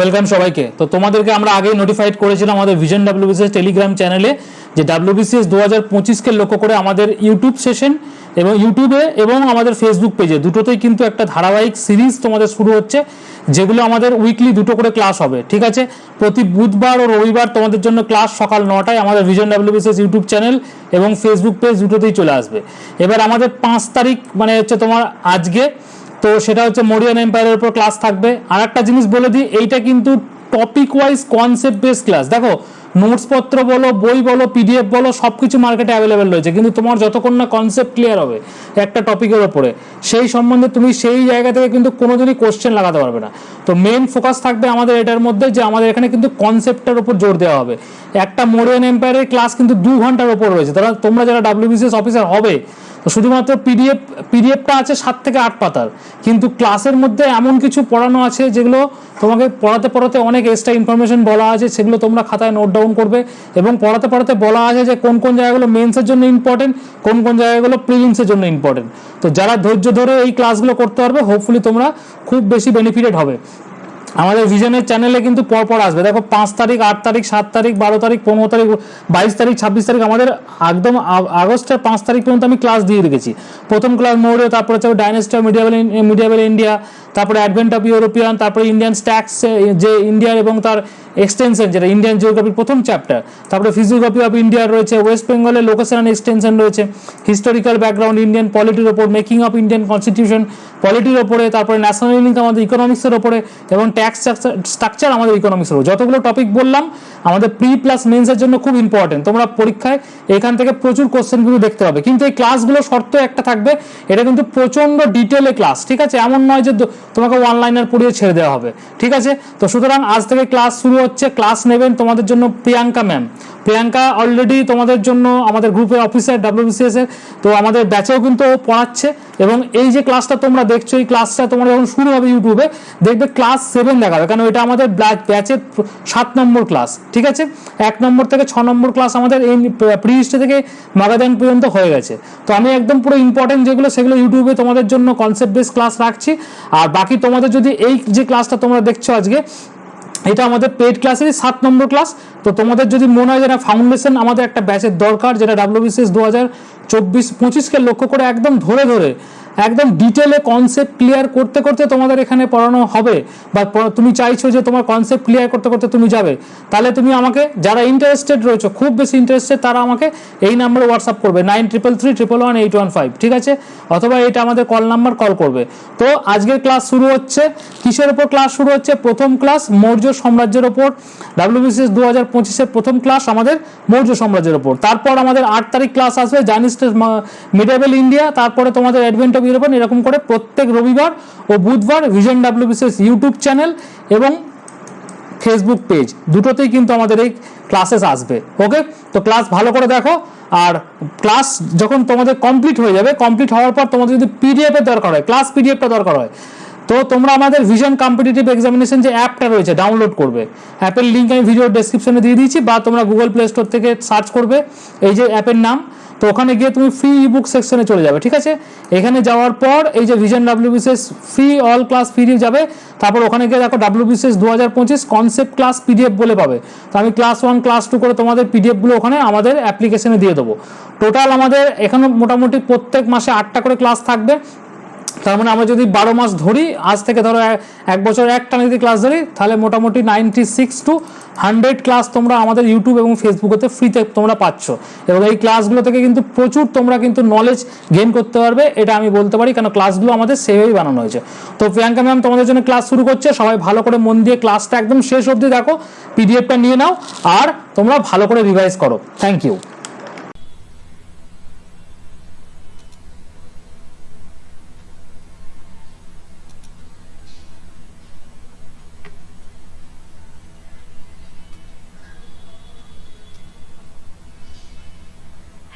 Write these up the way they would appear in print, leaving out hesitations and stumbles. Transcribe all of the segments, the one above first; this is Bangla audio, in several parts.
ওয়েলকাম সবাইকে। তো তোমাদেরকে আমরা আগেই নোটিফাইড করেছিলাম আমাদের ভিশন WBCS টেলিগ্রাম চ্যানেলে যে WBCS 2025কে লক্ষ্য করে আমাদের ইউটিউব সেশন এবং ইউটিউবে এবং আমাদের ফেসবুক পেজে দুটোতেই কিন্তু একটা ধারাবাহিক সিরিজ তোমাদের শুরু হচ্ছে, যেগুলো আমাদের উইকলি দুটো করে ক্লাস হবে। ঠিক আছে, প্রতি বুধবার ও রবিবার তোমাদের জন্য ক্লাস সকাল 9টায় আমাদের ভিশন WBCS ইউটিউব চ্যানেল এবং ফেসবুক পেজ দুটোতেই চলে আসবে। এবার আমাদের 5 তারিখ মানে হচ্ছে তোমার আজকে, তো সেটা হচ্ছে মরিয়ান এম্পায়ারের উপর ক্লাস থাকবে। আর একটা জিনিস বলে দিই, এইটা কিন্তু topic wise concept base class. দেখো, নোটসপত্র বলো, বই বলো, PDF বলো, সব কিছু মার্কেটে অ্যাভেলেবেল রয়েছে, কিন্তু তোমার যতক্ষণ না কনসেপ্ট ক্লিয়ার হবে একটা টপিকের ওপরে, সেই সম্বন্ধে তুমি সেই জায়গা থেকে কিন্তু কোনোদিনই কোশ্চেন লাগাতে পারবে না। তো মেন ফোকাস থাকবে আমাদের এটার মধ্যে যে আমাদের এখানে কিন্তু কনসেপ্টের ওপর জোর দেওয়া হবে। একটা মরিয়ান এম্পায়ারের ক্লাস কিন্তু 2 ঘন্টার ওপর রয়েছে। তারা তোমরা যারা WBCS অফিসার হবে, তো শুধুমাত্র পিডিএফটা আছে 7 থেকে 8 পাতার, কিন্তু ক্লাসের মধ্যে এমন কিছু পড়ানো আছে যেগুলো তোমাকে পড়াতে পড়াতে অনেক এক্সট্রা ইনফরমেশন বলা আছে, সেগুলো তোমরা খাতায় নোট ডাউন করবে। এবং পড়াতে পড়াতে বলা আছে যে কোন কোন জায়গাগুলো মেন্সের জন্য ইম্পর্টেন্ট, কোন কোন জায়গাগুলো প্রিলিমসের জন্য ইম্পর্টেন্ট। তো যারা ধৈর্য ধরে এই ক্লাসগুলো করতে পারবে, হোপফুলি তোমরা খুব বেশি বেনিফিটেড হবে। আমাদের ভিশনের চ্যানেলে কিন্তু পরপর আসবে। দেখো, 5 তারিখ, 8 তারিখ, 7 তারিখ, 12 তারিখ, 15 তারিখ, 22 তারিখ, 26 তারিখ, আমাদের একদম আগস্টের 5 তারিখ পর্যন্ত আমি ক্লাস দিয়ে রেখেছি। প্রথম ক্লাস মৌর্য, তারপরে হচ্ছে ডাইনেস্টি অফ মিডিয়াবেল ইন্ডিয়া, তারপরে অ্যাডভেন্ট অফ ইউরোপিয়ান, তারপরে ইন্ডিয়ান স্ট্যাক্স, যে ইন্ডিয়ার এবং তার এক্সটেনশন, যেটা ইন্ডিয়ান জিওগ্রাফির প্রথম চ্যাপ্টার, তারপরে ফিজিওগ্রাফি অফ ইন্ডিয়া রয়েছে, ওয়েস্ট বেঙ্গলের লোকেশন অ্যান্ড এক্সটেনশন রয়েছে, হিস্টোরিক্যাল ব্যাকগ্রাউন্ড ইন্ডিয়ান পলিটির ওপর, মেকিং অফ ইন্ডিয়ান কনস্টিটিউশন পলিটির ওপরে, তারপরে ন্যাশনাল ইনকাম আমাদের ইকোনমিক্সের ওপরে, এবং ট্যাক্স স্ট্রাকচার আমাদের ইকোনমিক্সের ওপর। যতগুলো টপিক বললাম আমাদের প্রি প্লাস মেন্সের জন্য খুব ইম্পর্টেন্ট। তোমরা পরীক্ষায় এখান থেকে প্রচুর কোশ্চেন কিন্তু দেখতে পাবে, কিন্তু এই ক্লাসগুলো শর্ত একটা থাকবে, এটা কিন্তু প্রচণ্ড ডিটেলে ক্লাস। ঠিক আছে, এমন নয় যে তোমাকে অনলাইনের পড়িয়ে ছেড়ে দেওয়া হবে। ঠিক আছে, তো সুতরাং আজ থেকে ক্লাস শুরু হচ্ছে। ক্লাস নেবেন তোমাদের জন্য প্রিয়াঙ্কা ম্যাম। প্রিয়াঙ্কা অলরেডি তোমাদের জন্য আমাদের গ্রুপের অফিসার WBCS এর, তো আমাদের ব্যাচেও কিন্তু ও পড়াচ্ছে। এবং এই যে ক্লাসটা তোমরা দেখছো, এই ক্লাসটা তোমরা যখন শুরু হবে ইউটিউবে দেখবে ক্লাস 7 দেখাবে, কারণ এটা আমাদের ব্যাচের 7 নম্বর ক্লাস। ঠিক আছে, 1 নম্বর থেকে 6 নম্বর ক্লাস আমাদের এই প্রি হিস্ট্রি থেকে মাগাদান পর্যন্ত হয়ে গেছে। তো আমি একদম পুরো ইম্পর্টেন্ট যেগুলো সেগুলো ইউটিউবে তোমাদের জন্য কনসেপ্ট বেস ক্লাস রাখছি। আর বাকি তোমাদের যদি এই যে ক্লাসটা তোমরা দেখছো আজকে, এটা আমাদের পেড ক্লাসেরই 7 নম্বর ক্লাস। তো তোমাদের যদি মনে হয় যে না, ফাউন্ডেশন আমাদের একটা ব্যাচের দরকার, যেটা WBCS 2024-25কে লক্ষ্য করে একদম ধরে ধরে একদম ডিটেলে কনসেপ্ট ক্লিয়ার করতে করতে তোমাদের এখানে পড়ানো হবে, বা তুমি চাইছো যে তোমার কনসেপ্ট ক্লিয়ার করতে করতে তুমি যাবে, তাহলে তুমি আমাকে, যারা ইন্টারেস্টেড রয়েছে, খুব বেশি ইন্টারেস্টেড, তারা আমাকে এই নাম্বারে হোয়াটসঅ্যাপ করবে 9333111815। ঠিক আছে, অথবা এটা আমাদের কল নাম্বার, কল করবে। তো আজকের ক্লাস শুরু হচ্ছে কিসের ওপর? ক্লাস শুরু হচ্ছে প্রথম ক্লাস মৌর্য সাম্রাজ্যের ওপর। WBCS 2025-এর প্রথম ক্লাস আমাদের মৌর্য সাম্রাজ্যের ওপর। তারপর আমাদের 8 তারিখ ক্লাস আসবে জার্নিস্ট মিডিয়াবেল ইন্ডিয়া, তারপরে তোমাদের অ্যাডভেন্ট অফ ইউরোপিয়ান। এরকম করে প্রত্যেক রবিবার ও বুধবার ভিশন WBCS ইউটিউব চ্যানেল এবং ফেসবুক পেজ দুটোতেই কিন্তু আমাদের এই ক্লাসেস আসবে। ওকে, তো ক্লাস ভালো করে দেখো। আর ক্লাস যখন তোমাদের কমপ্লিট হয়ে যাবে, কমপ্লিট হওয়ার পর তোমাদের যদি PDF এর দরকার হয়, ক্লাস PDFটা দরকার হয়, তো তোমরা আমাদের ভিশন কম্পিটিটিভ এক্সামিনেশন যে অ্যাপটা রয়েছে ডাউনলোড করবে। অ্যাপের লিঙ্ক আমি ভিডিও ডেসক্রিপশনে দিয়ে দিয়েছি, বা তোমরা গুগল প্লে স্টোর থেকে সার্চ করবে এই যে অ্যাপের নাম। তো ওখানে গিয়ে তুমি ফ্রি ইবুক সেকশনে চলে যাবে। ঠিক আছে, এখানে যাওয়ার পর এই যে vision WBCS free all class PDF যাবে, তারপর ওখানে গিয়ে দেখো WBCS 2025 কনসেপ্ট ক্লাস PDF বলে পাবে। তো আমি ক্লাস 1 ক্লাস 2 করে তোমাদের PDFগুলো ওখানে আমাদের অ্যাপ্লিকেশনে দিয়ে দেবো। টোটাল আমাদের এখানে মোটামুটি প্রত্যেক মাসে 8টা করে ক্লাস থাকবে। তার মানে আমরা যদি 12 মাস ধরি, আজ থেকে ধরো 1 বছর একটানা যদি ক্লাস ধরি, তাহলে মোটামুটি 96 to 100 ক্লাস তোমরা আমাদের ইউটিউব এবং ফেসবুকেতে ফ্রিতে তোমরা পাচ্ছ। এবং এই ক্লাসগুলো থেকে কিন্তু প্রচুর তোমরা কিন্তু নলেজ গেইন করতে পারবে, এটা আমি বলতে পারি, কারণ ক্লাসগুলো আমাদের সেভাবেই বানানো হয়েছে। তো প্রিয়াঙ্কা ম্যাম তোমাদের জন্য ক্লাস শুরু করছে। সবাই ভালো করে মন দিয়ে ক্লাসটা একদম শেষ অবধি দেখো, PDFটা নিয়ে নাও, আর তোমরা ভালো করে রিভাইজ করো। Thank you.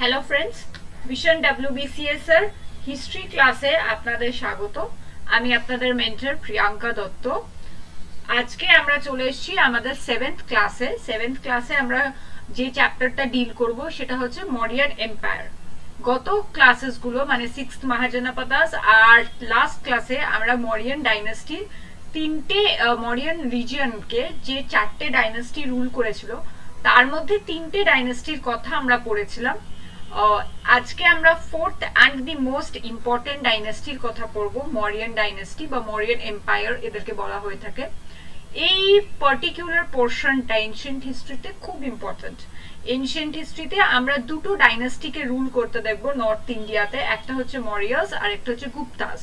Hello friends, vision WBCS এর হিস্ট্রি ক্লাসে আপনাদের স্বাগত। আমি আপনাদের মেন্টর প্রিয়াঙ্কা দত্ত। আজকে আমরা চলে এসেছি আমাদের 7th ক্লাসে আমরা যে চ্যাপ্টারটা ডিল করব সেটা হচ্ছে মরিয়ান এম্পায়ার। গত ক্লাসেসগুলো মানে 6th মহাজনপদাস আর লাস্ট ক্লাসে আমরা মরিয়ান ডাইনাস্টির তিনটে মরিয়ান রিজিয়নকে যে 4টে ডাইনাস্টি রুল করেছিল তার মধ্যে 3টে ডাইনাস্টির কথা আমরা পড়েছিলাম। আজকে আমরা fourth and the most important ডাইনাস্টির কথা পড়বো, মরিয়ান ডাইনাস্টি বা মরিয়ান এম্পায়ার এদেরকে বলা হয়ে থাকে। এই পার্টিকুলার পোর্শনটা এনশিয়েন্ট হিস্ট্রিতে খুব ইম্পর্টেন্ট। এনশিয়েন্ট হিস্ট্রিতে আমরা দুটো ডাইনাস্টিকে রুল করতে দেখবো নর্থ ইন্ডিয়াতে, একটা হচ্ছে মরিয়াস আর একটা হচ্ছে গুপ্তাস।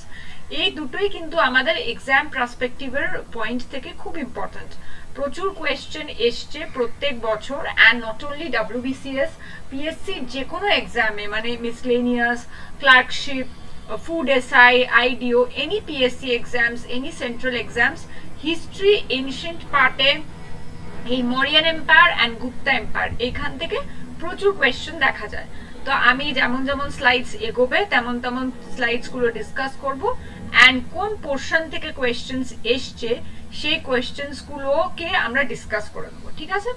এই দুটোই কিন্তু আমাদের এক্সাম পার্সপেক্টিভের পয়েন্ট থেকে খুব ইম্পর্টেন্ট। প্রচুর কোয়েশ্চেন এসছে প্রত্যেক বছর, and not only WBCS, PSC যে কোনো এক্সামে, মানে miscellaneous, clerkship, food SI, IDO, any PSC exams, any central exams, history ancient পার্টে এই Mauryan empire and Gupta empire এইখান থেকে প্রচুর কোয়েশ্চেন দেখা যায়। তো আমি যেমন যেমন স্লাইডস এগোবে তেমন তেমন স্লাইডস গুলো ডিসকাস করব, অ্যান্ড কোন পোর্শন থেকে কোয়েশ্চেন্স এসছে সেই কোয়েশ্চেন্স গুলোকে আমরা ডিসকাস করে নেবো, ঠিক আছে?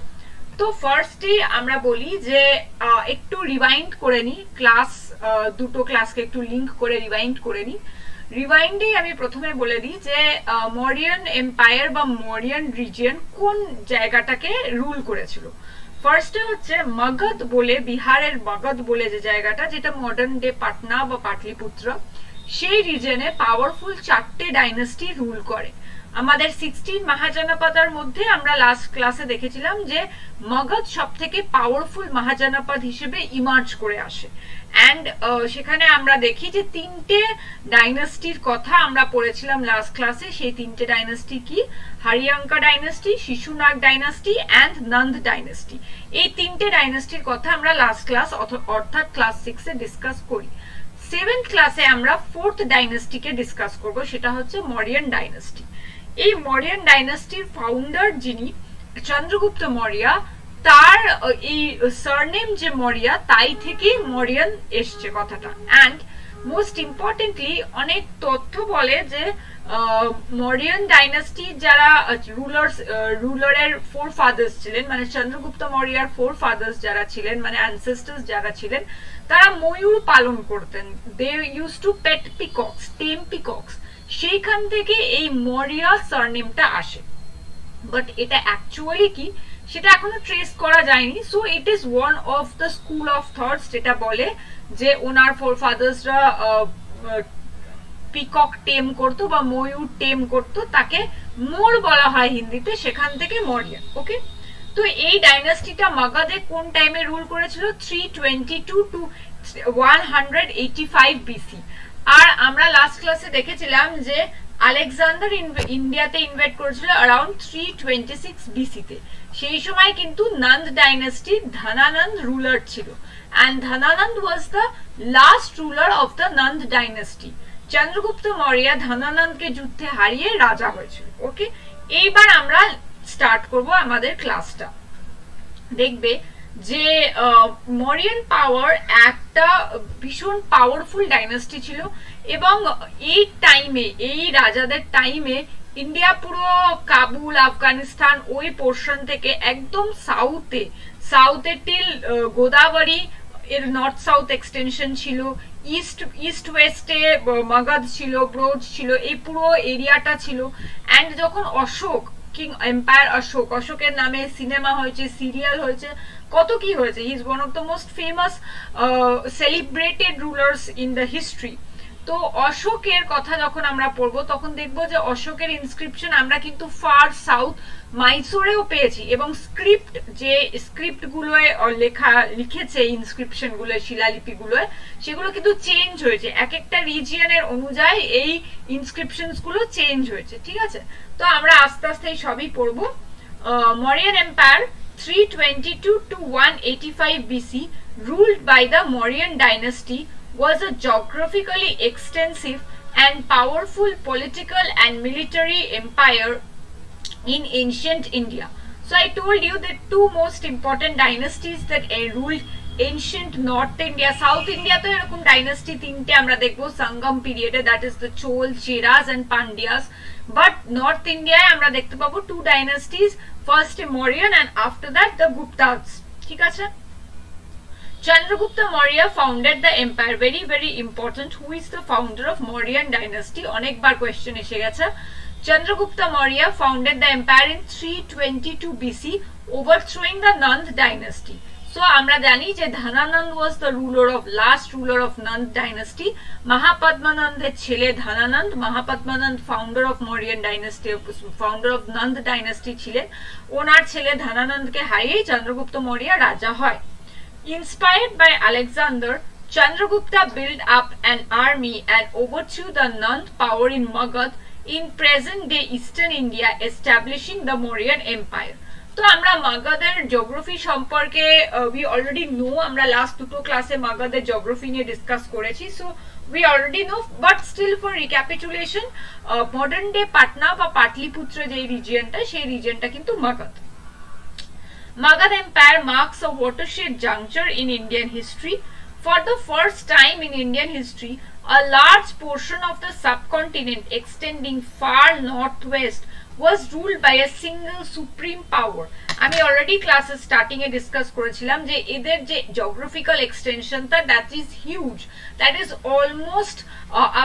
তো ফার্স্টে আমরা বলি যে একটু রিভাইন্ড করে নিই ক্লাস, দুটো ক্লাসকে একটু লিঙ্ক করে রিভাইন্ড করে নিই। রিভাইন্ডে আমি প্রথমে বলে দিই যে মরিয়ান এম্পায়ার বা মরিয়ান রিজিয়ন কোন জায়গাটাকে রুল করেছিল। ফার্স্টে হচ্ছে মগধ বলে, বিহারের মগধ বলে যে জায়গাটা, যেটা মডার্ন ডে পাটনা বা পাটলিপুত্র, সেই রিজনে পাওয়ারফুল 4টে ডাইনাস্টি রুল করে। আমাদের 16 মহাজনপদের মধ্যে আমরা লাস্ট ক্লাসে দেখেছিলাম যে মগধ সব থেকে পাওয়ারফুল মহাজনপদ হিসেবে ইমার্জ করে আসে। অ্যান্ড সেখানে আমরা দেখি যে 3টে ডাইনাস্টির কথা আমরা পড়েছিলাম লাস্ট ক্লাসে। সেই 3টে ডাইনাস্টি কি? Haryanka dynasty, Shishunaga dynasty and Nanda dynasty. এই 3টে ডাইনাস্টির কথা আমরা লাস্ট ক্লাস অর্থাৎ ক্লাস 6-এ ডিসকাস করি। 7th ক্লাসে আমরা 4th ডাইনাস্টিকে ডিসকাস করব, সেটা হচ্ছে মরিয়ান ডাইনাস্টি। এই মরিয়ান ডাইনাস্টির ফাউন্ডার যিনি চন্দ্রগুপ্ত মৌর্য, তার এই সারনেম যে মৌর্য, তাই থেকেই মরিয়ান এসছে কথাটা। অ্যান্ড মোস্ট ইম্পর্টেন্টলি অনেক তথ্য বলে যে মরিয়ান ডাইনাস্টি যারা রুলারের ফোর ফাদার্স ছিলেন, মানে চন্দ্রগুপ্ত মৌর্যের ফোর ফাদার্স যারা ছিলেন, মানে অ্যানসেস্টার্স যারা ছিলেন, তারা ময়ূর পালন করতেন। দে ইউজ টু পেট পিকক্স, টেম পিকক্স। সেইখান থেকে এই মৌর্য সারনেমটা আসে। বাট এটা অ্যাকচুয়ালি কি সেটা এখনো ট্রেস করা যায়নি। So it is one of the school of thoughts যেটা বলে যে ওনার ফোর ফাদার্সরা পিকক টেম করতো বা ময়ূর টেম করতো, তাকে মোর বলা হয় হিন্দিতে, সেখান থেকে মৌর্য। ওকে, তো এই ডাইনাস্টিটা মগধে কোন টাইমে রুল করেছিল? 322 টু 185 বিসি। আর আমরা লাস্ট ক্লাসে দেখেছিলাম যে আলেকজান্ডার ইন্ডিয়াতে ইনভেট করেছিল অ্যারাউন্ড 326 বিসিতে। সেই সময় কিন্তু নন্দ ডাইনাস্টির ধনানন্দ রুলার ছিল, and Dhanananda was the last ruler of the Nanda dynasty. Chandragupta Maurya ধনানন্দকে যুদ্ধে হারিয়ে রাজা হয়েছিল। ওকে, এইবার আমরা স্টার্ট করব আমাদের ক্লাসটা। দেখবে যে মরিয়ান পাওয়ার একটা ভীষণ পাওয়ারফুল ডাইনাস্টি ছিল, এবং এই টাইমে, এই রাজাদের টাইমে ইন্ডিয়া পুরো কাবুল, আফগানিস্তান ওই পোর্শন থেকে একদম সাউথে টিল গোদাবরী এর নর্থ সাউথ এক্সটেনশন ছিল, ইস্ট ওয়েস্টে মগধ ছিল, ব্রোজ ছিল, এই পুরো এরিয়াটা ছিল। অ্যান্ড যখন অশোক, কিং এম্পায়ার অশোকের নামে সিনেমা হয়েছে, সিরিয়াল হয়েছে, কত কি হয়েছে। He is one of the most famous celebrated rulers in the history. তো অশোকের কথা যখন আমরা পড়বো তখন দেখবো যে অশোকের ইনস্ক্রিপশন আমরা কিন্তু ফার সাউথ মাইসোরেও পেয়েছি, এবং স্ক্রিপ্ট গুলোয় লিখেছে ইনস্ক্রিপশন গুলো, শিলালিপিগুলোয়, সেগুলো কিন্তু চেঞ্জ হয়েছে। এক একটা রিজিয়নের অনুযায়ী এই ইনস্ক্রিপশন গুলো চেঞ্জ হয়েছে, ঠিক আছে? তো আমরা আস্তে আস্তে এই সবই পড়বো। Mauryan empire 322 to 185 BC, ruled by the Mauryan dynasty, was a geographically extensive and powerful political and military empire in ancient India. So I told you the two most important dynasties that ruled ancient North India. South India তো এরকম ডাইনাস্টি 3টে আমরা দেখবো সঙ্গম পিরিয়ডে, that is the Chola, Cheras and Pandyas. But north ইন্ডিয়ায় আমরা দেখতে পাবো two dynasties, first Mauryan and after that the Guptas, ঠিক আছে? Chandragupta Maurya founded the empire. Very very important. Who is the founder of Mauryan dynasty? অনেকবার কোয়েশ্চেন এসে গেছে। Chandragupta Maurya founded the empire in 322 BC, overthrowing the Nand dynasty. So আমরা জানি যে Dhanananda was the last ruler of Nand dynasty. Mahapadmananদের ছেলে Dhanananda, Mahapadmanand founder of Mauryan dynasty, founder of Nand dynasty ছিলেন। ওনার ছেলে ধনানন্দকে হারিয়ে চন্দ্রগুপ্ত মৌর্য রাজা হয়। Inspired by Alexander, Chandragupta built up an army and overthrew the Nand power in Magad in present-day Eastern India, establishing the Mauryan Empire. তো আমরা মাগধের জিওগ্রাফি সম্পর্কে we already know, আমরা লাস্ট দুটো ক্লাসে মাগধের জিওগ্রাফি নিয়ে ডিসকাস করেছি, so we already know, but still for recapitulation, modern day Patna বা পাটলিপুত্র যে রিজিয়নটা, সেই রিজিয়নটা কিন্তু Magadha. Magad Empire marks a watershed juncture in Indian history. For the first time in Indian history, a large portion of the subcontinent extending far northwest was ruled by a single supreme power. আমি অলরেডি ক্লাসের স্টার্টিং এ ডিসকাস করেছিলাম যে এদের যে জিওগ্রাফিক্যাল এক্সটেনশনটা that is huge, that is almost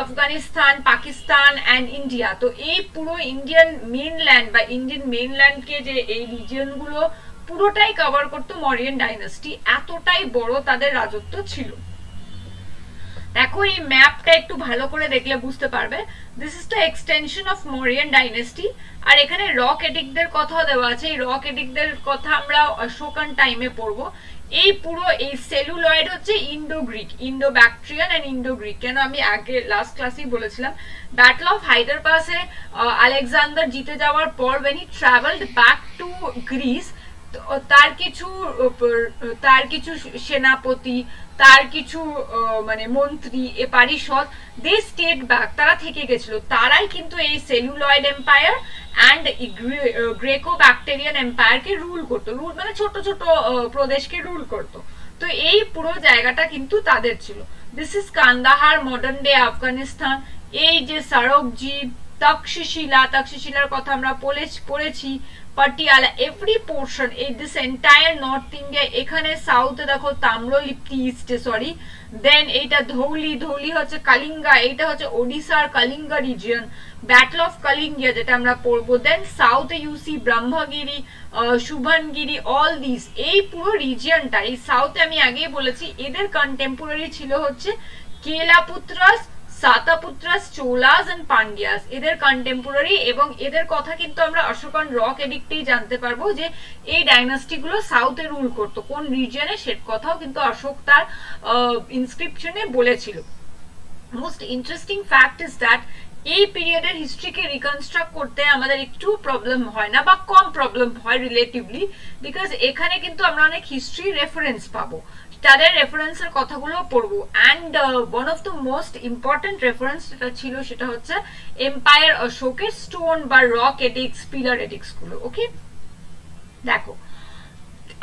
Afghanistan, Pakistan and India. তো এই পুরো ইন্ডিয়ান মেইনল্যান্ড বা ইন্ডিয়ান মেইনল্যান্ডকে যে এই রিজিয়নগুলো পুরোটাই কভার করতো মৌর্যন ডাইনাস্টি, এতটাই বড় তাদের রাজত্ব ছিল। দেখো এই ম্যাপটা একটু ভালো করে দেখলে বুঝতে পারবে, this is the extension of Mauryan dynasty. আর এখানে রক এডিক্টদের কথাও দেওয়া আছে, এই রক এডিক্টদের কথা আমরা অশোকান টাইমে পড়বো। এই পুরো এই সেলুলয়েড হচ্ছে Indo Greek, Indo Bactrian and Indo Greek. কেন আমি আগে লাস্ট ক্লাসেই বলেছিলাম, ব্যাটল অফ হাইডার পাসে আলেকজান্ডার জিতে যাওয়ার পর when he traveled back to Greece, তার কিছু সেনাপতি, তার কিছু মানে মন্ত্রী, এ পারিষদ, দে স্টেট ব্যাক, তারা থেকে গেছিল। তারাই কিন্তু এই Seleucid empire and Greco Bactrian এম্পায়ারকে রুল করতো, রুল মানে ছোট ছোট প্রদেশকে রুল করতো। তো এই পুরো জায়গাটা কিন্তু তাদের ছিল। This is Kandahar, modern day Afghanistan. এই যে সরগজি, তক্ষশিলার কথা আমরা পড়েছি, পাটিয়ালা, এভরি পোর্শন, এই দিস এন্টায়ার নর্থ ইন্ডিয়া। এখানে সাউথে দেখো তাম্রলিপ্তি, ইস্টে সরি, দেন এইটা ধৌলি হচ্ছে কালিঙ্গা, এইটা হচ্ছে ওডিশার কালিঙ্গা রিজিয়ন, ব্যাটল অফ কালিঙ্গিয়া যেটা আমরা পড়বো। দেন সাউথে ইউসি ব্রহ্মগিরি, শুভনগিরি, অল দিস, এই পুরো রিজিয়নটা, এই সাউথে আমি আগেই বলেছি এদের কন্টেম্পোরারি ছিল হচ্ছে কেলাপুত্রাস, সাতাপুত্রাস, চোলাস এন্ড পান্ডিয়াস, এদের কন্টেম্পোরারি। এবং এদের কথা কিন্তু আমরা অশোকান রক এডিক্টেই জানতে পারবো যে এই ডাইনাস্টি গুলো সাউথে রুল করতো, কোন রিজিয়নে সে কথাও কিন্তু অশোক তার ইনস্ক্রিপশনে বলেছিল। Most interesting fact is that এই পিরিয়ডের হিস্ট্রিকে রিকনস্ট্রাক্ট করতে আমাদের একটু প্রবলেম হয় না, বা কম প্রবলেম হয় রিলেটিভলি, বিকজ এখানে কিন্তু আমরা অনেক হিস্ট্রি রেফারেন্স পাবো, তাদের রেফারেন্সের কথাগুলো পড়বো। And one of the most important reference যেটা ছিল সেটা হচ্ছে এম্পায়ার অশোকের স্টোন বা রক এডিক্স, পিলার এডিক্স গুলো। ওকে, দেখো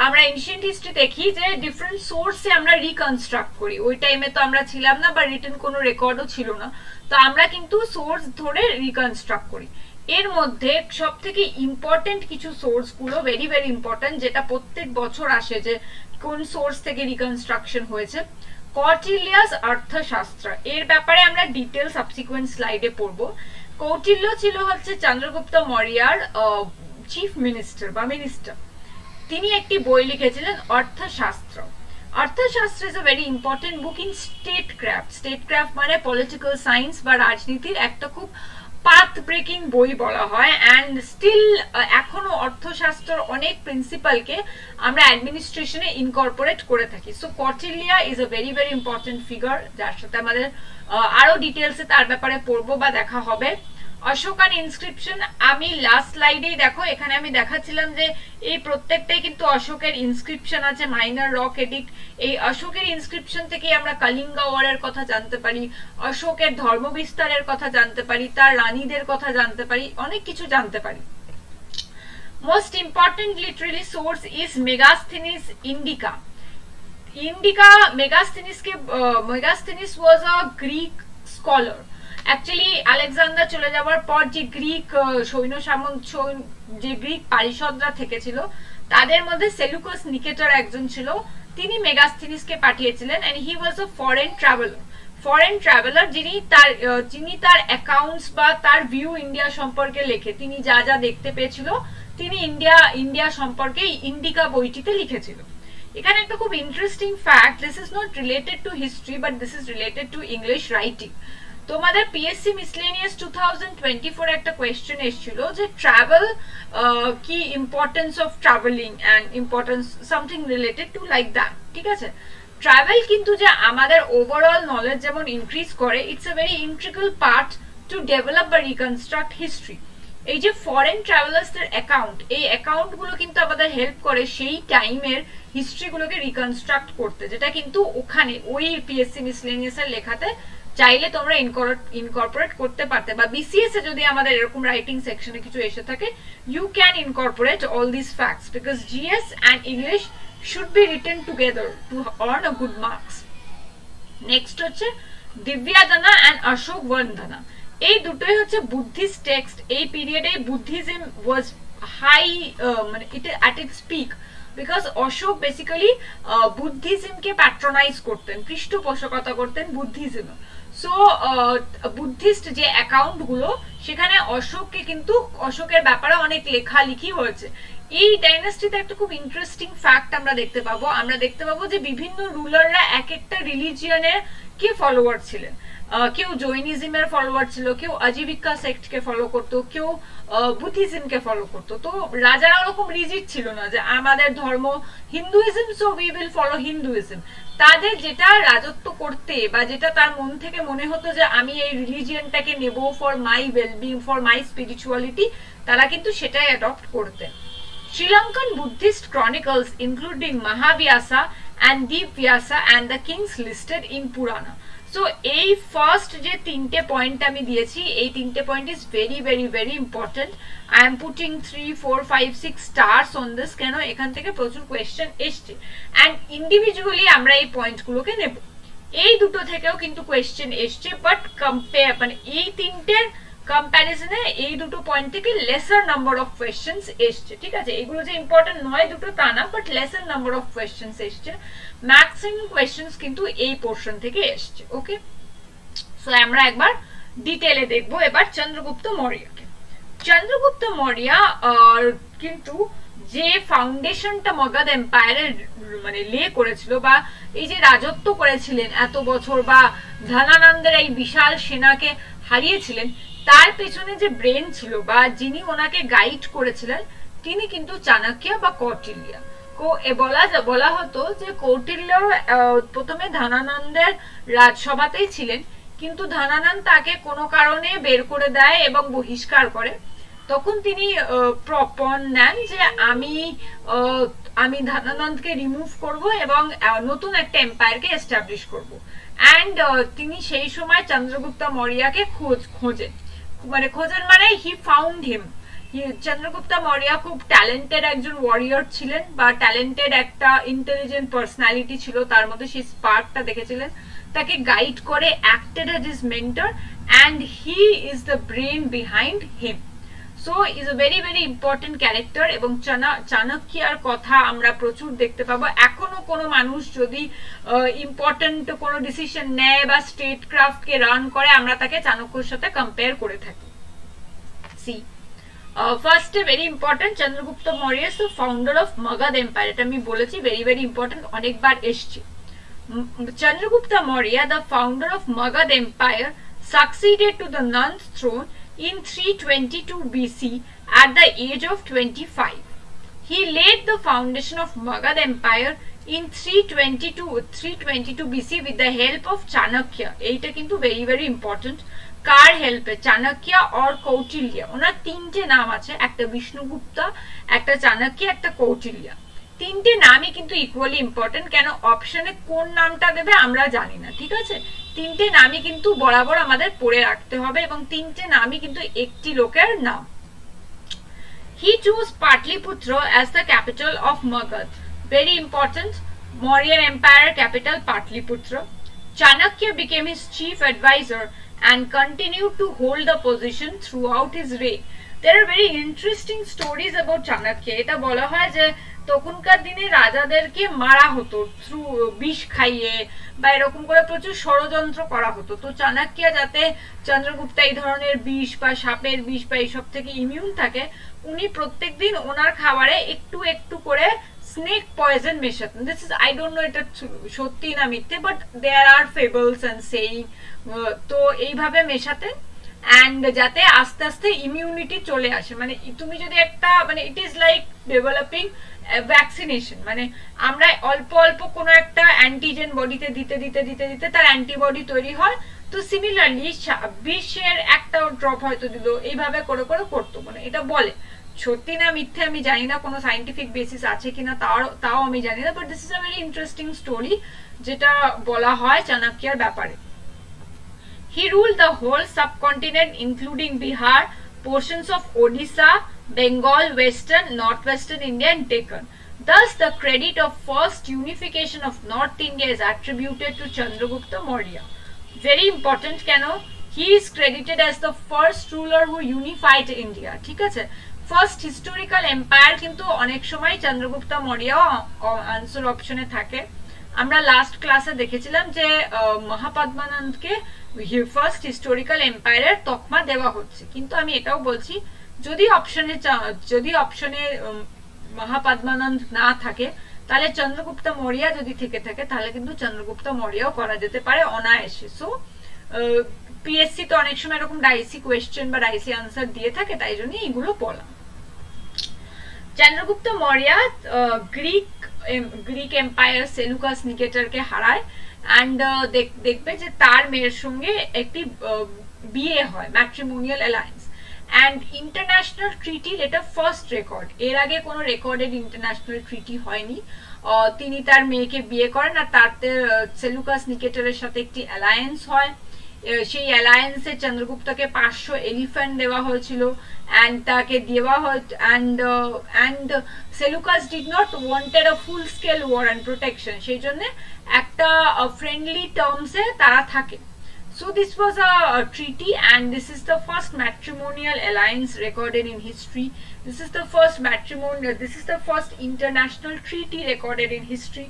আমরা এনশিয়েন্ট হিস্ট্রি দেখি যে ডিফারেন্ট সোর্সে আমরা রিকনস্ট্রাক্ট করি। ওই টাইমে তো আমরা ছিলাম না, বা রিটেন কোনো রেকর্ডও ছিল না, তো আমরা কিন্তু সোর্স ধরে রিকনস্ট্রাক্ট করি। এর মধ্যে সব থেকে ইম্পর্টেন্ট কিছু সোর্স গুলো, ভেরি ভেরি ইম্পর্টেন্ট, যেটা প্রত্যেক বছর আসে যে কোন সোর্স থেকে রিকনস্ট্রাকশন হয়েছে। কৌটিল্যাস অর্থশাস্ত্র, এর ব্যাপারে আমরা ডিটেল সাবসিকুয়েন্ট স্লাইডে পড়বো। কৌটিল্য ছিল হচ্ছে চন্দ্রগুপ্ত মৌর্যর চিফ মিনিস্টার বা মিনিস্টার। তিনি একটি বই লিখেছিলেন Arthashastra. Arthashastra is a very important book in statecraft. Statecraft মানে পলিটিক্যাল সায়েন্স বা রাজনীতির একটা খুব পাথ ব্রেকিং বই বলা হয়। অ্যান্ড স্টিল এখনো অর্থশাস্ত্র অনেক প্রিন্সিপালকে আমরা অ্যাডমিনিস্ট্রেশনে ইনকর্পোরেট করে থাকি। So Kautilya is a very very important figure, যার সাথে আমাদের আরো ডিটেলসে তার ব্যাপারে পড়বো বা দেখা হবে। অশোকান ইনস্ক্রিপশন, আমি লাস্ট স্লাইডেই দেখো এখানে আমি দেখাচ্ছিলাম যে এই প্রত্যেকটাই কিন্তু অশোকের ইনস্ক্রিপশন আছে, মাইনর রক এডিক্ট। এই অশোকের ইনস্ক্রিপশন থেকে আমরা কালিঙ্গা ওয়ারের কথা জানতে পারি, অশোকের ধর্ম বিস্তারের কথা জানতে পারি, তার রানীদের কথা জানতে পারি, অনেক কিছু জানতে পারি। Most important literary source is Megasthenes indica. Megasthenes was a Greek scholar. Actually Alexander চলে যাওয়ার পর যে গ্রিক যে গ্রিক পারিষদরা থেকেছিল তাদের মধ্যে সেলুকাস নিকেটর একজন ছিল, তিনি মেগাস্থিনিসকে পাঠিয়েছিলেন। And he was a foreign traveller. Foreign traveller যিনি তার অ্যাকাউন্টস বা তার ভিউ ইন্ডিয়া সম্পর্কে লেখে, তিনি যা যা দেখতে পেয়েছিল তিনি ইন্ডিয়া সম্পর্কে ইন্ডিকা বইটিতে লিখেছিল। এখানে একটা খুব interesting fact, this is not related to history but this is related to English writing. তোমাদের পিএসসি মিসলেনিয়াস 2024 একটা কোয়েশ্চেন এসেছিল যে ট্রাভেল কি importance of travelling and importance something related to like that. ঠিক আছে, ট্রাভেল কিন্তু যে আমাদের ওভারঅল নলেজ যেমন ইনক্রিজ করে, it's a very intricate part to develop বা রিকনস্ট্রাক্ট হিস্ট্রি। এই যে ফরেন ট্রাভেলার্সদের অ্যাকাউন্ট, এই অ্যাকাউন্টগুলো কিন্তু আমাদের হেল্প করে সেই টাইমের হিস্ট্রিগুলোকে রিকনস্ট্রাক্ট করতে, যেটা কিন্তু ওখানে ওই পিএসসি মিসলেনিয়াসের লেখাতে চাইলে তোমরা ইনকর্পোরেট করতে পারতে, বা বিসিএস এ যদি আমাদের এরকম রাইটিং সেকশনে কিছু এসে থাকে, you can incorporate all this facts because GS and English should be written together to earn a good marks. Next হচ্ছে দিব্যাদানা and অশোক বন্ধনা। এই দুটোই হচ্ছে বুদ্ধিস্ট টেক্সট। এই পিরিয়ডে বুদ্ধিজম ওয়াজ হাই, মানে at its peak because Ashoka basically বুদ্ধিজমকে প্যাট্রোনাইজ করতেন, পৃষ্ঠপোষকতা করতেন বুদ্ধিজম। সো বুদ্ধিস্ট যে অ্যাকাউন্ট গুলো সেখানে অশোকের ব্যাপারে অনেক লেখালেখি হয়েছে। এই ডাইনাস্টিতে একটা খুব ইন্টারেস্টিং ফ্যাক্ট আমরা দেখতে পাবো যে বিভিন্ন রুলাররা এক একটা রিলিজিয়নের কে ফলোয়ার ছিলেন। কেউ জৈনিজমের ফলোয়ার ছিল, কেউ আজীবিকা সেক্টকে ফলো করতো, কেউ বুদ্ধিজমকে ফলো করতো। তো রাজারা ওরকম রিজিড ছিল না যে আমাদের ধর্ম Hinduism so we will follow Hinduism. তাদের যেটা রাজত্ব করতে বা যেটা তার মন থেকে মনে হতো যে আমি এই রিলিজিয়নটাকে নেব for my wellbeing, for my spirituality, তারা কিন্তু সেটাই অ্যাডপ্ট করতেন। Sri Lankan Buddhist chronicles including Mahavyasa and Deep Vyasa and the kings listed in Purana. So এই ফার্স্ট যে তিনটে পয়েন্ট আমি দিয়েছি, এই তিনটে point is very very very important. I am putting 3, 4, 5, 6 stars on this, কেন এখান থেকে প্রচুর কোয়েশ্চেন এসছে অ্যান্ড ইন্ডিভিজুয়ালি আমরা এই পয়েন্টগুলোকে নেব। এই দুটো থেকেও কিন্তু কোয়েশ্চেন এসছে, বাট কম্পেয়ার মানে এই তিনটের কম্প্যারিজনে এই দুটো পয়েন্ট থেকে লেসার নাম্বার অফ কোয়েশ্চেন্স এসছে। ঠিক আছে, এগুলো যে ইম্পর্টেন্ট নয় দুটো তা না, but lesser number of questions এসছে। ম্যাক্সিমাম কোয়েশ্চেন্স কিন্তু এই পোর্শন থেকে এসছে। ওকে, সো আমরা একবার ডিটেলে দেখবো এবার চন্দ্রগুপ্ত মৌর্যকে। চন্দ্রগুপ্ত মৌর্য কিন্তু যে ফাউন্ডেশনটা মগধ এম্পায়ারের মানে লে করেছিল বা এই যে রাজত্ব করেছিলেন এত বছর, বা ধনানন্দের এই বিশাল সেনাকে হারিয়েছিলেন, তার পেছনে যে ব্রেন ছিল বা যিনি ওনাকে গাইড করেছিলেন তিনি কিন্তু চাণক্য বা কৌটিল্য। বলা হতো যে কৌটিল্য প্রথমে ধনানন্দের রাজসভাতেই ছিলেন, কিন্তু ধনানন্দ তাকে কোনো কারণে বের করে দেয় এবং বহিষ্কার করে। তখন তিনি প্রপণ নেন যে আমি ধনানন্দকে রিমুভ করব এবং নতুন একটা এম্পায়ারকে এস্টাবলিশ করব। অ্যান্ড তিনি সেই সময় চন্দ্রগুপ্ত মৌর্যকে খোঁজেন মানে he found him. Chandragupta Maurya খুব ট্যালেন্টেড একজন ওয়ারিয়র ছিলেন বা ট্যালেন্টেড একটা ইন্টেলিজেন্ট পার্সোনালিটি ছিল, তার মধ্যে সেই স্পার্কটা দেখেছিলেন। তাকে গাইড করে, acted as his mentor and he is the brain behind him. So is a very very important character. এবং চাণক্যর কথা আমরা প্রচুর দেখতে পাবো। এখনো কোনো মানুষ যদি ইম্পর্টেন্ট কোনো ডিসিশন নেয় বা স্টেট ক্রাফটকে রান করে, আমরা তাকে চাণক্যর সাথে কম্পেয়ার করে থাকি। See first very important, Chandragupta Maurya is the founder of Magadha empire. এটা আমি বলেছি, ভেরি ভেরি ইম্পর্টেন্ট, অনেকবার এসছে। Chandragupta Maurya, the founder of Magad Empire, succeeded to the ninth throne in 322 BC at the age of 25. He laid the foundation of Magad Empire in 322 BC with the help of Chanakya. এইটা কিন্তু very very important. কার হেল্পে? চাণক্য আর কৌটিল্য। ওনার তিনটে নাম আছে, একটা বিষ্ণুগুপ্তা, একটা চাণক্য, একটা কৌটিল্য। তিনটে নামই কিন্তু ইকুয়ালি ইম্পর্টেন্ট। কেন অপশনে কোন নামটা দেবে আমরা জানি না, ঠিক আছে? তিনটে নামই কিন্তু বরাবর আমাদের পড়ে রাখতে হবে এবং তিনটে নামই কিন্তু একটি লোকের নাম। He chose Patliputra as the capital of Magad. Very important. Mauryan Empire capital Patliputra. Chanakya became his chief advisor and continued to hold the position throughout his reign. There are very interesting stories about Chanakya. এটা বলা হয় যে তখনকার দিনে রাজাদেরকে মারা হতো থ্রু বিষ খাইয়ে বা এরকম করে প্রচুর ষড়যন্ত্র করা হতো। তো চাণক্য যাতে চন্দ্রগুপ্ত এই ধরনের বিষ বা সাপের বিষ বা এইসব থেকে ইমিউন থাকে, উনি প্রত্যেকদিন ওনার খাবারে একটু একটু করে স্নেক পয়জন মেশাতেন। This is, I don't know এটা সত্যি না মিথ্যে, but there are fables and saying. তো এইভাবে মেশাতেন অ্যান্ড যাতে আস্তে আস্তে ইমিউনিটি চলে আসে। মানে তুমি যদি একটা, মানে it is like developing vaccination, মানে আমরা অল্প অল্প কোনো একটা অ্যান্টিজেন বডিতে দিতে দিতে দিতে দিতে তার অ্যান্টিবডি তৈরি হয়। তো সিমিলারলি বিষের একটা ড্রপ হয়তো দিল, এইভাবে করে করে করতো। মানে এটা বলে, সত্যি না মিথ্যে আমি জানি না, কোনো সাইন্টিফিক বেসিস আছে কিনা তাও আমি জানি না, but this is a very interesting story যেটা বলা হয় চাণক্যের ব্যাপারে। He ruled the whole subcontinent including Bihar, portions of Odisha, Bengal, western, northwestern India and Deccan. Thus the credit of first unification of North India is attributed to Chandragupta Maurya. Very important, কেন? He is credited as the first ruler who unified India. ঠিক আছে, ফার্স্ট হিস্টোরিক্যাল এম্পায়ার কিন্তু অনেক সময় চন্দ্রগুপ্ত মৌর্য আনসার অপশনে থাকে। আমরা লাস্ট ক্লাসে দেখেছিলাম যে মহাপদ্মানন্দকে ফার্স্ট হিস্টোরিক্যাল এম্পায়ারের তকমা দেওয়া হচ্ছে, কিন্তু আমি এটাও বলছি যদি অপশনে মহাপদ্মানন্দ না থাকে তাহলে চন্দ্রগুপ্ত মৌর্য যদি থেকে থাকে তাহলে কিন্তু চন্দ্রগুপ্ত মৌর্যও করা যেতে পারে অনায়াসে। সো পিএসসি তো অনেক সময় এরকম ডাইসি কোয়েশ্চেন বা ডাইসি আনসার দিয়ে থাকে, তাই জন্য এগুলো বলা। চন্দ্রগুপ্ত মৌর্য গ্রিক এম্পায়ার সেলুকাস নিকেটরকে হারায় অ্যান্ড দেখবে যে তার মেয়ের সঙ্গে একটি বিয়ে হয়, ম্যাট্রিমোনিয়াল অ্যালায়েন্স অ্যান্ড ইন্টারন্যাশনাল ট্রিটির এটা ফার্স্ট রেকর্ড। এর আগে কোনো রেকর্ডেড ইন্টারন্যাশনাল ট্রিটি হয়নি। তিনি তার মেয়েকে বিয়ে করেন আর তার সেলুকাস নিকেটরের সাথে একটি অ্যালায়েন্স হয়। সেই অ্যালায়েন্সে চন্দ্রগুপ্তকে 500 এলিফ্যান্ট দেওয়া হয়েছিল অ্যান্ড তাকে দেওয়া হয় and Seleucus did not wanted a full scale war and protection, সেই জন্য একটা ফ্রেন্ডলি টার্মসে তারা থাকে। So this was a treaty and this is the first matrimonial alliance recorded in history. This is the first international treaty recorded in history.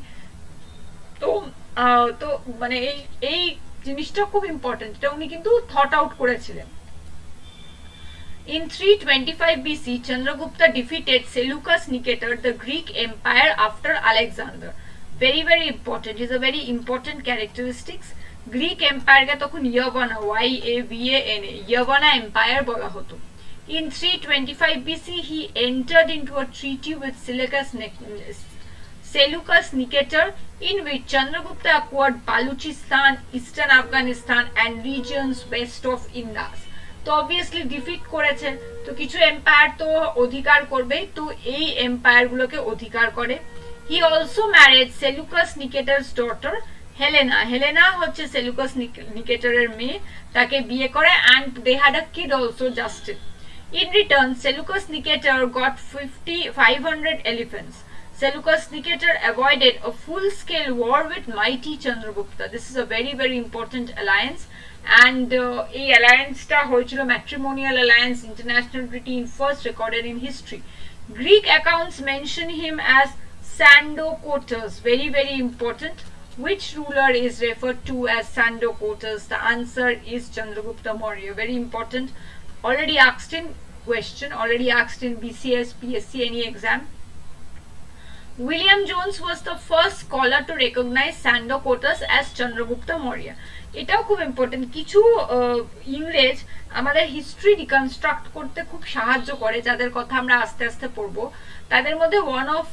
তো মানে এই জিনিসটা খুব ইম্পর্টেন্ট, এটা উনি কিন্তু থট আউট করেছিলেন। In 325 BC, Chandragupta defeated Seleucus Nicator, the Greek empire after Alexander. Very very important, is a very important characteristics. Greek এম্পায়ারকে তখন ইয়াভানা, YAVANA, ইয়াভানা এম্পায়ার বলা হতো। In 325 BC, he entered into a treaty with Seleucus Nicator, in which Chandragupta acquired Baluchistan, eastern Afghanistan and regions west of Indus. তো অবভিয়াসলি ডিফিট করেছে, তো কিছু এম্পায়ার তো অধিকার করবে, তো এই এম্পায়ার গুলোকে অধিকার করে। He also married Seleucus Nicator's daughter Helena হচ্ছে সেলুকাস নিকেটরের মেয়ে, তাকে বিয়ে করে and they had a kid also, Justin. In return, Seleucus Nicator got 500 elephants. Seleucus Nicator avoided a full-scale war with mighty Chandragupta. This is a very very important alliance and এই অ্যালায়েন্সটা হয়েছিল matrimonial alliance, international treaty in first recorded in history. Greek accounts mention him as Sandokotos, very very important. Which ruler is referred to as Sandokotos? The answer is Chandragupta Maurya. Very important. Already asked in question, already asked in BCS, PSC, any exam. William Jones was the first scholar to recognize Sandokotos as Chandragupta Maurya. এটাও খুব ইম্পর্টেন্ট, কিছু ইংরেজ আমাদের হিস্ট্রি রিকনস্ট্রাক্ট করতে খুব সাহায্য করে, যাদের কথা আমরা আস্তে আস্তে পড়বো। তাদের মধ্যে one of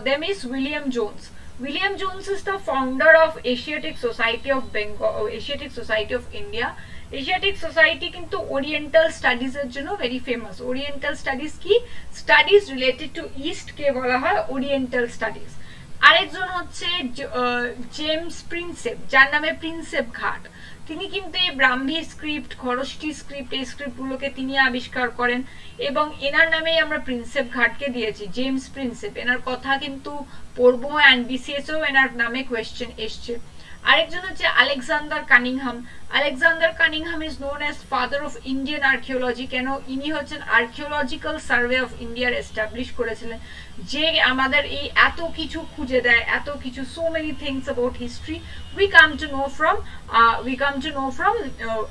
them is William Jones. William Jones is the founder of Asiatic Society of Bengal, Asiatic Society of India. Asiatic Society কিন্তু ওরিয়েন্টাল স্টাডিজ এর জন্য ভেরি ফেমাস। ওরিয়েন্টাল স্টাডিজ কি? স্টাডিজ রিলেটেড টু ইস্ট কে বলা হয় ওরিয়েন্টাল স্টাডিজ। আরেকজন হচ্ছে জেমস প্রিন্সেপ, যার নামে প্রিন্সেপ ঘাট। তিনি কিন্তু এই ব্রাহ্মী স্ক্রিপ্ট, খরষ্টি স্ক্রিপ্ট, এই স্ক্রিপ্টগুলোকে তিনি আবিষ্কার করেন এবং এনার নামেই আমরা প্রিন্সেপ ঘাটকে দিয়েছি, জেমস প্রিন্সেপ। এনার কথা কিন্তু পড়বো অ্যান্ড বিসিএসও এনার নামে কোয়েশ্চেন এসছে। আরেকজন হচ্ছে Alexander Cunningham. Alexander Cunningham is known as father of Indian archaeology. কেন? ইনি হচ্ছেন আর্কিওলজিক্যাল সার্ভে অফ ইন্ডিয়ার এস্টাবলিশ করেছিলেন, যে আমাদের এই এত কিছু খুঁজে দেয়, এত কিছু, so many things about history we come to know from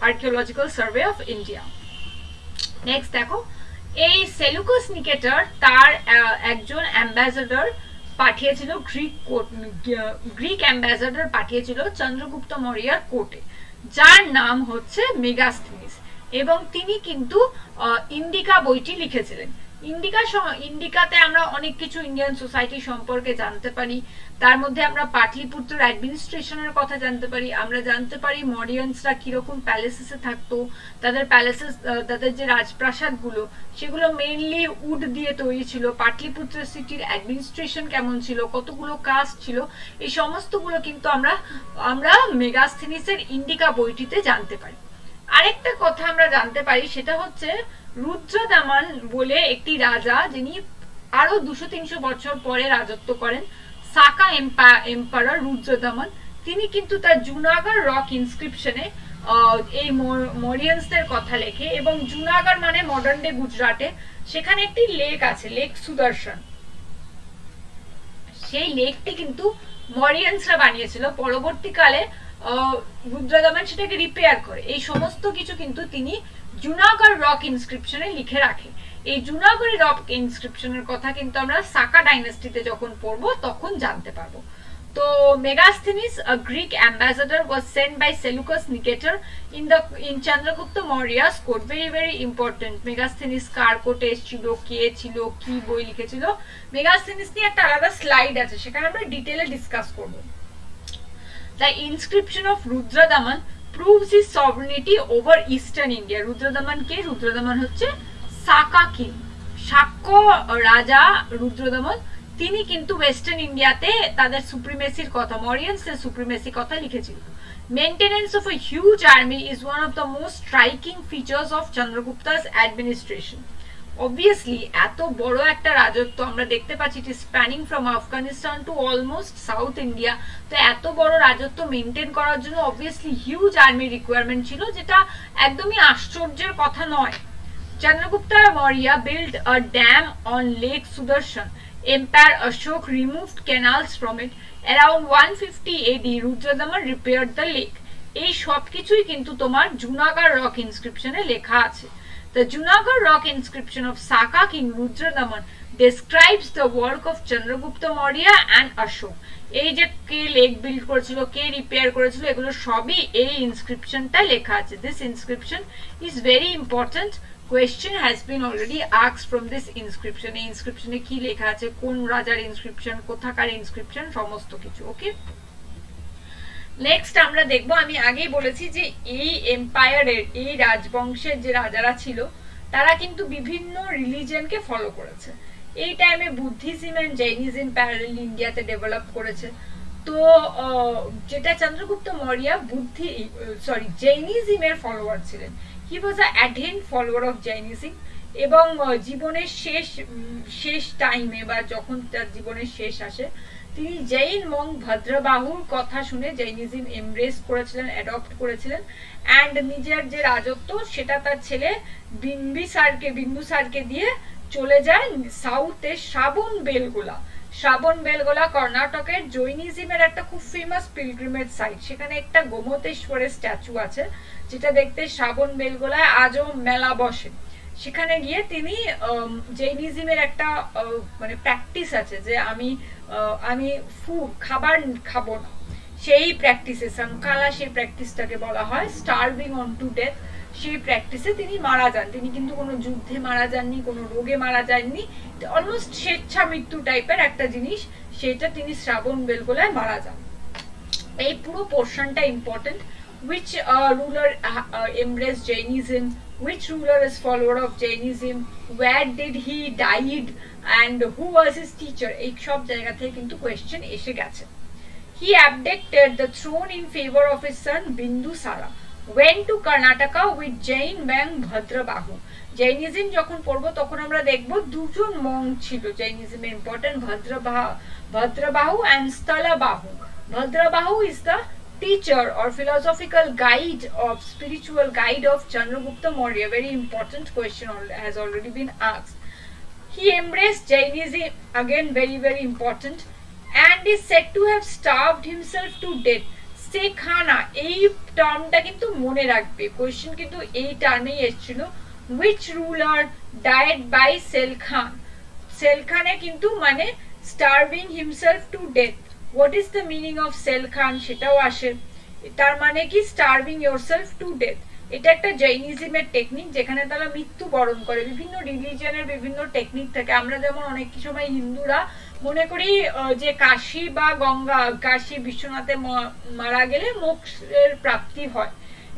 archaeological survey of India. Next দেখো, এই সেলুকাস নিকেটর তার একজন অ্যাম্বাসেডর পাঠিয়েছিল, গ্রিক অ্যাম্বাসেডর পাঠিয়েছিল চন্দ্রগুপ্ত মৌর্যার কোর্টে, যার নাম হচ্ছে মেগাস্থিনিস, এবং তিনি কিন্তু ইন্ডিকা বইটি লিখেছিলেন। ইন্ডিকাতে আমরা অনেক কিছু ইন্ডিয়ান সোসাইটি সম্পর্কে জানতে পারি। তার মধ্যে আমরা পাটলিপুত্র অ্যাডমিনিস্ট্রেশনের কথা জানতে পারি, আমরা জানতে পারি মরিয়ানসরা কিরকম প্যালেসেসে থাকতো, তাদের যে রাজপ্রাসাদগুলো সেগুলো মেইনলি উড দিয়ে তৈরি ছিল, পাটলিপুত্র সিটির অ্যাডমিনিস্ট্রেশন কেমন ছিল, কতগুলো কাস্ট ছিল, এই সমস্তগুলো কিন্তু আমরা মেগাস্থিনিসের ইন্ডিকা বইটিতে জানতে পারি। আরেকটা কথা আমরা জানতে পারি, সেটা হচ্ছে রুদ্রদামান বলে একটি রাজা, যিনি আরো 200-300 বছর পরে রাজত্ব করেন, সাকা এম্পারার রুদ্রদামান। তিনি কিন্তু তার জুনাগড় রক ইনস্ক্রিপশনে এই মরিয়ানসদের কথা লেখে, এবং জুনাগড় মানে মডার্ন ডে গুজরাটে, সেখানে একটি লেক আছে, লেক সুদর্শন। সেই লেকটি কিন্তু মরিয়ানসরা বানিয়েছিল, পরবর্তীকালে রুদ্রদামান সেটাকে রিপেয়ার করে। এই সমস্ত কিছু কিন্তু তিনি জুনাগড় রক ইনস্ক্রিপশনে লিখে রাখে। এই জুনাগড় রক ইনস্ক্রিপশনের কথা কিন্তু আমরা সাকা ডাইনাস্টিতে যখন পড়বো তখন জানতে পারবো। তো Megasthenes, a Greek ambassador, was sent by Seleucus Nicator in Chandragupta Maurya's court. Very very important. Megasthenes কার কোর্টে এসেছিল, কে ছিল, কি বই লিখেছিল, মেগাস্থিনিস নিয়ে একটা আলাদা স্লাইড আছে, সেখানে আমরা ডিটেইলে ডিসকাস করব। The inscription of Rudradaman proves his sovereignty over eastern India. Rudradaman K? Rudradaman হচ্ছে সাকা কিং, শাক্য রাজা রুদ্রদমন। তিনি কিন্তু ওয়েস্টার্ন ইন্ডিয়াতে তাদের সুপ্রিমেসির কথা, মরিয়ানসের সুপ্রিমেসির কথা লিখেছিল। Maintenance of a huge army is one of the most striking features of Chandragupta's administration. Obviously এত বড় একটা রাজত্ব আমরা দেখতে পাচ্ছি, it is spanning from Afghanistan to almost South India. তো এত বড় রাজত্ব মেইনটেইন করার জন্য obviously huge army requirement ছিল, যেটা একদমই আশ্চর্যের কথা নয়। Chandragupta Maurya built a dam on Lake Sudarshan. Emperor Ashok removed canals from it. Around 150 AD, Rudradaman repaired the lake. এই সব কিছুই কিন্তু তোমার জুনাগড় রক ইনস্ক্রিপশনে লেখা আছে। The Junagadh rock inscription of Saka king Rudradaman describes the work of Chandragupta Maurya and Ashok. এই যে কে লেক বিল্ড করেছিল, কে রিপেয়ার করেছিল, এগুলো সবই এই ইনস্ক্রিপশনটা লেখা আছে। This inscription is very important. Question has been already asked from this inscription. এই ইনস্ক্রিপশনে কি লেখা আছে, কোন রাজার ইনস্ক্রিপশন, কোথাকার ইনস্ক্রিপশন, সমস্ত কিছু। ওকে, নেক্সট আমরা দেখব, আমি আগেই বলেছি যে এই এম্পায়ারের, এই রাজবংশের যে রাজারা ছিল তারা কিন্তু বিভিন্ন রিলিজিয়নকে ফলো করেছে। এই টাইমে বুদ্ধিজম এন্ড জৈনিজম প্যারালাল ইন্ডিয়াতে ডেভেলপ করেছে। তো যেটা চন্দ্রগুপ্ত মৌর্য জৈনিজমের ফলোয়ার ছিলেন, হি was a অ্যাডহেন্ট follower of Jainism, এবং জীবনের শেষ টাইমে বা যখন তার জীবনের শেষ আসে, তিনি জৈন মঙ্ক ভদ্রবাহুর কথা শুনে জৈনিজম এমব্রেস করেছিলেন, অ্যাডপ্ট করেছিলেন, অ্যান্ড নিজের যে রাজত্ব সেটা তার ছেলে বিন্দুসারকে দিয়ে চলে যায় সাউথে শ্রাবণ বেলগোলা কর্ণাটকের জৈনিজমের একটা খুব ফেমাস পিলগ্রিমেজ সাইট। সেখানে একটা গোমতেশ্বরের স্ট্যাচু আছে, যেটা দেখতে শ্রাবণ বেলগোলায় আজও মেলা বসে। সেখানে গিয়ে তিনি জৈনিজমের একটা মানে প্র্যাকটিস আছে যে আমি খাবার খাবো না, সেই প্র্যাকটিসে সংকালা, সেই প্র্যাকটিসটাকে বলা হয় স্টার্ভিং অন টু ডেথ। সেই প্র্যাকটিসে তিনি মারা যান। তিনি কিন্তু কোনো যুদ্ধে মারা যাননি, কোনো রোগে মারা যাননি, অলমোস্ট স্বেচ্ছা মৃত্যু টাইপের একটা জিনিস, সেটা তিনি শ্রাবণ বেলগোলায় মারা যান। এই পুরো পোর্শনটা important. Which ruler embraced Jainism? Which ruler is follower of Jainism? Where did he died? And who was his teacher? এই সব জায়গা থেকে কিন্তু কোয়েশ্চেন এসে গেছে। He abdicated the throne in favor of his son Bindusara. Went to Karnataka with Jain monk Bhadrabahu. Jainism যখন পড়বো তখন আমরা দেখব দুজন মঙ্ক ছিল জৈনিজমে important, Bhadrabahu and Stalabahu. Bhadrabahu is the teacher or philosophical guide of spiritual guide of Chandragupta Maurya? Very important question has already been asked. He embraced Jainism, again very important, and is said to have starved himself to death. Sekhana, এই টার্মটা কিন্তু মনে রাখবে, কোয়েশ্চেন কিন্তু এই টার্মেই এসেছিল। which ruler died by Selkhan? সেলখানে কিন্তু মানে starving himself to death. what is the meaning of Selkhan সেটাও আসে, তার মানে কি starving yourself to death। এটা একটা জৈনিজমের টেকনিক যেখানে তারা মৃত্যু বরণ করে। বিভিন্ন রিলিজিয়নের বিভিন্ন টেকনিক থাকে। আমরা যেমন অনেক সময় হিন্দুরা মনে করি যে কাশী বা গঙ্গা, কাশী বিশ্বনাথে মারা গেলে মোক্ষের প্রাপ্তি হয়,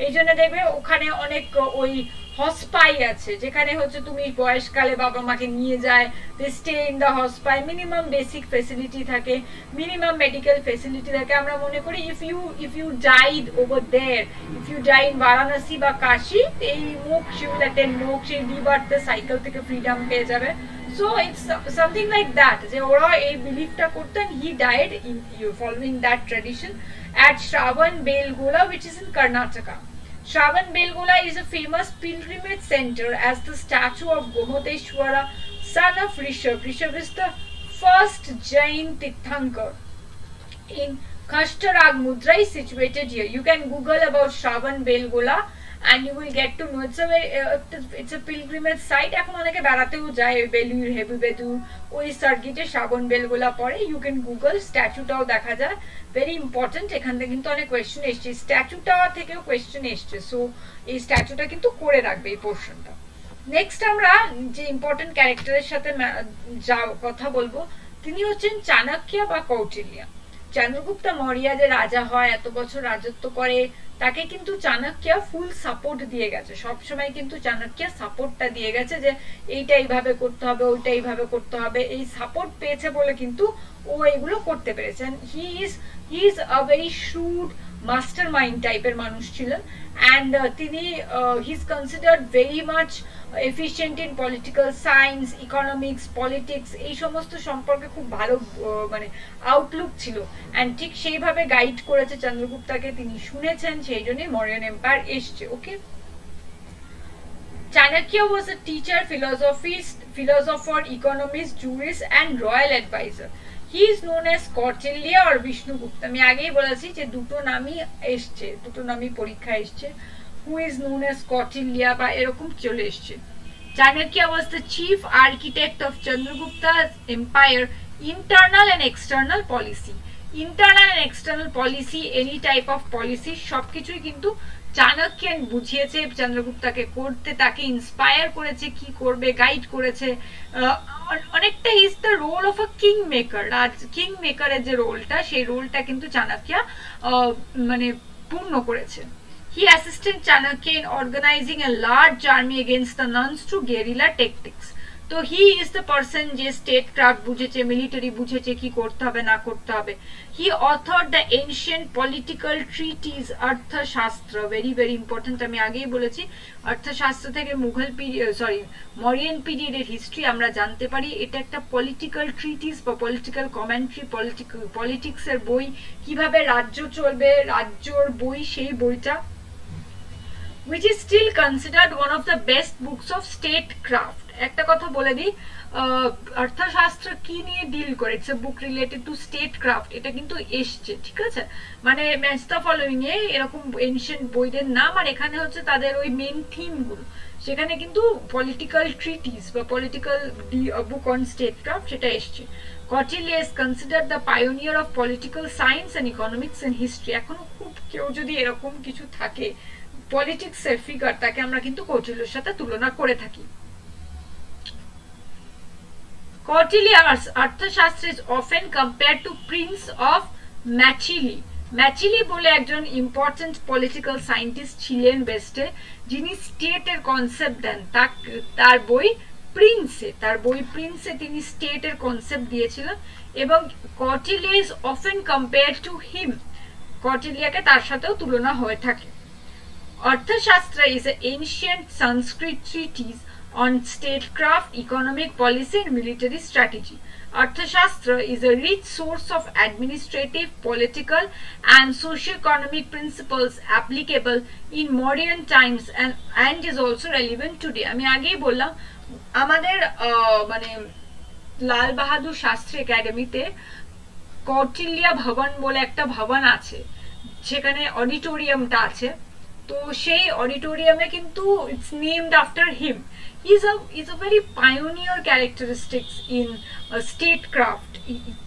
এই জন্য দেখবে ওখানে অনেক ওই হসপাই আছে যেখানে হচ্ছে তুমি বয়সকালে বাবা মাকে নিয়ে যায়, they stay in the hospice, minimum basic facility থাকে, মিনিমাম মেডিকেল ফেসিলিটি থাকে। আমরা মনে করি if you died over there, if you die in Varanasi বা কাশী, এই মোক্ষ, ইউ উইল অ্যাটেন্ড মোক্ষ, এই রিবার্থ সাইকেল থেকে ফ্রিডম পেয়ে যাবে। So it's something like that, যে ওরা এই বিলিভটা করতেন। He died in following that tradition at Shravan Belgola, which is in Karnataka. Shravan Belgola is a famous pilgrimage center as the statue of Gomoteshwara, son of Rishabh. Rishabh is the first Jain Tirthankar in Khashtarag Mudra is situated here. You can Google about Shravan Belgola and you will get to know it's a pilgrimage site. এখন অনেকে বেড়াতেও যায়, বেলুর হেবিবেদুর ওই সার্কিটে শ্রাবণ বেলগোলা পরে। ইউ ক্যান গুগল, স্ট্যাচুটাও দেখা যায়, ভেরি ইম্পর্টেন্ট। এখান থেকে কিন্তু অনেক কোয়েশ্চেন এসছে, স্ট্যাচুটা থেকেও কোয়েশ্চেন এসছে, সো এই স্ট্যাচুটা কিন্তু করে রাখবে এই পোর্শনটা। নেক্সট আমরা যে ইম্পর্টেন্ট ক্যারেক্টারের সাথে যা কথা বলবো তিনি হচ্ছেন চাণক্য বা কৌটিল্য। চন্দ্রগুপ্ত মৌর্য যে রাজা হয়, এত বছর রাজত্ব করে, তাকে কিন্তু চাণক্য ফুল সাপোর্ট দিয়ে গেছে। সবসময় কিন্তু চাণক্য সাপোর্টটা দিয়ে গেছে যে এইটা এইভাবে করতে হবে, ওইটা এইভাবে করতে হবে। এই সাপোর্ট পেয়েছে বলে কিন্তু ও এগুলো করতে পেরেছে। He is a very shrewd master mind টাইপের মানুষ ছিলেন। অ্যান্ড তিনি he is considered very much efficient in political science, economics, politics, এই সমস্ত সম্পর্কে খুব ভালো মানে আউটলুক ছিল। অ্যান্ড ঠিক সেইভাবে গাইড করেছে চন্দ্রগুপ্তকে, তিনি শুনেছেন, সেই জন্যই মৌর্যন এম্পায়ার এসছে। ওকে, Chanakya was a teacher, philosopher, economist, jurist and royal advisor. He is known as Kautilya or Vishnugupta. আমি আগেই বলেছি যে দুটো নামই এসছে, দুটো নামই পরীক্ষা এসছে। Who is known as Kautilya বা এরকম চলে এসছে। Chanakya was the chief architect of Chandragupta's empire, internal and external policy. Internal and external policy, any type of policy, সবকিছুই কিন্তু চাণক্য বুঝিয়েছে চন্দ্রগুপ্তকে করতে, তাকে ইন্সপায়ার করেছে, কি করবে গাইড করেছে। অনেকটা is the role of a king maker. King মেকারের যে রোলটা, সেই রোলটা কিন্তু চাণক্য মানে পূর্ণ করেছে। He assisted Chanakya in organizing a large army against the nuns through guerrilla tactics. তো হি ইজ দ্য পারসন যে স্টেট ক্রাফট বুঝেছে, মিলিটারি বুঝেছে, কি করতে হবে না করতে হবে। He author the ancient political treatise, Arthashastra, very important. আমি আগেই বলেছি অর্থশাস্ত্র থেকে মুঘল পিরিয়ড, মরিয়ান পিরিয়ডের হিস্ট্রি আমরা জানতে পারি। এটা একটা পলিটিক্যাল ট্রিটিজ বা পলিটিক্যাল কমেন্ট্রি, পলিটিক্সের বই, কিভাবে রাজ্য চলবে, রাজ্যর বই, সেই বইটা, which is still considered one of the best books of statecraft. একটা কথা বলে দিই, অর্থশাস্ত্র কি নিয়ে ডিল করে, it's a book related to statecraft, এটা কিন্তু এসছে, ঠিক আছে। মানে ম্যাচ দ্য ফলোইং এ এরকম এনশিয়েন্ট বইদের নাম, আর এখানে হচ্ছে তাদের ওই মেন থিমগুলো, সেখানে কিন্তু পলিটিক্যাল ট্রিটিস বা পলিটিক্যাল বুক অন স্টেটক্রাফট সেটা এসছে। Kautilya is considered the pioneer of political science and economics and history. এখনো খুব কেউ যদি এরকম কিছু থাকে পলিটিক্সের ফিগার, তাকে আমরা কিন্তু কৌটিল্যের সাথে তুলনা করে থাকি। Kautilya's Arthashastra is often compared to Prince of Machili. ম্যাচিলি বলে একজন ইম্পর্টেন্ট পলিটিক্যাল সায়েন্টিস্ট ছিলেন ওয়েস্টে, যিনি স্টেটের কনসেপ্ট দেন। তার বই প্রিন্সে তিনি স্টেটের কনসেপ্ট দিয়েছিলেন, এবং Kautilya is often compared to him. কৌটিল্যকে তার সাথেও তুলনা হয়ে থাকে। Arthashastra is an ancient Sanskrit treatise on statecraft, economic policy and military strategy. Arthashastra is a rich source of administrative, political and socio-economic principles applicable in Mauryan times and is also relevant today. আমি আগেই বললাম আমাদের মানে লাল বাহাদুর শাস্ত্রী একাডেমিতে কৌটিল্য ভবন বলে একটা ভবন আছে, সেখানে অডিটোরিয়ামটা আছে। তো সেই অডিটোরিয়ামে কিন্তু it's named after him. is a very pioneer characteristics in statecraft.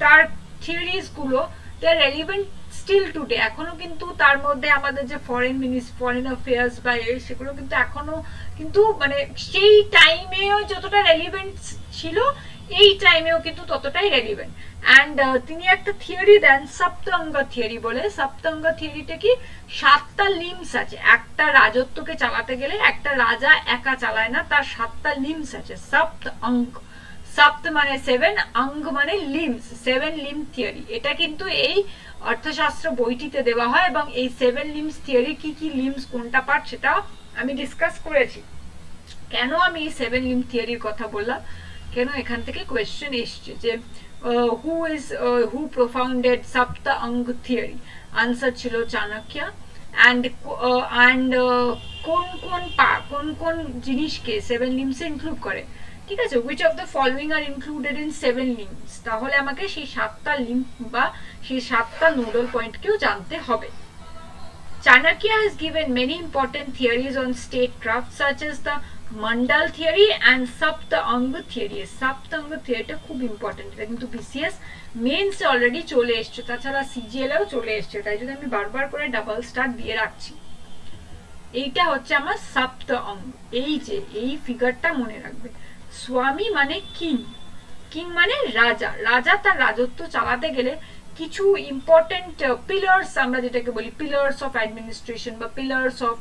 তার থিওরিজ গুলো দে আর রেলিভেন্ট স্টিল টুডে। এখনো কিন্তু তার মধ্যে আমাদের যে ফরেন অ্যাফেয়ার্স বা সেগুলো কিন্তু এখনো কিন্তু মানে সেই টাইমেও যতটা রেলিভেন্ট ছিল এই টাইমেও কিন্তু ততটাই রেলিভেন্ট। অ্যান্ড তিনি একটা থিওরি দেন সপ্তাঙ্গ থিওরি বলে। সপ্তাঙ্গ থিওরিটা কি, 7টা লিম্স আছে। একটা রাজত্বকে চালাতে গেলে একটা রাজা একা চালায় না, তার 7টা লিম্স আছে। সপ্ত অঙ্ক, সপ্ত মানে 7, অঙ্গ মানে লিম্স, 7 লিম থিওরি। এটা কিন্তু এই অর্থশাস্ত্র বইটিতে দেওয়া হয় এবং এই 7 লিম্স থিওরি কি কি লিম্স কোনটা পার্ট সেটা আমি ডিসকাস করেছি। কেন আমি এই 7 লিম থিওরির কথা বললাম, কেন এখান থেকে কোয়েশ্চেন এসছে যে who propounded sapta ang theory? Answer ছিল চাণক্য। and কোন কোন জিনিসকে 7 লিম্সে ইনক্লুড করে, ঠিক আছে? which of the following are included in 7 limbs? তাহলে আমাকে সেই 7টা লিম্ব বা সেই 7টা নোডাল পয়েন্টকেও জানতে হবে। Chanakya has given many important theories on statecraft such as the Mandal theory and Saptanga theory. Saptanga theory টা খুব ইম্পর্টেন্ট, এটা কিন্তু বিসিএস মেইনসে অলরেডি চলে এসছে, তাছাড়া সিজিএলও চলে এসছে, তাই জন্য আমি বারবার করে ডাবল স্টার দিয়ে রাখছি। এইটা হচ্ছে আমার সপ্তঅঙ্গ। এই যে এই ফিগারটা মনে রাখবে, স্বামী মানে কিং, কিং মানে রাজা। রাজা তার রাজত্ব চালাতে গেলে কিছু ইম্পর্টেন্ট পিলার্স, আমরা যেটাকে বলি পিলার্স অফ অ্যাডমিনিস্ট্রেশন বা পিলার্স অফ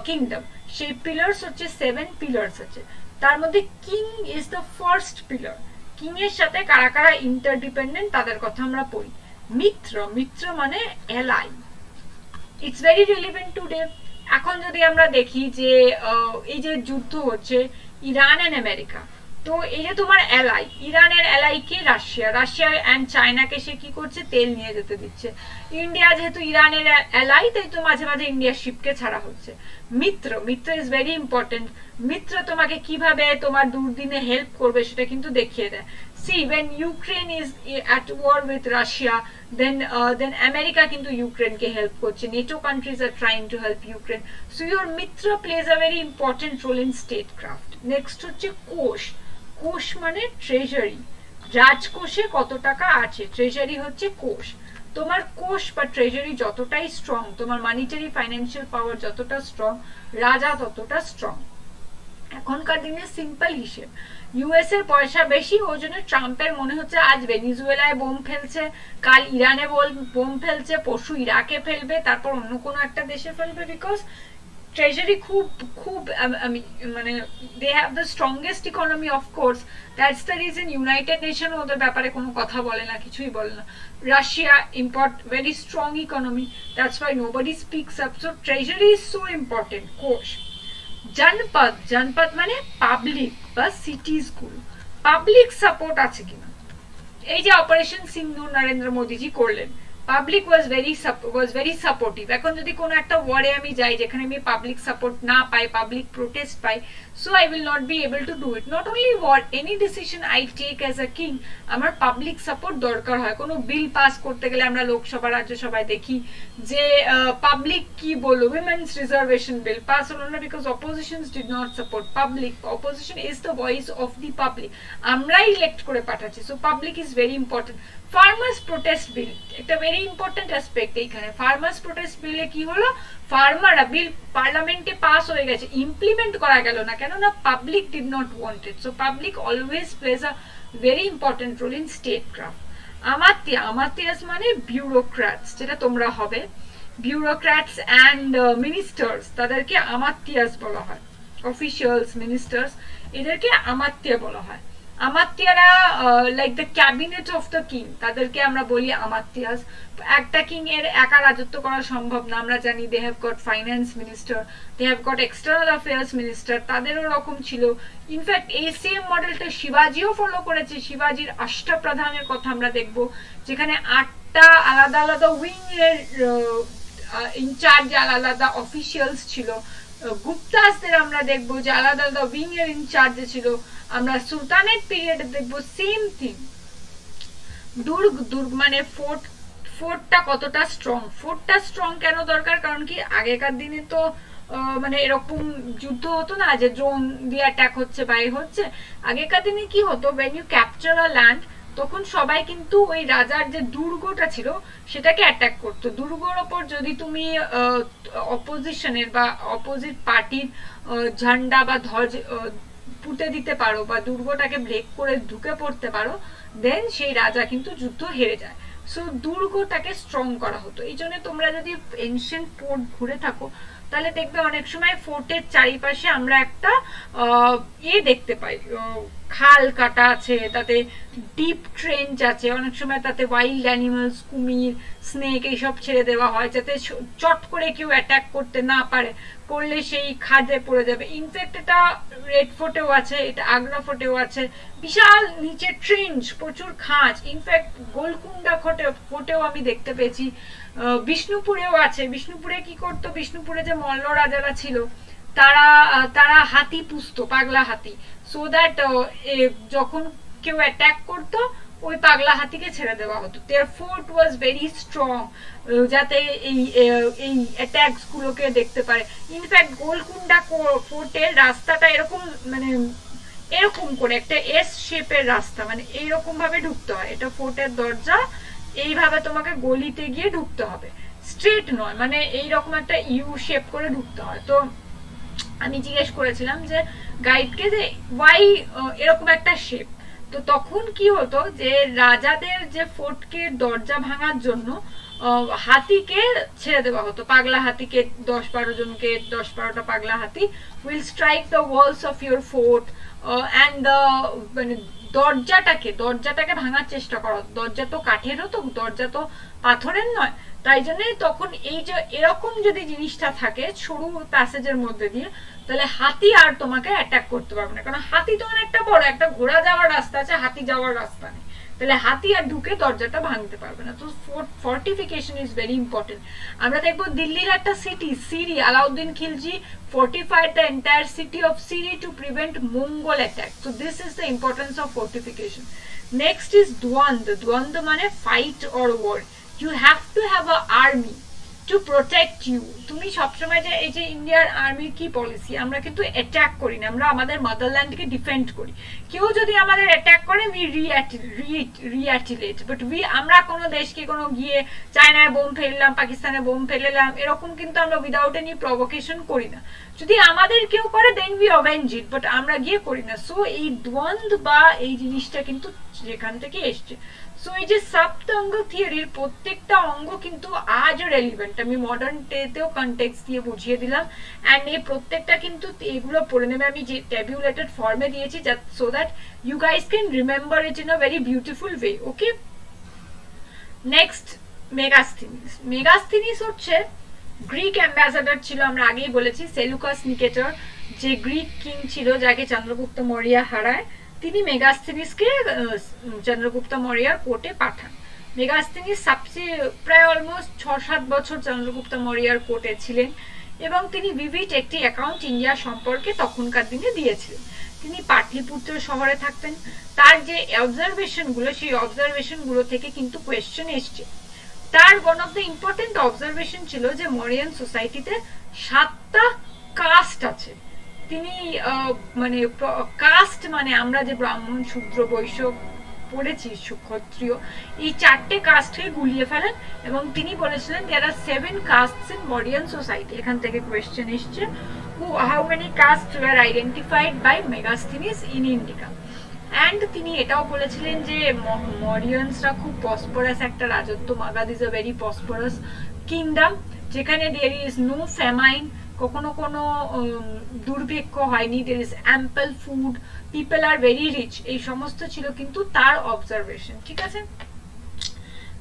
কিংডম, সেই পিলার্স হচ্ছে 7 পিলার্স আছে। তার মধ্যে king is the first pillar. King এর সাথে কারা কারা ইন্টারডিপেন্ডেন্ট তাদের কথা আমরা পড়ি। মিত্র, মিত্র মানে এলাই। It's very relevant today. এখন যদি আমরা দেখি যে এই যে যুদ্ধ হচ্ছে ইরান এন্ড আমেরিকা, তো এই যে তোমার এলাই, ইরানের এলাই কে? রাশিয়া। রাশিয়া এন্ড চায়নাকে সে কি করছে? তেল নিয়ে যেতে দিচ্ছে। ইন্ডিয়া যেহেতু ইরানের এলাই, তাই তো মাঝে মাঝে ইন্ডিয়ার শিপকে ছাড়া হচ্ছে। মিত্র, মিত্র ইজ ভেরি ইম্পর্টেন্ট। মিত্র তোমাকে কিভাবে তোমার দুর্দিনে হেল্প করবে সেটা কিন্তু দেখিয়ে দেয়। See, when Ukraine is at war with Russia, then America কিন্তু ইউক্রেনকে হেল্প করছে। NATO countries are trying to help Ukraine. So your mitra plays a very important role in statecraft. Next হচ্ছে কোষ। কোষ মানে ট্রেজারি। রাজকোষে কত টাকা আছে, ট্রেজারি হচ্ছে কোষ। তোমার কোষ বা ট্রেজারি যতটাই স্ট্রং, তোমার মানিটারি ফাইন্যান্সিয়াল পাওয়ার যতটা স্ট্রং, রাজা ততটা স্ট্রং। এখনকার দিনে সিম্পল হিসেব, ইউএস এর পয়সা বেশি, ওই জন্য ট্রাম্পের মনে হচ্ছে আজ ভেনিজুয়েলায় বোম ফেলছে, কাল ইরানে বোম ফেলছে, পরশু ইরাকে ফেলবে, তারপর অন্য কোনো একটা দেশে ফেলবে। বিকজ ট্রেজারি খুব খুব মানে they have the strongest economy. Of course that's the reason United Nation ওদের ব্যাপারে কোনো কথা বলে না, কিছুই বলে না। Russia import very strong economy, that's why nobody speaks up. So treasury is so important. কোষ। জনপদ, জনপদ মানে পাবলিক বা সিটিজগুলো, পাবলিক সাপোর্ট আছে কিনা। এই যে অপারেশন সিন্ধু নরেন্দ্র মোদীজি করলেন, পাবলিক ওয়াজ ভেরি সাপোর্টিভ। এখন যদি কোনো একটা ওয়ারে আমি যাই যেখানে আমি পাবলিক সাপোর্ট না পাই, পাবলিক প্রোটেস্ট পাই, so I will not be able to do it. Not only war, any decision I take as a king, আমার পাবলিক সাপোর্ট দরকার হয়। কোনো বিল পাস করতে গেলে আমরা লোকসভা রাজ্যসভায় দেখি যে পাবলিক কি বললো, উইমেন্স রিজার্ভেশন বিল পাস হলো না, because oppositions did not support public. Opposition is the voice of the public, আমরাই ইলেক্ট করে পাঠাচ্ছি। So public is very important. Farmers protest bill একটা ভেরি ইম্পর্টেন্ট অ্যাসপেক্ট এইখানে। ফার্মার্স প্রোটেস্ট বিলে কি হলো, ফার্মাররা বিল পার্লামেন্টে পাস হয়ে গেছে, ইমপ্লিমেন্ট করা গেল না, কেননা public did not want it. So public always plays a very important role in statecraft. Amatya, Amatyas মানে বিউরোক্র্যাটস, যেটা তোমরা হবে। বিউরোক্র্যাটস অ্যান্ড মিনিস্টার্স, তাদেরকে আমাত্যাস বলা হয়। অফিসিয়ালস, মিনিস্টার্স, এদেরকে আমাত্য বলা হয়। আমাত্যারা like the cabinet of the king, তাদেরকে আমরা বলি আমাত্যাস। একটা কিং এর একা রাজত্ব করা সম্ভব না, আমরা জানি they have got finance minister, they have got external affairs minister, তাদেরও রকম ছিল। ইনফ্যাক্ট এই সেম মডেলটা শিবাজিও ফলো করেছে। শিবাজির অষ্টপ্রধানের কথা আমরা দেখব, যেখানে 8টা আলাদা আলাদা উইং এর ইনচার্জ, আলাদা আলাদা অফিসিয়ালস ছিল। গুপ্তাসদের আমরা দেখবো যে আলাদা আলাদা উইং এর ইনচার্জে ছিল। আমরা সুলতানেট পিরিয়ডে দেখবো সেম থিং। দুর্গ মানে ফোর্টটা কতটা স্ট্রং। ফোর্টটা স্ট্রং কেন দরকার? কারণ কি আগেকার দিনে তো মানে এরকম যুদ্ধ হতো না যে ড্রোন দিয়ে অ্যাটাক হচ্ছে বা হচ্ছে। আগেকার দিনে কি হতো, when you capture a land, তখন সবাই কিন্তু ওই রাজার যে দুর্গটা ছিল সেটাকে অ্যাটাক করতো। দুর্গর ওপর যদি তুমি অপোজিশনের বা অপোজিট পার্টির ঝান্ডা বা ধ্বজ পুঁতে দিতে পারো বা দুর্গটাকে ব্রেক করে ঢুকে পড়তে পারো, দেন সেই রাজা কিন্তু যুদ্ধ হেরে যায়। সো দুর্গটাকে স্ট্রং করা হতো। এই জন্য তোমরা যদি এনশিয়েন্ট ফোর্ট ঘুরে থাকো তাহলে দেখবে অনেক সময় ফোর্টের চারিপাশে আমরা একটা দেখতে পাই, খাল কাটা আছে, তাতে ডিপ ট্রেঞ্চ আছে, অনেক সময় তাতে ওয়াইল্ড অ্যানিমালস, কুমির, স্নেক এইসব ছেড়ে দেওয়া হয় যাতে চট করে কেউ অ্যাটাক করতে না পারে, করলে সেই খাদে পড়ে যাবে। ইনফ্যাক্ট এটা রেড ফোর্টেও আছে, এটা আগ্রা ফোর্টেও আছে, বিশাল নিচে ট্রেঞ্চ, প্রচুর খাঁজ। ইনফ্যাক্ট গোলকুন্ডা ফোর্টেও আমি দেখতে পেয়েছি। বিষ্ণুপুরেও আছে। বিষ্ণুপুরে কি করতো, বিষ্ণুপুরে যে মল্ল রাজারা ছিল তারা হাতি পুষতো, পাগলা হাতি, সো দ্যাট যখন কেউ অ্যাটাক করতো ওই পাগলা হাতিকে ছেড়ে দেওয়া হতো। দেয়ার ফোর্ট ওয়াজ ভেরি স্ট্রং, যাতে এই অ্যাটাকস গুলোকে দেখতে পারে। ইনফ্যাক্ট গোলকুন্ডা ফোর্টের রাস্তাটা এরকম, মানে এরকম করে একটা এস শেপের রাস্তা, মানে এইরকম ভাবে ঢুকতে হয়। এটা ফোর্টের দরজা, এইভাবে তোমাকে গলিতে গিয়ে ঢুকতে হবে, স্ট্রেট নয়, মানে এইরকম একটা ইউ শেপ করে ঢুকতে হয়। তো আমি জিজ্ঞেস করেছিলাম যে গাইডকে যে ওয়াই এরকম একটা শেপ। তো তখন কি হতো যে রাজাদের যে ফোর্টকে দরজা ভাঙার জন্য হাতিকে ছেড়ে দেওয়া হতো, পাগলা হাতিকে, 10-12 জনকে, 10-12টা পাগলা হাতি will strike the walls of your fort and মানে দরজাটাকে ভাঙার চেষ্টা করা হতো। দরজা তো কাঠের হতো, দরজা তো পাথরের নয়। তাই জন্য তখন এই যে এরকম যদি জিনিসটা থাকে সরু প্যাসেজের মধ্যে দিয়ে, তাহলে হাতি আর তোমাকে অ্যাটাক করতে পারবে না। কারণ হাতি তো অনেকটা বড়, একটা ঘোড়া যাওয়ার রাস্তা আছে, হাতি যাওয়ার রাস্তা নেই, তাহলে হাতি আর ঢুকে দরজাটা ভাঙতে পারবে না। তো ফর্টিফিকেশন ইজ ভেরি ইম্পর্টেন্ট। আমরা দেখবো দিল্লির একটা city Siri, Alauddin Khilji fortified the entire city of Siri to prevent Mongol attack. So this is the importance of fortification. Next is Dwandwa. Dwandwa মানে fight or war. You have to have an army to protect you. তুমি সবসময় যে এই যে ইন্ডিয়ার আর্মির কি পলিসি, আমরা কিন্তু অ্যাটাক করি না, আমরা আমাদের মাদারল্যান্ডকে ডিফেন্ড করি। কেউ যদি আমাদের অ্যাটাক করে উই রিঅ্যাটিলেট, বাট আমরা কোনো দেশকে কোনো গিয়ে চায়নায় বোম ফেললাম, পাকিস্তানে বোম ফেললাম, এরকম কিন্তু আমরা উইদাউট এনি প্রভোকেশন করি না। যদি আমাদের কেউ করে then we avenge it, but আমরা গিয়ে করি না। সো এই দ্বন্দ্ব বা এই জিনিসটা কিন্তু যেখান থেকে এসছে। সো এই যে সপ্তাঙ্গ থিওরির প্রত্যেকটা অঙ্গ কিন্তু আজও রেলিভেন্ট। আমি মডার্ন ডেতেও কনটেক্সট দিয়ে বুঝিয়ে দিলাম, অ্যান্ড এই প্রত্যেকটা কিন্তু এগুলো পড়ে নেবে। আমি যে ট্যাবুলেটেড ফর্মে দিয়েছি, so that you guys can remember it in a very beautiful way. Okay, next Megasthenes. Megasthenes হচ্ছে গ্রিক অ্যাম্বাসাডার ছিল, আমরা আগেই বলেছি। সেলুকাস নিকেটর যে গ্রিক কিং ছিল, যাকে চন্দ্রগুপ্ত মৌর্য হারায়, তিনি মেগাস্থিনিসকে চন্দ্রগুপ্ত মৌর্যর কোর্টে পাঠান। মেগাস্থিনিস প্রায় অলমোস্ট 6-7 বছর চন্দ্রগুপ্ত মৌর্যর কোর্টে ছিলেন এবং তিনি ভিভিড একটি অ্যাকাউন্ট ইন্ডিয়া সম্পর্কে তখনকার দিনে দিয়েছিলেন। তিনি পাটলিপুত্র শহরে থাকতেন। তার যে অবজারভেশনগুলো, সেই অবজারভেশনগুলো থেকে কিন্তু কোয়েশ্চেন এসছে। তার one of the important observation ছিল যে মরিয়ান সোসাইটিতে 7টা কাস্ট আছে। তিনি মানে কাস্ট মানে আমরা যে ব্রাহ্মণ, শূদ্র, বৈশ্য পড়েছি, ক্ষত্রিয়, এই 4টে কাস্টকে গুলিয়ে ফেলেন এবং তিনি বলেছিলেন there are 7 castes in Mauryan society। এখান থেকে কোয়েশ্চেন এসছে, how many castes were identified by Megasthenes in India? And তিনি এটাও বলেছিলেন যে মরিয়ানসরা খুব প্রসপারাস একটা রাজত্ব, Magadha is a very prosperous kingdom, যেখানে there is no famine, কখনো কোনো দুর্ভিক্ষ হয়নি, there is ample food, people are very rich, এই সমস্ত ছিল কিন্তু তার অবজারভেশন। ঠিক আছে,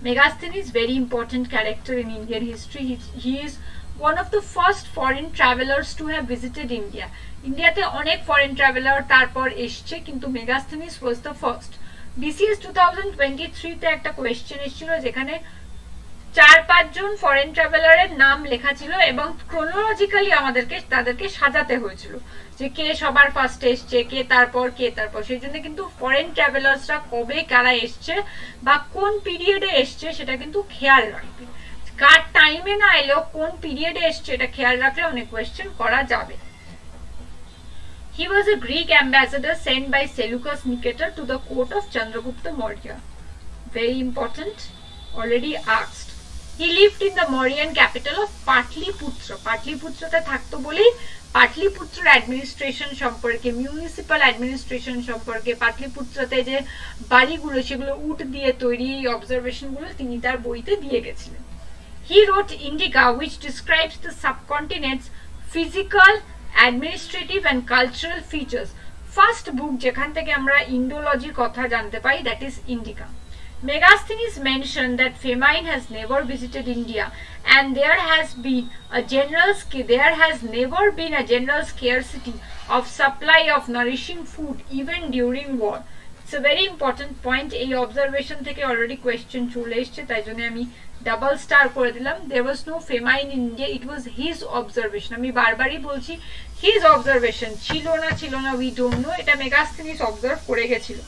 Megasthenes is very important character in Indian history. He is one of the first foreign travelers to have visited India. ইন্ডিয়াতে অনেক ফরেন ট্রাভেলার তারপর এসছে, কিন্তু Megasthenes was the first. BCS 2023 তে একটা কোয়েশ্চেন এসেছিল যেখানে 4-5 জন ফরেন ট্রাভেলারের নাম লেখা ছিল এবং ক্রোনোলজিক্যালি তাদেরকে সাজাতে হয়েছিল যে কে সবার ফার্স্ট এসছে, কে তারপর। সেই জন্য কিন্তু ফরেন ট্রাভেলার্সরা কবে কারা এসছে বা কোন পিরিয়ডে এসছে সেটা কিন্তু খেয়াল রাখবে। কার টাইমে না এলেও কোন পিরিয়ডে এসছে এটা খেয়াল রাখলে অনেক কোয়েশ্চেন করা যাবে। He was a Greek ambassador sent by Seleucus Nicator to the court of Chandragupta Maurya. Very important, already asked. He lived in the Mauryan capital of Patliputra. পাটলিপুত্রতে থাকতো বলেই পাটলিপুত্র অ্যাডমিনিস্ট্রেশন সম্পর্কে, মিউনিসিপাল অ্যাডমিনিস্ট্রেশন সম্পর্কে, পাটলিপুত্রতে যে বাড়িগুলো সেগুলো উট দিয়ে তৈরি, এই অবজারভেশনগুলো তিনি তার বইতে দিয়ে গেছিলেন। He wrote Indica, which describes the subcontinent's physical, administrative and cultural features. First book যেখান থেকে আমরা ইন্ডোলজির কথা জানতে পাই, that is Indica. Megasthenes mentioned that famine has never visited India and there has never been a general scarcity of supply of nourishing food even during war. It's a very important point. এই observation থেকে already question চলে এসেছে, তাই জন্য আমি ডাবল স্টার করে দিলাম। There was no famine in India, it was his observation. আমি বারবারই বলছি his observation, ছিল না we don't know, এটা মেগাস্থেনিস observe করে গেছিল।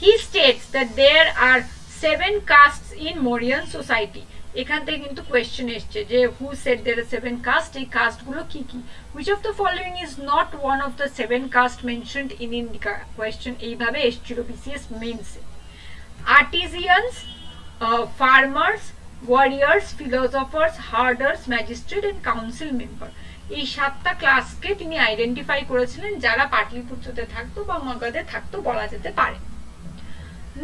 He states that there are 7 castes in Mauryan society. এখান থেকে কিন্তু কোয়েশ্চেন এসছে যে who said there are 7 castes, এই কাস্ট গুলো কি কি? Which of the following is not one of the 7 castes mentioned in Indica? Question এইভাবে এসেছিল BCS মেইনসে। Artisans, farmers, warriors, philosophers, herders, magistrate and council member. এই 7টা ক্লাসকে তিনি আইডেন্টিফাই করেছিলেন যারা পাটলিপুত্রতে থাকতো বা মগধে থাকতো বলা যেতে পারে।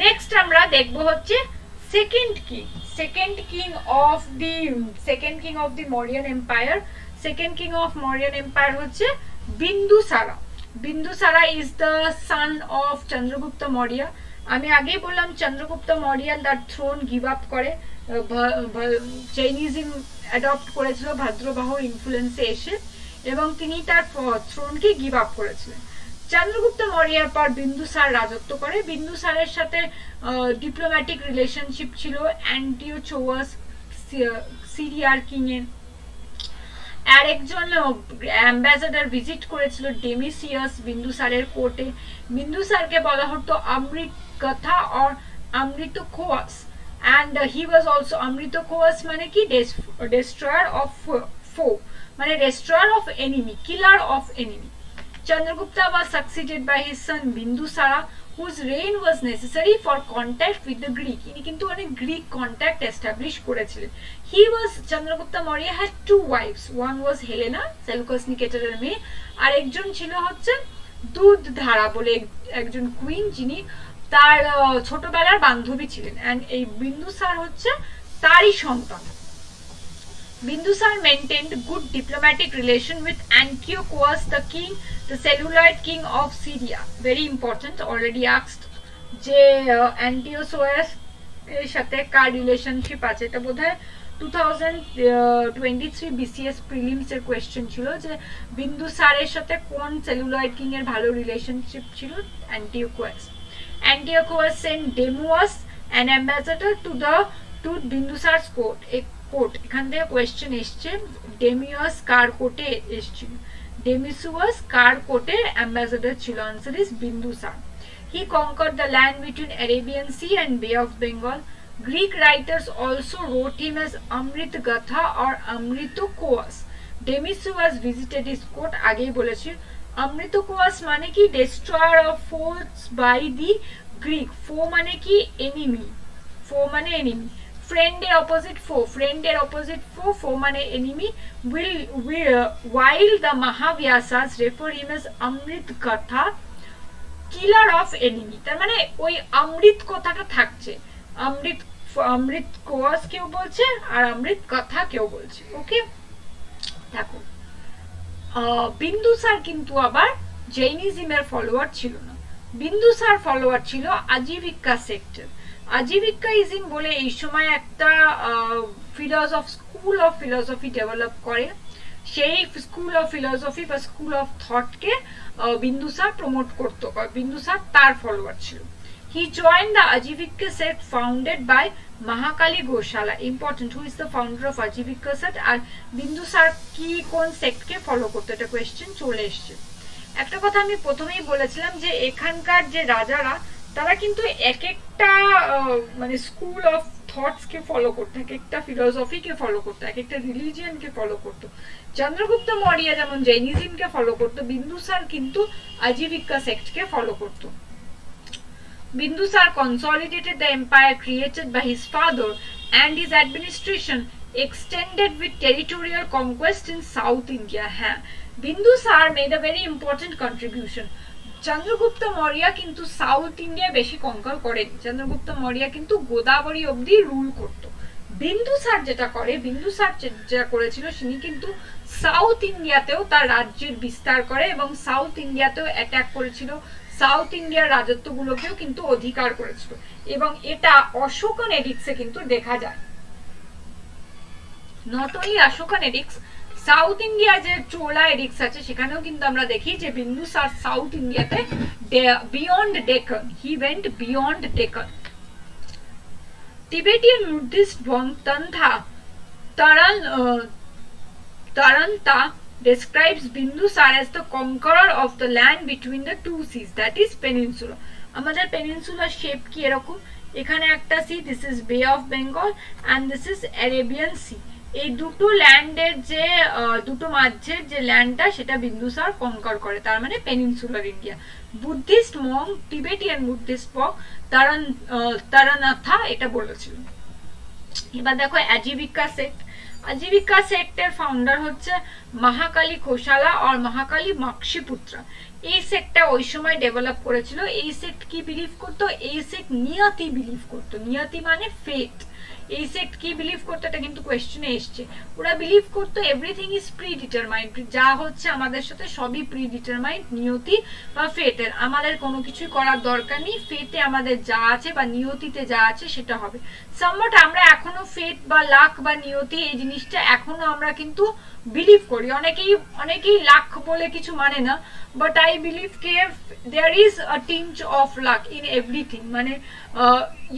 নেক্সট আমরা দেখব হচ্ছে second king of the Mauryan empire. Second king of Mauryan empire হচ্ছে Bindusara. Bindusara is the son of Chandragupta Maurya. আমি আগেই বললাম চন্দ্রগুপ্ত মৌর্য তার থ্রোন গিভ আপ করে, চাইনিজম অ্যাডপ্ট করেছিল ভাদ্রবাহ ইনফ্লুয়েন্সে এসে, এবং তিনি তার থ্রোনকে গিভ আপ করেছিলেন। চন্দ্রগুপ্ত মৌর্যের পর বিন্দুসার রাজত্ব করে। বিন্দুসারের সাথে ডিপ্লোম্যাটিক রিলেশনশিপ ছিল অ্যান্টিওচোয়াস সিরিয়ার কিং এর। আরেকজন অ্যাম্বাসেডর ভিজিট করেছিল ডেমিসিয়াস বিন্দুসারের কোর্টে। বিন্দুসারকে বলা হতো অমৃত কথা আর অমৃত খোয়াস, অ্যান্ড হি ওয়াজ অলসো অমৃত খোয়াস মানে কি ডেস্ট্রয়ার অফ ফো, মানে destroyer of enemy, killer of enemy. Chandragupta was succeeded by his son Bindusara, whose reign was necessary for contact with the Greek. ইনি কিন্তু অনেক গ্রিক কন্ট্যাক্ট এস্টাবলিশ করেছিলেন। Chandragupta Maurya had 2 wives. One was Helena, Seleucus Nicator's মেয়ে, আর একজন ছিল হচ্ছে দুধধারা বলে একজন কুইন, যিনি তার ছোটবেলার বান্ধবী ছিলেন, এন্ড এই বিন্দুসার হচ্ছে তারই সন্তান। Bindusar maintained good diplomatic relation with Antiochus the king, the Seleucid king of Syria. Very important, already asked যে Antiochus এর সাথে কার রিলেশনশিপ আছে, এটা বোধহয় 2023 BCS প্রিলিমস এর কোয়েশ্চেন ছিল যে বিন্দুসারের সাথে কোন সেলুলয়েড কিং এর ভালো রিলেশনশিপ ছিল। Antiochus sent Demuas, an ambassador to Bindusar's court. এখান থেকে কোয়েশ্চেন এসছে ডেমিয়াস কার কোর্টে এসেছিল, ডেমিসুয়াস কার কোর্টের অ্যাম্বাসেডর ছিল। Answer is Bindusara. He conquered the land between Arabian sea and bay of Bengal. Greek writers also wrote him as Amitraghata or অমৃত কোয়াস। ডেমিসুয়াস ভিজিটেড হিজ কোর্ট, আগেই বলেছি। অমৃত কোয়াস মানে কি destroyer of force by the Greek. Foe মানে কি এনিমি, ফো মানে এনিমি। ফ্রেন্ডের অপোজিট ফো, ফো মানে enemy. while the Mahavyasas refer him as অমৃত কথা, কিলার অফ এনিমি। তার মানে ওই অমৃত কথাটা থাকছে, অমৃত কোয়াস কেউ বলছে আর অমৃত কথা কেউ বলছে। ওকে, দেখো বিন্দুসার কিন্তু আবার জৈনিজমের ফলোয়ার ছিল না, বিন্দুসার ফলোয়ার ছিল আজীবিকা সেক্টর। আজীবিকাইজম বলে এই সময় একটা স্কুল অফ ফিলসফি ডেভেলপ করে, সেই স্কুল অফ ফিলসফি বা স্কুল অফ থটকে বিন্দুসার প্রমোট করতো, বিন্দুসার তার ফলোয়ার ছিল। He joined the Ajivika sect founded by Mahakali Goshala. Important, who is the founder of Ajivika sect? আর বিন্দুসার কি কোন সেক্টকে ফলো করতে, এটা কোয়েশ্চেন চলে এসছে। একটা কথা আমি প্রথমেই বলেছিলাম যে এখানকার যে রাজারা তারা কিন্তু এক একটা মানে school of thoughts K follow করতো, এক একটা ফিলোসফি কে ফলো করতো, এক একটা রিলিজিয়ন কে ফলো করতো। চন্দ্রগুপ্ত মৌর্য যেমন জৈনিজম কে ফলো করতো, বিন্দুসার কিন্তু আজীবিকা সেক্ট কে ফলো করতো। Bindusar consolidated the empire created by his father, and his administration extended with territorial conquest in South India. Bindusar made a very important contribution. Chandragupta Maurya কিন্তু সাউথ ইন্ডিয়া বেশি কঙ্কর করেনি, চন্দ্রগুপ্ত মৌর্য কিন্তু গোদাবরী অবধি রুল করতো। বিন্দুসার যেটা করে, বিন্দুসার যেটা করেছিল তিনি কিন্তু সাউথ ইন্ডিয়াতেও তার রাজ্যের বিস্তার করে এবং সাউথ ইন্ডিয়াতেও অ্যাটাক করেছিল, সাউথ ইন্ডিয়ার রাজত্বগুলোকেও কিন্তু অধিকার করেছিল, এবং এটা অশোকান এডিক্সে কিন্তু দেখা যায়। Not only Ashokan এডিক্স, south India যে চোলা এডিক্স আছে সেখানেও কিন্তু আমরা দেখি যে বিন্দুসার সাউথ ইন্ডিয়াতে beyond Deccan, he went beyond Deccan. Tibetan Buddhist monk Taranta describes Bindusar as the conqueror of the land between the two seas, that is peninsula. আমাদের পেনিনসুলার শেপ কি এরকম, এখানে একটা sea, this is Bay of Bengal and this is Arabian Sea. এই দুটো ল্যান্ডের যে দুটো মাঝের যে ল্যান্ডটা সেটা বিন্দুসার কনকার করে, তার মানে peninsular India. Buddhist monk, Tibetan Buddhist monk Taranatha এটা বলেছিল। এবার দেখো আজীবিকা সেক্ট, আজীবিকা সেক্টের ফাউন্ডার হচ্ছে মহাকালী ঘোষালা আর মহাকালী মাক্সিপুত্রা। এই সেক্টটা ওই সময় ডেভেলপ করেছিল। এই সেক্ট কি বিলিভ করতো, এই সেক্ট নিয়তি বিলিভ করতো, নিয়তি মানে ফেট। এই সেক্ট কি বিলিভ করতো এটা কিন্তু কোয়েশ্চেনে এসছে। ওরা বিলিভ করতো এভরিথিং ইজ প্রি ডিটারমাইন্ড, যা হচ্ছে আমাদের সাথে সবই প্রি ডিটারমাইন্ড, নিয়তি বা ফেটের, আমাদের কোনো কিছুই করার দরকার নেই, ফেটে আমাদের যা আছে বা নিয়তিতে যা আছে সেটা হবে। সামহাট আমরা এখনো ফেট বা লাক বা নিয়তি এই জিনিসটা এখনো আমরা কিন্তু বিলিভ করি। অনেকেই লাক বলে কিছু মানে না, but I believe K there is a tinge of luck in everything, মানে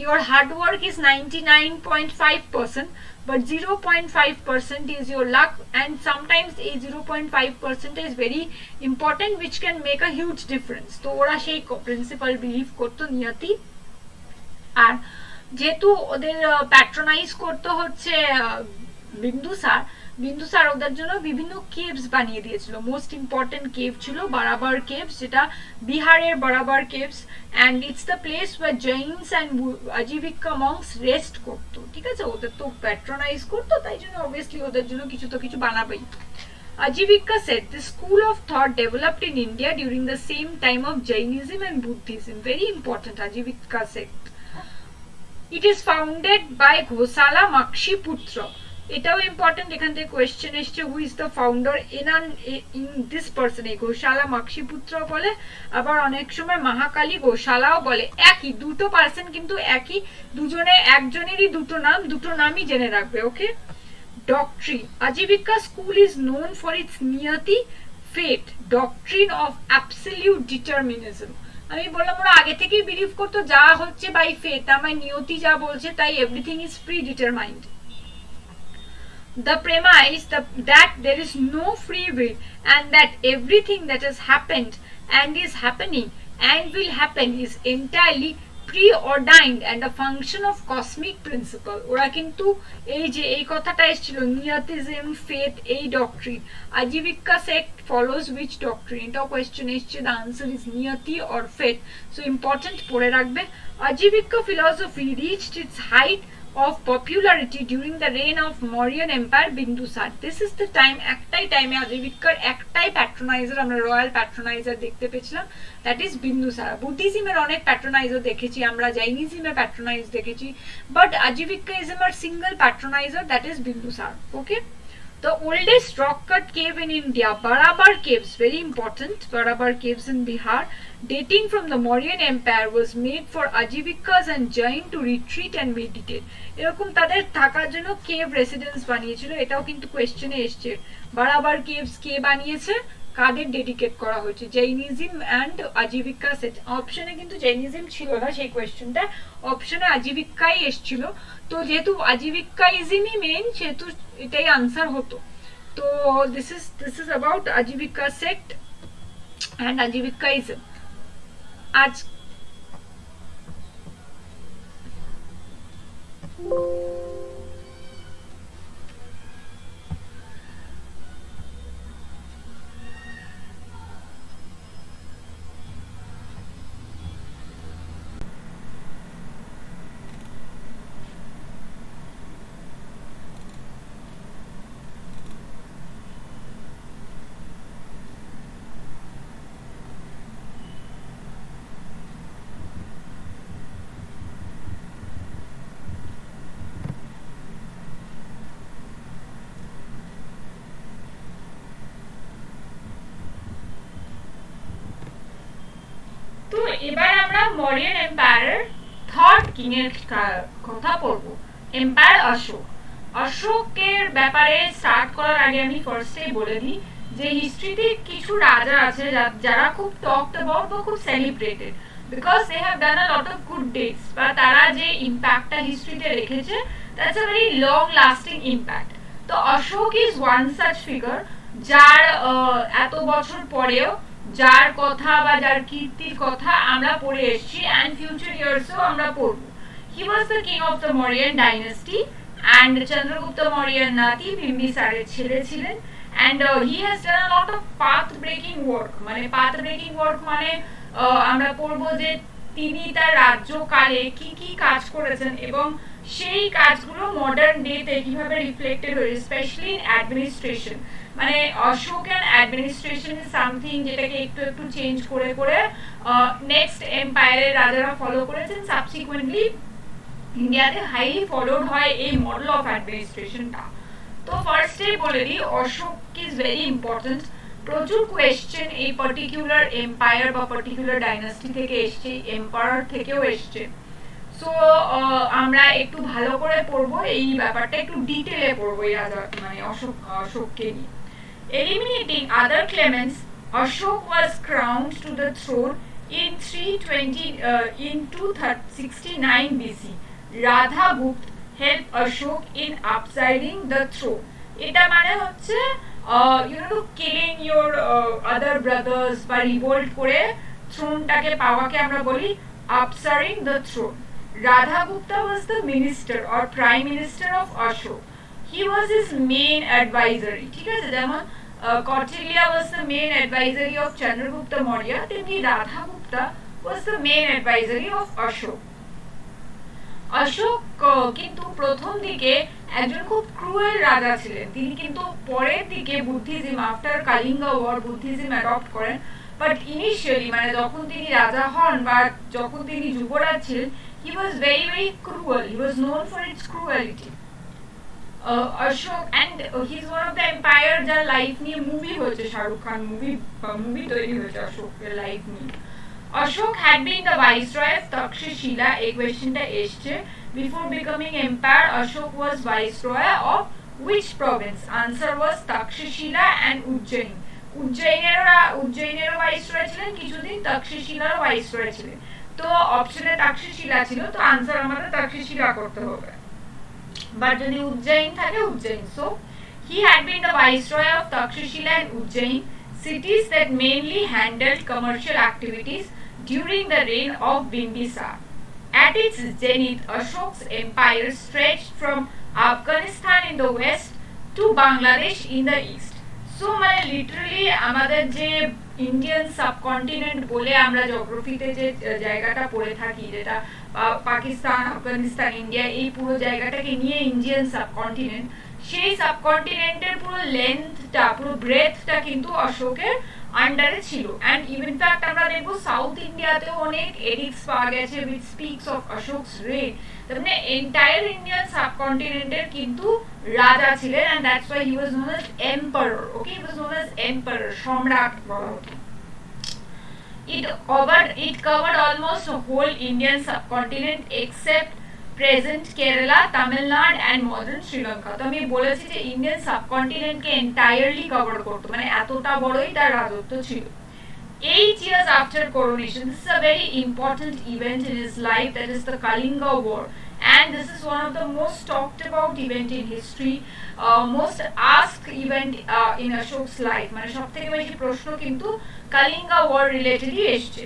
your hard work is 99.5%, but 0.5% is your luck, and sometimes a 0.5% is very important which can make a huge difference. তো ওরা সেই প্রিন্সিপাল বিলিভ করতো নিয়তি। আর যেহেতু ওদের প্যাট্রোনাইজ করতে হচ্ছে বিন্দুসার ওদের জন্য বিভিন্ন কেভস বানিয়ে দিয়েছিল। মোস্ট ইম্পর্টেন্ট কেভ ছিল বারাবার কেভস, যেটা বিহারের Barabar caves, and it's the place where Jains and Ajivika monks rest করতো। ঠিক আছে, ওদের তো প্যাট্রোনাইজ করতো, তাই জন্য অবভিয়াসলি ওদের জন্য কিছু তো কিছু বানাবেই। Ajivika said the school of thought developed in India during the same time of Jainism and Buddhism. Very important, Ajivika sect. It is founded by Ghosala Makshiputra. এটাও ইম্পর্টেন্ট, এখান থেকে কোয়েশ্চেন এসছে, who is the founder in this person. এই ঘোষালা মাক্সিপুত্র বলে, আবার অনেক সময় মহাকালী ঘোষালাও বলে, একই, দুটো পার্সন কিন্তু একই, একজনেরই দুটো নামই জেনে রাখবে। Okay, doctrine, Ajivika school is known for its niyati fate doctrine of absolute determinism. আমি বললাম ওরা আগে থেকেই বিলিভ করতো যা হচ্ছে বাই ফেট, আমার নিয়তি যা বলছে তাই everything is pre determined. The premise that there is no free will and that everything that has happened and is happening and will happen is entirely preordained and a function of cosmic principle. ওরা কিন্তু এই কথাটা এসেছিল নিয়তিজম, ফেট, এই doctrine. Ajeevika sect follows which doctrine? এটাও কোয়েশ্চেন এসছে, the answer is নিয়তি or fate. So important, পড়ে রাখবে। Ajivika philosophy reached its height of popularity during the reign of Mauryan Empire Bindusar. This is the time, একটাই টাইমে আজীবিকার একটাই প্যাট্রোনাইজার আমরা রয়্যাল প্যাট্রোনাইজার দেখতে পেয়েছিলাম, দ্যাট ইজ বিন্দুসার। বুদ্ধিজমের অনেক প্যাট্রোনাইজার দেখেছি আমরা, জৈনিজমের প্যাট্রোনাইজ দেখেছি, বাট আজীবিকাইজমের single patroniser that is Bindusara. Okay, The oldest rock-cut cave in India, Barabar Caves, very important, Barabar Caves in Bihar, dating from the Mauryan Empire, was made for Ajivikas and Jain to retreat and meditate. এরকম তাদের থাকার জন্য কেভ রেসিডেন্স বানিয়েছিল, এটাও কিন্তু কোয়েশ্চেনে এসছে। বারাবার কেভস কে বানিয়েছে, কাদের ডেডিকেট করা হয়েছে? Jainism and Ajeevika set. অপশনে কিন্তু জৈনিজম ছিল না সেই কোয়েশ্চেনটা, অপশনে আজীবিকাই এসছিল। তো যেহেতু আজীবিকাইজমই মেন, সেহেতু এটাই আনসার হতো। তো this is about Ajivika sect and Ajivikism. আজ তো এবার আমরা মরিয়ান এম্পায়ারের থার্ড কিং এর কথা পড়বো, এম্পায়ার অশোক। অশোকের ব্যাপারে স্টার্ট করার আগে আমি ফার্স্টেই বলে দিই যে হিস্ট্রিতে কিছু রাজা আছে যারা খুব টকড অ্যাবাউট বা খুব celebrated, because they have done a lot of good deeds, বা তারা যে ইম্প্যাক্টটা হিস্ট্রিতে রেখেছে that's a very long lasting impact. তো Ashoka is one such figure যার এত বছর পরেও যার কথা বা যার কীর্তির কথা আমরা পড়ে এসেছি, অ্যান্ড ফিউচার ইয়ার্সও আমরা পড়ব। He was the king of the Mauryan dynasty and Chandragupta মৌর্যের নাতি বিম্বিসারের ছেলে ছিলেন, and he has done a lot of path breaking work. মানে পাথ ব্রেকিং ওয়ার্ক মানে আমরা পড়ব যে তিনি তার রাজ্যকালে কি কি কাজ করেছেন এবং সেই কাজগুলো মডার্ন ডেতে কিভাবে রিফ্লেক্টেড হয়েছে, স্পেশালি ইন অ্যাডমিনিস্ট্রেশন। মানে Ashoka and administration is something যেটাকে একটু একটু চেঞ্জ করে করে নেক্সট এম্পায়ারের রাজারা ফলো করেছেন। সাবসিকুয়েন্টলি ইন্ডিয়াতে হাইলি ফলোড হয় এই মডেল অফ অ্যাডমিনিস্ট্রেশনটা। তো ফার্স্টে বলে দিই অশোক ইজ ভেরি ইম্পর্টেন্ট। প্রচুর কোয়েশ্চেন এই পার্টিকুলার এম্পায়ার বা পার্টিকুলার ডাইনাস্টি থেকে এসছে, এম্পায়ার থেকেও এসছে। সো আমরা একটু ভালো করে পড়বো এই ব্যাপারটা, একটু ডিটেলে পড়বো এই রাজা মানে অশোককে নিয়ে। Eliminating other claimants, Ashok was crowned to the throne in 269 BC. Radhagupt helped Ashok in upsiding the throne. এটা মানে হচ্ছে killing your other brothers বা রিভোল্ট করে থ্রোনটাকে পাওয়াকে আমরা বলি upsiding the throne. Radhagupta was the minister or prime minister of Ashok. He was his main advisory. ঠিক আছে, যেমন Kautilya was the main advisory of Chandragupta Maurya, তেমনি Radhagupta was the main advisory of Ashok. Ashok কিন্তু প্রথম দিকে একজন খুব ক্রুয়েল রাজা ছিলেন। তিনি কিন্তু পরের দিকে Buddhism, after Kalinga war Buddhism adopt করেন, বাট ইনিশিয়ালি মানে যখন তিনি রাজা হন বা যখন তিনি যুবরাজ ছিলেন, he was very very cruel. He was known for its cruelty. Ashok and he's one of the empire যার লাইফ নিয়ে মুভি হয়েছে, শাহরুখ খান মুভি তৈরি হয়েছে অশোকের লাইফ নিয়ে। Ashok had been the viceroy of Takshashila, এই কোয়েশ্চেনটা এসছে। Before becoming empire, Ashok was viceroy of which province? Answer was Takshashila and Ujjain. উজ্জয়িনেরও ভাইসরয় ছিলেন কিছুদিন, তক্ষশিলারও ভাইসরয় ছিলেন। তো অপশনে তক্ষশিলা ছিল, তো আনসার আমাদের তক্ষশিলা করতে হবে। বাট যদি উজ্জয়িন থাকে Ujjain. So he had been the viceroy of Taxila and Ujjain, cities that mainly handled commercial activities during the reign of Bimbisar. At its zenith, Ashok's empire stretched from Afghanistan in the west to Bangladesh in the east. So মানে লিটারালি আমাদের যে ইন্ডিয়ান সাবকন্টিনেন্ট বলে আমরা জিওগ্রাফিতে যে জায়গাটা পড়ে থাকি, যেটা পাকিস্তান, আফগানিস্তান, ইন্ডিয়া, এই পুরো জায়গাটাকে নিয়ে ইন্ডিয়ান সাবকন্টিনেন্ট, সেই সাবকন্টিনেন্টের পুরো লেন্থটা, পুরো ব্রেথটা কিন্তু অশোকের আন্ডারে ছিল। অ্যান্ড ইনফ্যাক্ট আমরা দেখবো সাউথ ইন্ডিয়াতেও অনেক এডিক্টস পাওয়া গেছে উইচ স্পিকস অফ অশোকস রেইন। তার মানে এন্টায়ার ইন্ডিয়ান সাবকন্টিনেন্টের কিন্তু রাজা ছিলেন, and that's why he was known as emperor. Okay, he was known as emperor, সম্রাট বলা হতো। It covered almost the whole Indian subcontinent except present Kerala, Tamil Nadu and modern Sri Lanka. তো আমি বলেছি যে ইন্ডিয়ান সাবকন্টিনেন্টকে এন্টায়ারলি কভার করতো, মানে এতটা বড়ই তার রাজত্ব ছিল। 8 years after coronation, this is a very important event in his life, that is the Kalinga War, and this is one of the most talked about event in history, most asked event in Ashok's life. মানে সবথেকে বেশি প্রশ্ন কিন্তু Kalinga War রিলেটেডই এসছে।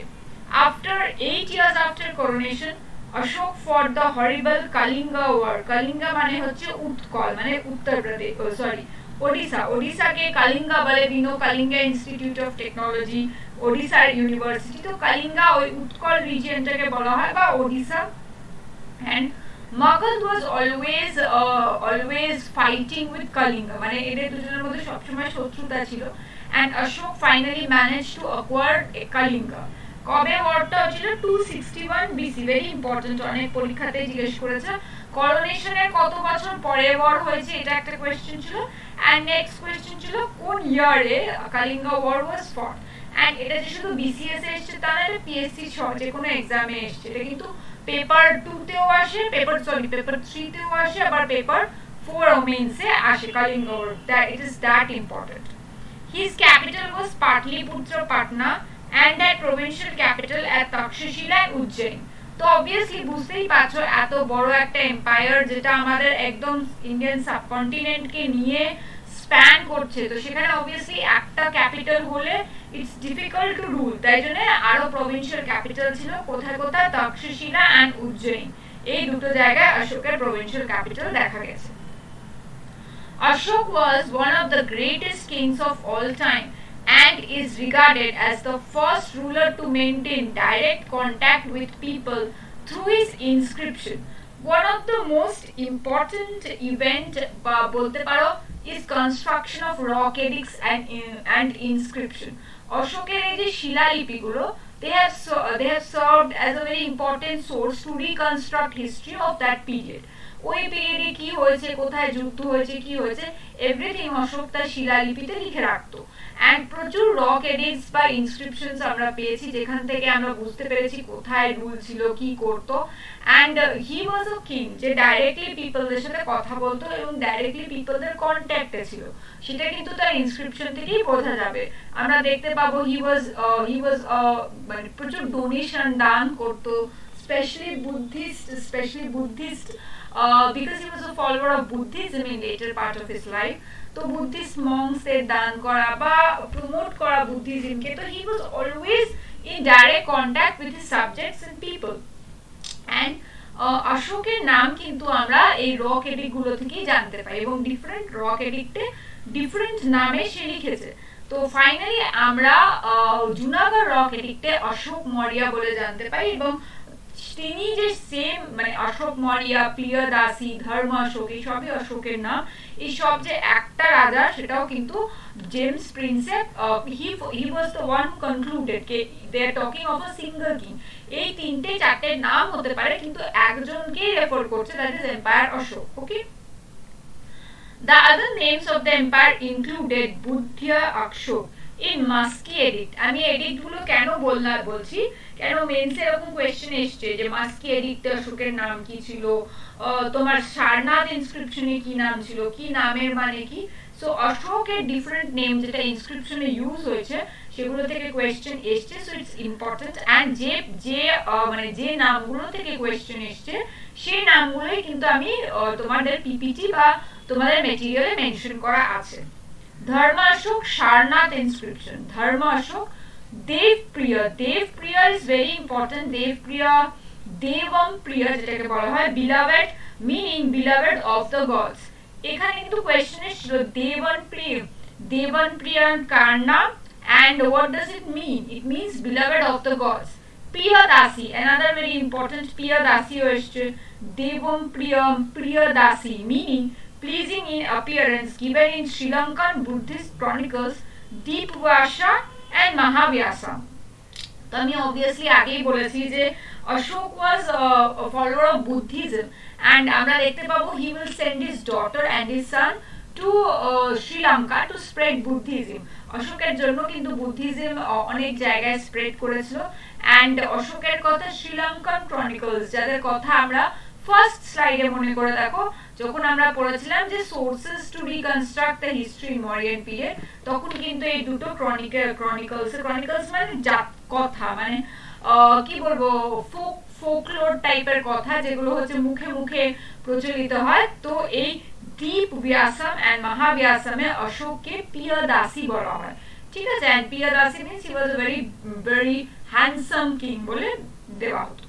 After 8 years after coronation, Ashok fought the horrible Kalinga War. Kalinga মানে হচ্ছে উৎকল, মানে উত্তরপ্রদেশ, ওড়িশাকে কালিঙ্গা বলে। we know Kalinga Institute of Technology, ওড়িশার ইউনিভার্সিটি। তো কালিঙ্গা ওই উৎকল রিজিয়নটাকে বলা হয়, বা Odisha. and Mughal was always fighting with Kalinga, মানে এদের দুজনের মধ্যে সবসময় শত্রুতা ছিল। and Ashok finally managed to acquire Kalinga. কবে ওয়ারটা হয়েছিল? 261 বিসি। ভেরি ইম্পর্টেন্ট, অনেক পরীক্ষাতে জিজ্ঞেস করেছে। করোনেশনের কত বছর পরে ওয়ার হয়েছে, এটা একটা কোয়েশ্চেন ছিল। এন্ড নেক্সট কোয়েশ্চেন ছিল কোন ইয়ারে কালিঙ্গা ওয়ার ওয়াজ ফট। এন্ড এটা যে শুধু বিসিএস এ এসেছে তা না, এটা পিএসসি সহ যে কোনো এক্সামে এসেছে। এটা কিন্তু পেপার 2 তেও আসে, পেপার 3 তেও আসে, আবার পেপার 4 ও মেইনসে আসে Kalinga war. It is that important. His capital was Patliputra Patna and that provincial capital at Takshashila and Ujjain. তো অবভিয়াসলি বুঝতেই পারছো এত বড় একটা এম্পায়ার যেটা আমাদের একদম ইন্ডিয়ান সাবকন্টিনেন্টকে নিয়ে স্প্যান করছে, তো সেখানে অবভিয়াসলি একটা ক্যাপিটাল হলে ইটস ডিফিকাল্ট টু রুল। তাই জন্য আরো প্রভিন্সিয়াল ক্যাপিটাল ছিল। কোথায় কোথায়? তক্ষশিলা অ্যান্ড উজ্জয়িন, এই দুটো জায়গায় অশোকের প্রভিন্সিয়াল ক্যাপিটাল দেখা গেছে। Ashok was one of the greatest kings of all time and is regarded as the first ruler to maintain direct contact with people through his inscription. One of the most important event bolte paro is construction of rock edicts and inscription. Ashokер ei je shilalipi gulo they have served as a very important source to reconstruct history of that period. ওই পিরিয়ডে কি হয়েছে, কোথায় যুদ্ধ হয়েছে, কি হয়েছে, এভরিথিং অশোক তার শিলালিপিতে লিখে রাখতো। এন্ড প্রচুর রক এডিক্টস বা ইনস্ক্রিপশনস আমরা পেয়েছি, যেখান থেকে আমরা বুঝতে পেরেছি কোথায় রুল ছিল, কি করতো। And he was a king যে ডাইরেক্টলি পিপলদের সাথে কথা বলতো এবং ডাইরেক্টলি পিপলদের কন্ট্যাক্টে ছিল, সেটা কিন্তু তার ইনস্ক্রিপশন থেকেই বোঝা যাবে। আমরা দেখতে পাবো হি ওয়াজ মানে প্রচুর ডোনেশন দান করতো, specially Buddhist because he was a follower of Buddhism in later part of his life. তো বুদ্ধিস্ট মংসদের দান করা বা প্রমোট করা বুদ্ধিজমকে, তো he was always in direct contact with his subjects and people. and অশোকের নাম কিন্তু আমরা এই রক এডিক্ট গুলো থেকেই জানতে পাই, এবং ডিফারেন্ট রক এডিক্টে ডিফারেন্ট নামে সে লিখেছে। তো ফাইনালি আমরা জুনাগড় রক এডিক্টে অশোক মৌর্য বলে জানতে পাই, এবং তিনি যে সেম মানে অশোক মৌর্য, প্রিয়দাসী, ধর্ম অশোক, এই সবই অশোকের নাম। এই সব যে একটা রাজা সেটাও কিন্তু James Prinsep, he was the one who concluded কে they are talking of a single king. এই তিনটে চারটে নাম হতে পারে কিন্তু একজনকেই রেফার করছে, that is empire Ashoka. Okay, the other names of the empire included Buddhya Akshok in মাস্কি addict. আমি এডিক্ট গুলো কেন বলছি, কেন মেন্সে এরকম কোয়েশ্চেন এসছে যে মাস্কি এডিক্টে অশোকের নাম কি ছিল, তোমার সারনাথ ইনস্ক্রিপশনে কি নাম ছিল, কি নামের মানে কি। সো অশোকের ডিফারেন্ট নেম যেটা ইনস্ক্রিপশনে ইউজ হয়েছে সেগুলো থেকে কোয়েশ্চেন এসছে, সো ইটস ইম্পর্টেন্ট। অ্যান্ড যে নামগুলো থেকে কোয়েশ্চেন এসছে সেই নামগুলোই কিন্তু আমি তোমাদের পিপিটি বা তোমাদের মেটেরিয়ালে মেনশন করা আছে। ধর্ম Ashok Sarnath inscription, Dharma Ashoka Devapriya is very important. Devapriya, Devam Priya যেটাকে বলা হয়, beloved meaning beloved of the gods. এখানে কিন্তু কোয়েশ্চেন ছিল দেবন প্রিয়া কার নাম, and what does it mean? It means beloved of the gods. Priyadasi, another very important, Priyadasi এসছে, দেবম প্রিয়দাসী meaning pleasing in appearance, given in Sri Lankan Buddhist chronicles Deepvasha and Mahavyasam. তো আমি অবভিয়াসলি আগেই বলেছি যে অশোক ওয়াজ a follower of Buddhism, and আমরা দেখতে পাবো he will send his daughter and his son to Sri Lanka to spread Buddhism. অশোকের জন্য কিন্তু বুদ্ধিজম অনেক জায়গায় স্প্রেড করেছিল, and অশোকের কথা শ্রীলঙ্কান ক্রনিকলস, যাদের কথা আমরা ফার্স্ট স্লাইডে মনে করে দেখো যখন আমরা পড়েছিলাম যে sources two reconstruct the history in Mauryan period, তখন কিন্তু এই দুটো ক্রনিকলস মানে কথা, মানে কি বলবো, ফোকলোর টাইপের কথা যেগুলো হচ্ছে মুখে মুখে প্রচলিত হয়। তো এই দীপ ব্যাসম এন্ড মহাব্যাসমে অশোককে প্রিয়দাসী বলা হয়, ঠিক আছে, and Priyadarshi means he was a very handsome king বলে দেওয়া হতো।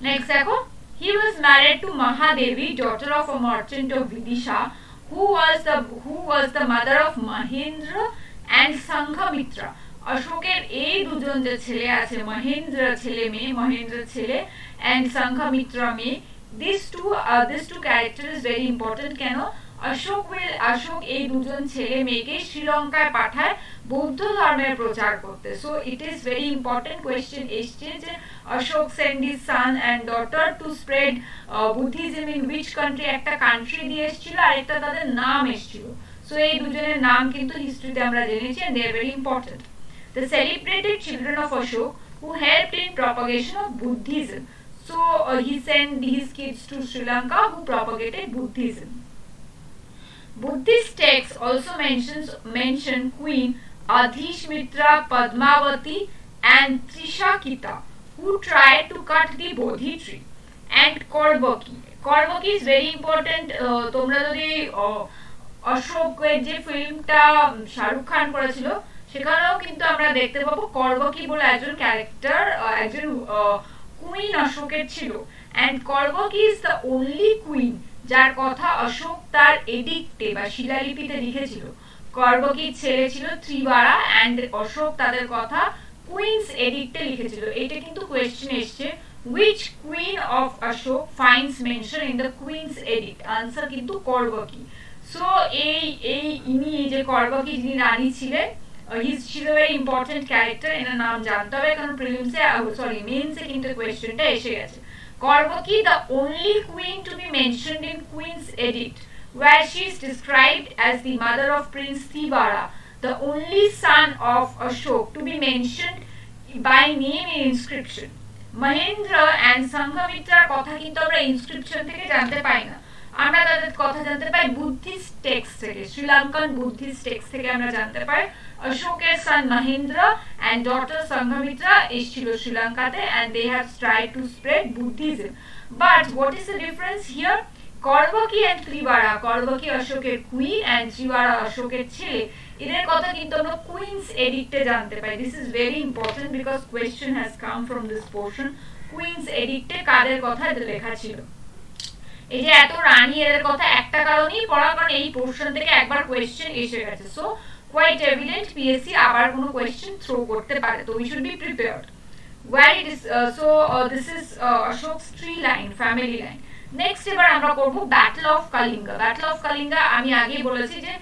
নেক্সট দেখো, he was married to Mahadevi, daughter of a merchant of Vidisha, who was the mother of Mahendra and Sanghamitra. অশোকের এই দুজন যে ছেলে আছে, মহেন্দ্র ছেলে and Sanghamitra মেয়ে, these two character is very important। কেন? অশোক এই দুজন ছেলে মেয়েকে শ্রীলঙ্কায় পাঠায় বৌদ্ধ ধর্মের প্রচার করতে। So it is very important question এসছে যে Ashoka send his son and daughter to spread Buddhism in which country, একটা কান্ট্রি দিয়ে এসেছিল আর একটা তাদের নাম এসেছিল। সো এই দুজনের নাম কিন্তু হিস্ট্রিতে আমরা জেনেছি, and they are very important. The celebrated children of Ashok who helped in propagation of Buddhism. So he sent his kids to Sri Lanka who propagated Buddhism. Buddhist texts also mention Queen Adhishmitra, Padmavati and Trishakita who tried to cut the Bodhi tree, and Korvaki is very important। তোমরা যদি অশোকের যে ফিল্মটা শাহরুখ খান করেছিল সেখানেও কিন্তু আমরা দেখতে পাবো করবকি বলে একজন ক্যারেক্টার, একজন কুইন অশোকের ছিল, and Karuvaki is the only queen যার কথা অশোক তার এডিক্টে বা শিলালিপিতে লিখেছিল। করবকির ছেলে ছিল ত্রিবারা, এন্ড অশোক তাদের কথা কুইন্স এডিক্টে লিখেছিল। এটা কিন্তু কোয়েশ্চেন এসছে, which queen of Ashok finds mention in the queen's edict? Answer কিন্তু করবকি। সো ইনি যে করবকি যিনি রানী ছিলেন, she's a very important character, এনার নাম জানতে হবে কারণ মেইনসে কিন্তু কোয়েশ্চেনটা এসে গেছে। করবকি, the only queen to be mentioned in Queen's Edict, where she is described as the mother of Prince Tivara, the only son of Ashok to be mentioned by name in inscription. Mahendra and Sanghamitra কথা কিন্তু আমরা ইনস্ক্রিপশন থেকে জানতে পাই না, আমরা তাদের কথা জানতে পাই বুদ্ধিস্ট টেক্সট থেকে, শ্রীলঙ্কান বুদ্ধিস্ট টেক্সট থেকে আমরা জানতে পাই অশোকের son Mahendra and daughter Sanghamitra এসেছিল শ্রীলঙ্কাতে, and they have tried to spread Buddhism. But what is the difference here? করবকি and ত্রিবারা, করবকি অশোকের কুইন and ত্রিবারা অশোকের ছেলে, এদের কথা কিন্তু আমরা কুইন্স এডিক্টে জানতে পাই। This is very important because question has come from this portion. Queen's এডিক্টে কাদের কথা লেখা ছিল? এই যে এত রানী এদের কথা একটা কারণেই পড়া, কারণ এই পোর্শন থেকে একবার কোয়েশ্চেন এসে গেছে। সো কোয়াইট এভিডেন্ট পিএসসি আবার কোনো কোয়েশ্চেন থ্রো করতে পারে, তো we should be prepared. Where it is this is Ashok's tree line, family line. Next এবার আমরা করব battle of Kalinga. Battle of Kalinga আমি আগে বলেছি যে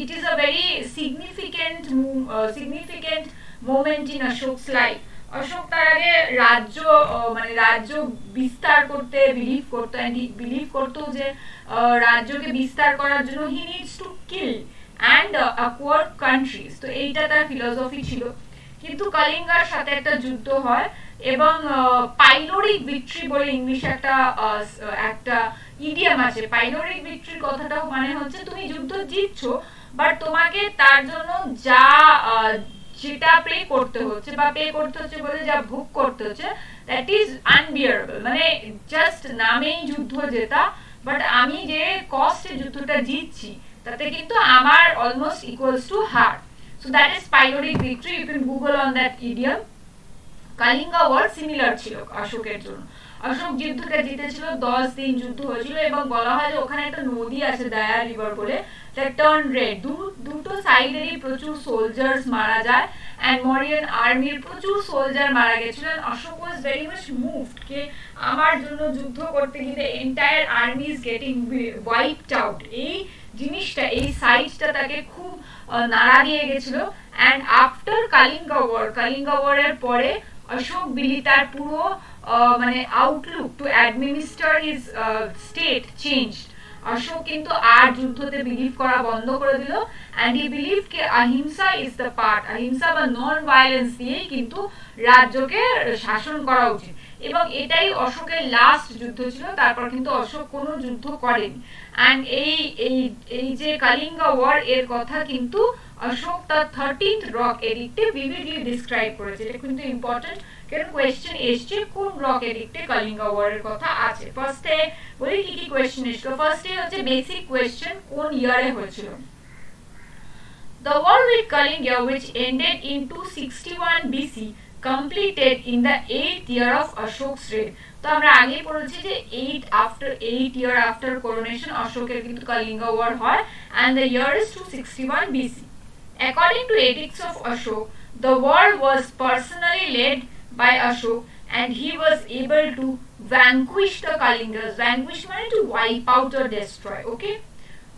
it is a very significant moment in Ashoka's life. Ashoka তার আগে রাজ্য বিস্তার করতে বিলিভ করতো যে রাজ্যকে বিস্তার করার জন্য হি needs to kill and acquire countries, তো এইটা তার ফিলোসফি ছিল। কিন্তু কালিঙ্গার সাথে একটা যুদ্ধ হয় এবং পাইলোরিক ভিক্টরি বলে ইংলিশে একটা ইডিয়াম আছে। পাইলোরিক ভিক্টরির কথাটা মানে হচ্ছে তুমি যুদ্ধ জিতছো বাট তোমাকে তার জন্য যেটা পে করতে হচ্ছে বলে যা ভোগ করতে হচ্ছে দ্যাট ইজ আনবিয়ারেবল। মানে জাস্ট নামেই যুদ্ধ জেতা, বাট আমি যে কস্টে যুদ্ধটা জিতছি তাতে কিন্তু আমার almost equals to her. So that is pyloric victory. You can Google on that idiom. Kalinga war similar ছিল অশোকের জন্য। অশোক যুদ্ধটা জিতেছিল, 10 দিন যুদ্ধ হয়েছিল এবং বলা হয় যে ওখানে একটা নদী আছে দায়া রিভার বলে, দ্যাট টার্ন রেড। দুটো সাইডেরই প্রচুর সোলজার্স মারা যায় এন্ড মরিয়ান আর্মির প্রচুর সোলজার মারা গেছিলেন। Ashoka was very much moved কে আমার জন্য যুদ্ধ করতে গিয়ে entire army is getting wiped out. এই জিনিসটা, এই সাইজটা তাকে খুব নাড়া দিয়ে গেছিল। অ্যান্ড আফটার কালিঙ্গা ওয়ারের পরে অশোক বিলি তার পুরো মানে outlook to administer his state change. Ashoka কিন্তু আর যুদ্ধতে বিলিভ করা বন্ধ করে দিল, অ্যান্ড হি বিলিভ কে অহিংসা ইজ দ্য পার্ট, অহিংসা বা নন ভায়োলেন্স দিয়েই কিন্তু রাজ্যকে শাসন করা উচিত। এবং এটাই অশোকের লাস্ট যুদ্ধ ছিল, তারপর কিন্তু অশোক কোনো যুদ্ধ করেনি। অ্যান্ড এই যে কালিঙ্গা ওয়ার এর কথা কিন্তু অশোক তার 13th রক এডিক্টে ভিভিডলি ডিসক্রাইব করেছে। এটা কিন্তু ইম্পর্টেন্ট, কারণ কোয়েশ্চেন এসছে কোন রক এডিক্টে কালিঙ্গা ওয়ারের কথা আছে। ফার্স্টে বলি কি কি কোয়েশ্চেন এসেছিল। ফার্স্টে হচ্ছে বেসিক কোয়েশ্চেন, কোন ইয়ারে হয়েছিল। The war with Kalinga, which ended in 261 BC, completed in the 8th year of Ashok's reign. তো আমরা আগে পড়েছি যে 8 year after coronation অশোকের কিন্তু কালিঙ্গা ওয়ার হয়, and the year is 261 BC. According to edicts of Ashok, the war was personally led by Ashok, and he was able to vanquish the Kalingas. Vanquish মানে to wipe out or destroy. Okay.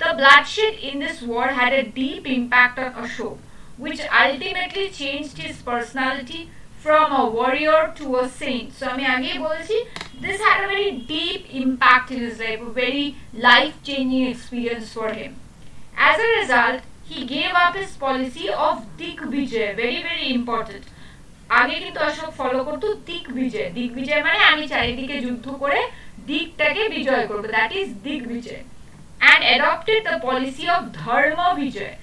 The bloodshed in this war had a deep impact on Ashok, which ultimately changed his personality from a warrior to a saint. So আমি আগেই বলেছি, this had a very deep impact in his life, a very life-changing experience for him. As a result, he gave up his policy of Digvijay, very very important. আগে কিন্তু অশোক ফলো করতো দিগ্বিজয়। দিগ্বিজয় মানে আমি চারিদিকে যুদ্ধ করে দিকটাকে বিজয় করব, that is digvijay. and adopted the policy of dharma vijay.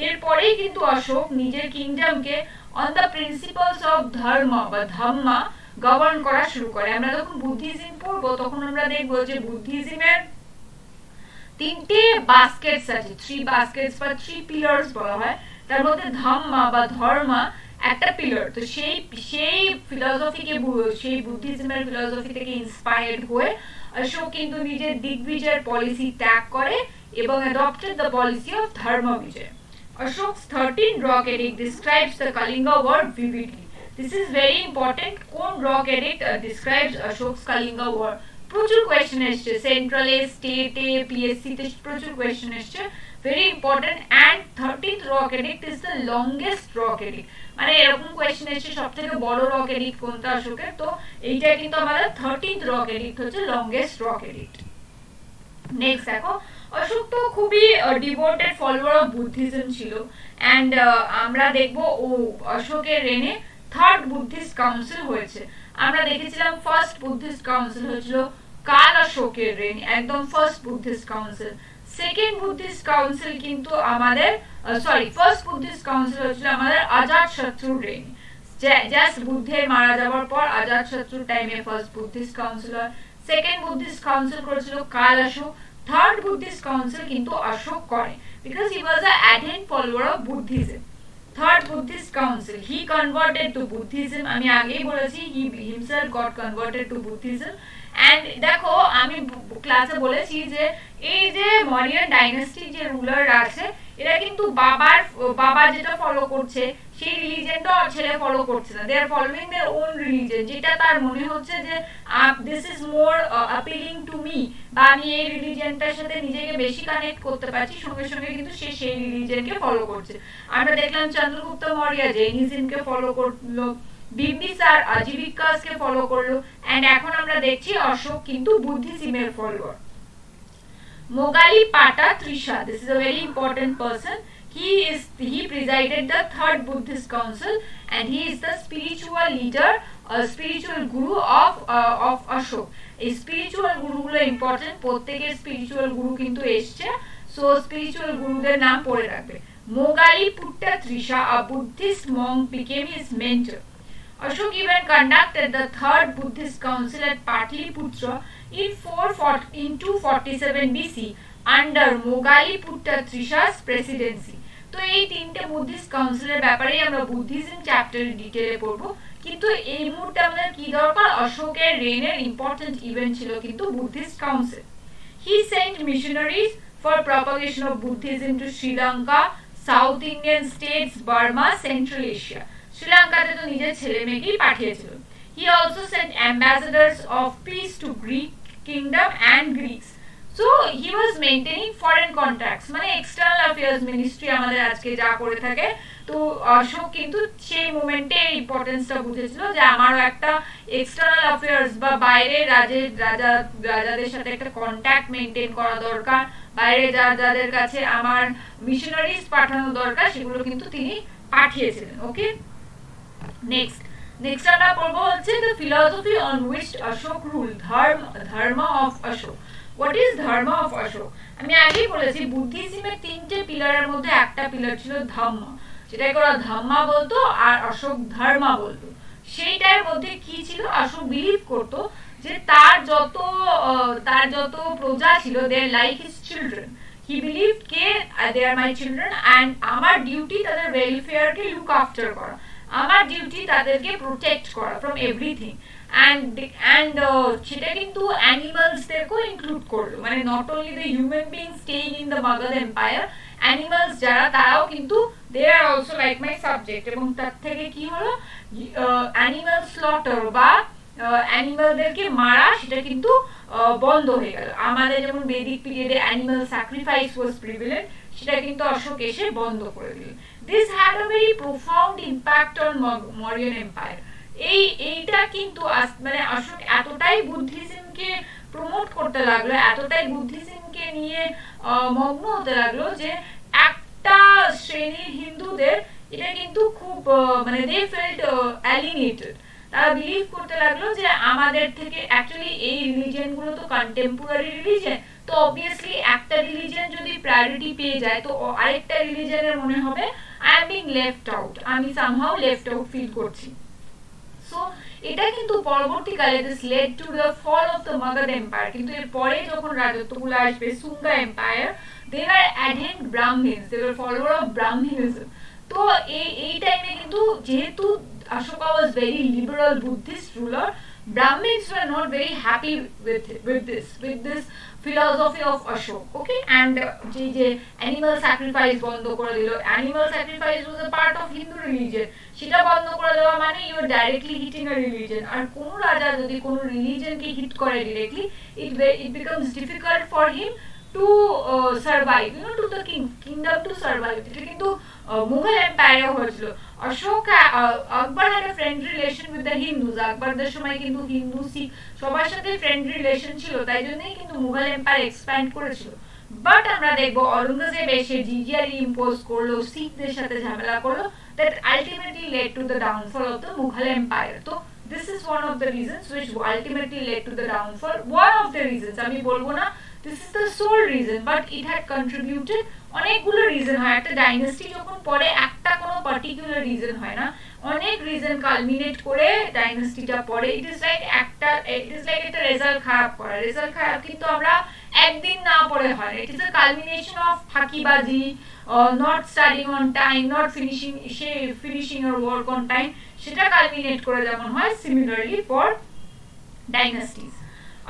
এরপরেই কিন্তু অশোক নিজের কিংডমকে on the principles of dharma বা ধাম্মা গভর্ন করা শুরু করে। আমরা যখন বুদ্ধিজম পড়বো তখন আমরা দেখবো যে বুদ্ধিজমের তিনটে বাস্কেটস আছে, 3 বাস্কেটস বা 3 পিলার্স বলা হয়। তার মধ্যে ধাম্মা বা ধর্মা একটা পিলার। তো সেই ফিলসফিকে, সেই বুদ্ধিজমের ফিলসফি থেকে ইন্সপায়ার্ড হয়ে অশোক কিন্তু নিজের দিগ্বিজয়ের পলিসি ত্যাগ করে এবং adopted the policy of dharma vijay. Ashok's 13th rock edict describes the Kalinga war vividly. This is very important. কোন rock edict describes Ashok's Kalinga war? প্রচুর কোয়েশ্চেন এসছে, সেন্ট্রালে, স্টেটে, পিএসসি তে প্রচুর কোয়েশ্চেন এসছে, very important. And 13th rock edict is the longest rock edict. মানে এরকম কোয়েশ্চেন এসছে সবথেকে বড় রক এডিক্ট কোনটা অশোকের, তো এইটা কিন্তু আমাদের 13th রক এডিক্ট হচ্ছে লংগেস্ট রক এডিক্ট। নেক্সট দেখো, অশোক তো খুবই ডিভোটেড ফলোয়ার অফ বুদ্ধিজম ছিল। অ্যান্ড আমরা দেখবো অশোকের রেনে 3rd বুদ্ধিস্ট কাউন্সিল হয়েছে। আমরা দেখেছিলাম ফার্স্ট বুদ্ধিস্ট কাউন্সিল হয়েছিল কাল অশোকের রেন, একদম first Buddhist council. Second Buddhist council কিন্তু আমাদের ফার্স্ট বুদ্ধিস্ট কাউন্সিল হয়েছিল আমাদের আজাদ শত্রুর রেন। জাস্ট বুদ্ধের মারা যাওয়ার পর আজাদ শত্রুর টাইমে ফার্স্ট বুদ্ধিস্ট কাউন্সিল হয়। সেকেন্ড বুদ্ধিস্ট কাউন্সিল করেছিল Kalashoka. Third Buddhist council কিন্তু অশোক করে, because he was a ardent follower of Buddhism. Third Buddhist Council, he converted to Buddhism. আমি আগেই বলেছি, he himself got converted to Buddhism. And দেখো আমি ক্লাসে বলেছি যে এই যে মরিয়ান ডাইনাস্টির যে রুলার আছে এরা কিন্তু বাবা যেটা ফলো করছে সেই রিলিজিয়নটা ছেলে ফলো করছে না, দে আর ফলোইং देयर ওন রিলিজিয়ন, যেটা তার মনে হচ্ছে যে this is more appealing to me, বা আমি এই রিলিজিয়নটার সাথে নিজেকে বেশি কানেক্ট করতে পারছি, সঙ্গে সঙ্গে কিন্তু সে সেই রিলিজিয়নকে ফলো করছে। আমরা দেখলাম চন্দ্রগুপ্ত মৌর্য জৈনিজমকে ফলো করলো, বিম্বিসার আজীবিকাসকে ফলো করলো, এন্ড এখন আমরা দেখছি অশোক কিন্তু বুদ্ধিজমের follower. Mogali Pata Trisha, this is a very important person. He presided the 3rd Buddhist Council, and he is the spiritual leader, spiritual guru of Ashok. এই স্পিরিচুয়াল গুরুগুলো ইম্পর্টেন্ট, প্রত্যেকের স্পিরিচুয়াল গুরু কিন্তু এসছে, সো স্পিরিচুয়াল গুরুদের নাম পড়ে রাখবে। Mogali Putta Trisha, a Buddhist monk, became his mentor. Ashok even conducted the 3rd Buddhist Council at Patliputra in 247 BC under Mogali Putta Trisha's presidency. তো এই তিনটে বুদ্ধিস্ট কাউন্সিলের ব্যাপারে আমরা বুদ্ধিজম চ্যাপ্টারে ডিটেইলে পড়বো, কিন্তু এই মুহূর্তে আমাদের কি দরকার, অশোকের রেইনের ইম্পর্টেন্ট ইভেন্ট ছিল কিন্তু Buddhist council. He sent missionaries for propagation of Buddhism to Sri Lanka, South Indian states, Burma, Central Asia. শ্রীলঙ্কাতে তো নিজের ছেলে মেয়েকেই পাঠিয়েছিল। He also sent ambassadors of peace to Greek kingdom and Greece. So he was maintaining foreign contacts, মানে এক্সটার্নাল অ্যাফেয়ার্স মিনিস্ট্রি আমাদের আজকে যা করে থাকে। তো অশোক কিন্তু সেই মোমেন্টে ইম্পর্টেন্সটা বুঝেছিল যে আমারও একটা এক্সটার্নাল অ্যাফেয়ার্স বা বাইরে রাজাদের সাথে একটা কন্ট্যাক্ট মেইনটেইন করা দরকার, বাইরে যাদের কাছে আমার মিশনারিজ পাঠানো দরকার সেগুলো কিন্তু তিনি পাঠিয়েছিলেন। ওকে, নেক্সট আমরা পড়বো হচ্ছে the philosophy on which Ashoka rule, dharma of Ashoka. What is dharma of Ashoka? আমি আগেই বলেছি বুদ্ধিজমের তিনটে পিলারের মধ্যে একটা পিলার ছিল ধম্ম, যেটাকে ওরা ধম্মা বলতো আর অশোক ধর্মা বলতো। সেইটার মধ্যে কি ছিল, অশোক বিলিভ করতো যে তার যত প্রজা ছিল they are like his children. He believe কে they are my children and আমার ডিউটি তাদের ওয়েলফেয়ারকে লুক আফটার করা, আমার ডিউটি তাদেরকে প্রোটেক্ট করা ফ্রম এভরিথিং। and সেটা কিন্তু অ্যানিমালসদেরকেও ইনক্লুড করলো, মানে not only the human being staying in the Magadha empire, animals যারা তারাও কিন্তু they are also like my subject. এবং তার থেকে কি হলো, অ্যানিমাল স্লটার বা অ্যানিমালদেরকে মারা সেটা কিন্তু বন্ধ হয়ে গেল। আমাদের যেমন বেদিক পিরিয়ডে অ্যানিমাল স্যাক্রিফাইস ওয়াজ প্রিভিলেন্ট, সেটা কিন্তু অশোক এসে বন্ধ করে দিল। This had a very profound impact on Mauryan empire. এইটা কিন্তু মানে অশোক এতটাই বুদ্ধিজমকে প্রমোট করতে লাগলো, এতটাই বুদ্ধিজমকে নিয়ে মগ্ন হতে লাগলো যে একটা শ্রেণীর হিন্দুদের এটা কিন্তু খুব মানে দে ফেল্ট অ্যালিনেটেড। তারা বিলিভ করতে লাগলো যে আমাদের থেকে অ্যাকচুয়ালি এই রিলিজিয়ন গুলো তো কন্টেম্পোরারি রিলিজিয়ন, তো অবভিয়াসলি একটা রিলিজিয়ন যদি প্রায়োরিটি পেয়ে যায় তো আরেকটা রিলিজিয়নের মনে হবে I am being left out, আমি সামহাউ লেফট আউট ফিল করছি। সো এটা কিন্তু পরবর্তীকালে this led to the fall of the Magadha empire. কিন্তু এর পরে যখন রাজত্বগুলো আসবে Shunga empire, they are adherent Brahmins, they are follower of Brahminism. তো এই টাইমে কিন্তু যেহেতু Ashoka was very liberal Buddhist ruler, Brahmins were not very happy with this philosophy of Ashok. Okay, and যে animal sacrifice বন্ধ করে দিল, animal sacrifice was a part of Hindu religion, সেটা বন্ধ করে দেওয়া মানে you are directly hitting a religion। আর কোন রাজা যদি কোন religion কে হিট করে directly, it becomes difficult for him to survive, you know, to the kingdom to survive। এটা কিন্তু মুঘল এম্পায়ারে হয়েছিল। অশোক আকবর had a friendly relation with the Hindus, আকবরদের সময় কিন্তু হিন্দু শিখ সবার সাথে ফ্রেন্ডলি রিলেশন ছিল, তাই জন্যই কিন্তু মুঘল এম্পায়ার এক্সপ্যান্ড করেছিল। বাট আমরা দেখবো অরঙ্গজেব এসে জিজিয়ারি ইম্পোজ করলো, শিখদের সাথে ঝামেলা করলো, that ultimately led to the downfall of the Mughal empire। তো this is one of the reasons which ultimately led to the downfall, one of the reasons, আমি বলবো না this is the sole reason, but it had contributed। অনেকগুলো রিজন হয়, একটা ডাইনাস্টি যখন পরে একটা কোনো পার্টিকুলার রিজন হয় না, অনেক রিজন কালমিনেট করে ডাইনাস্টিটা পরে। ইট ইজ লাইক একটা রেজাল্ট খারাপ করা, রেজাল্ট খারাপ কিন্তু আমরা একদিন না পড়ে হয়, it is a culmination of ফাঁকিবাজি, not studying on time, not finishing your work on time, সেটা কালমিনেট করে যেমন হয়, similarly for dynasties.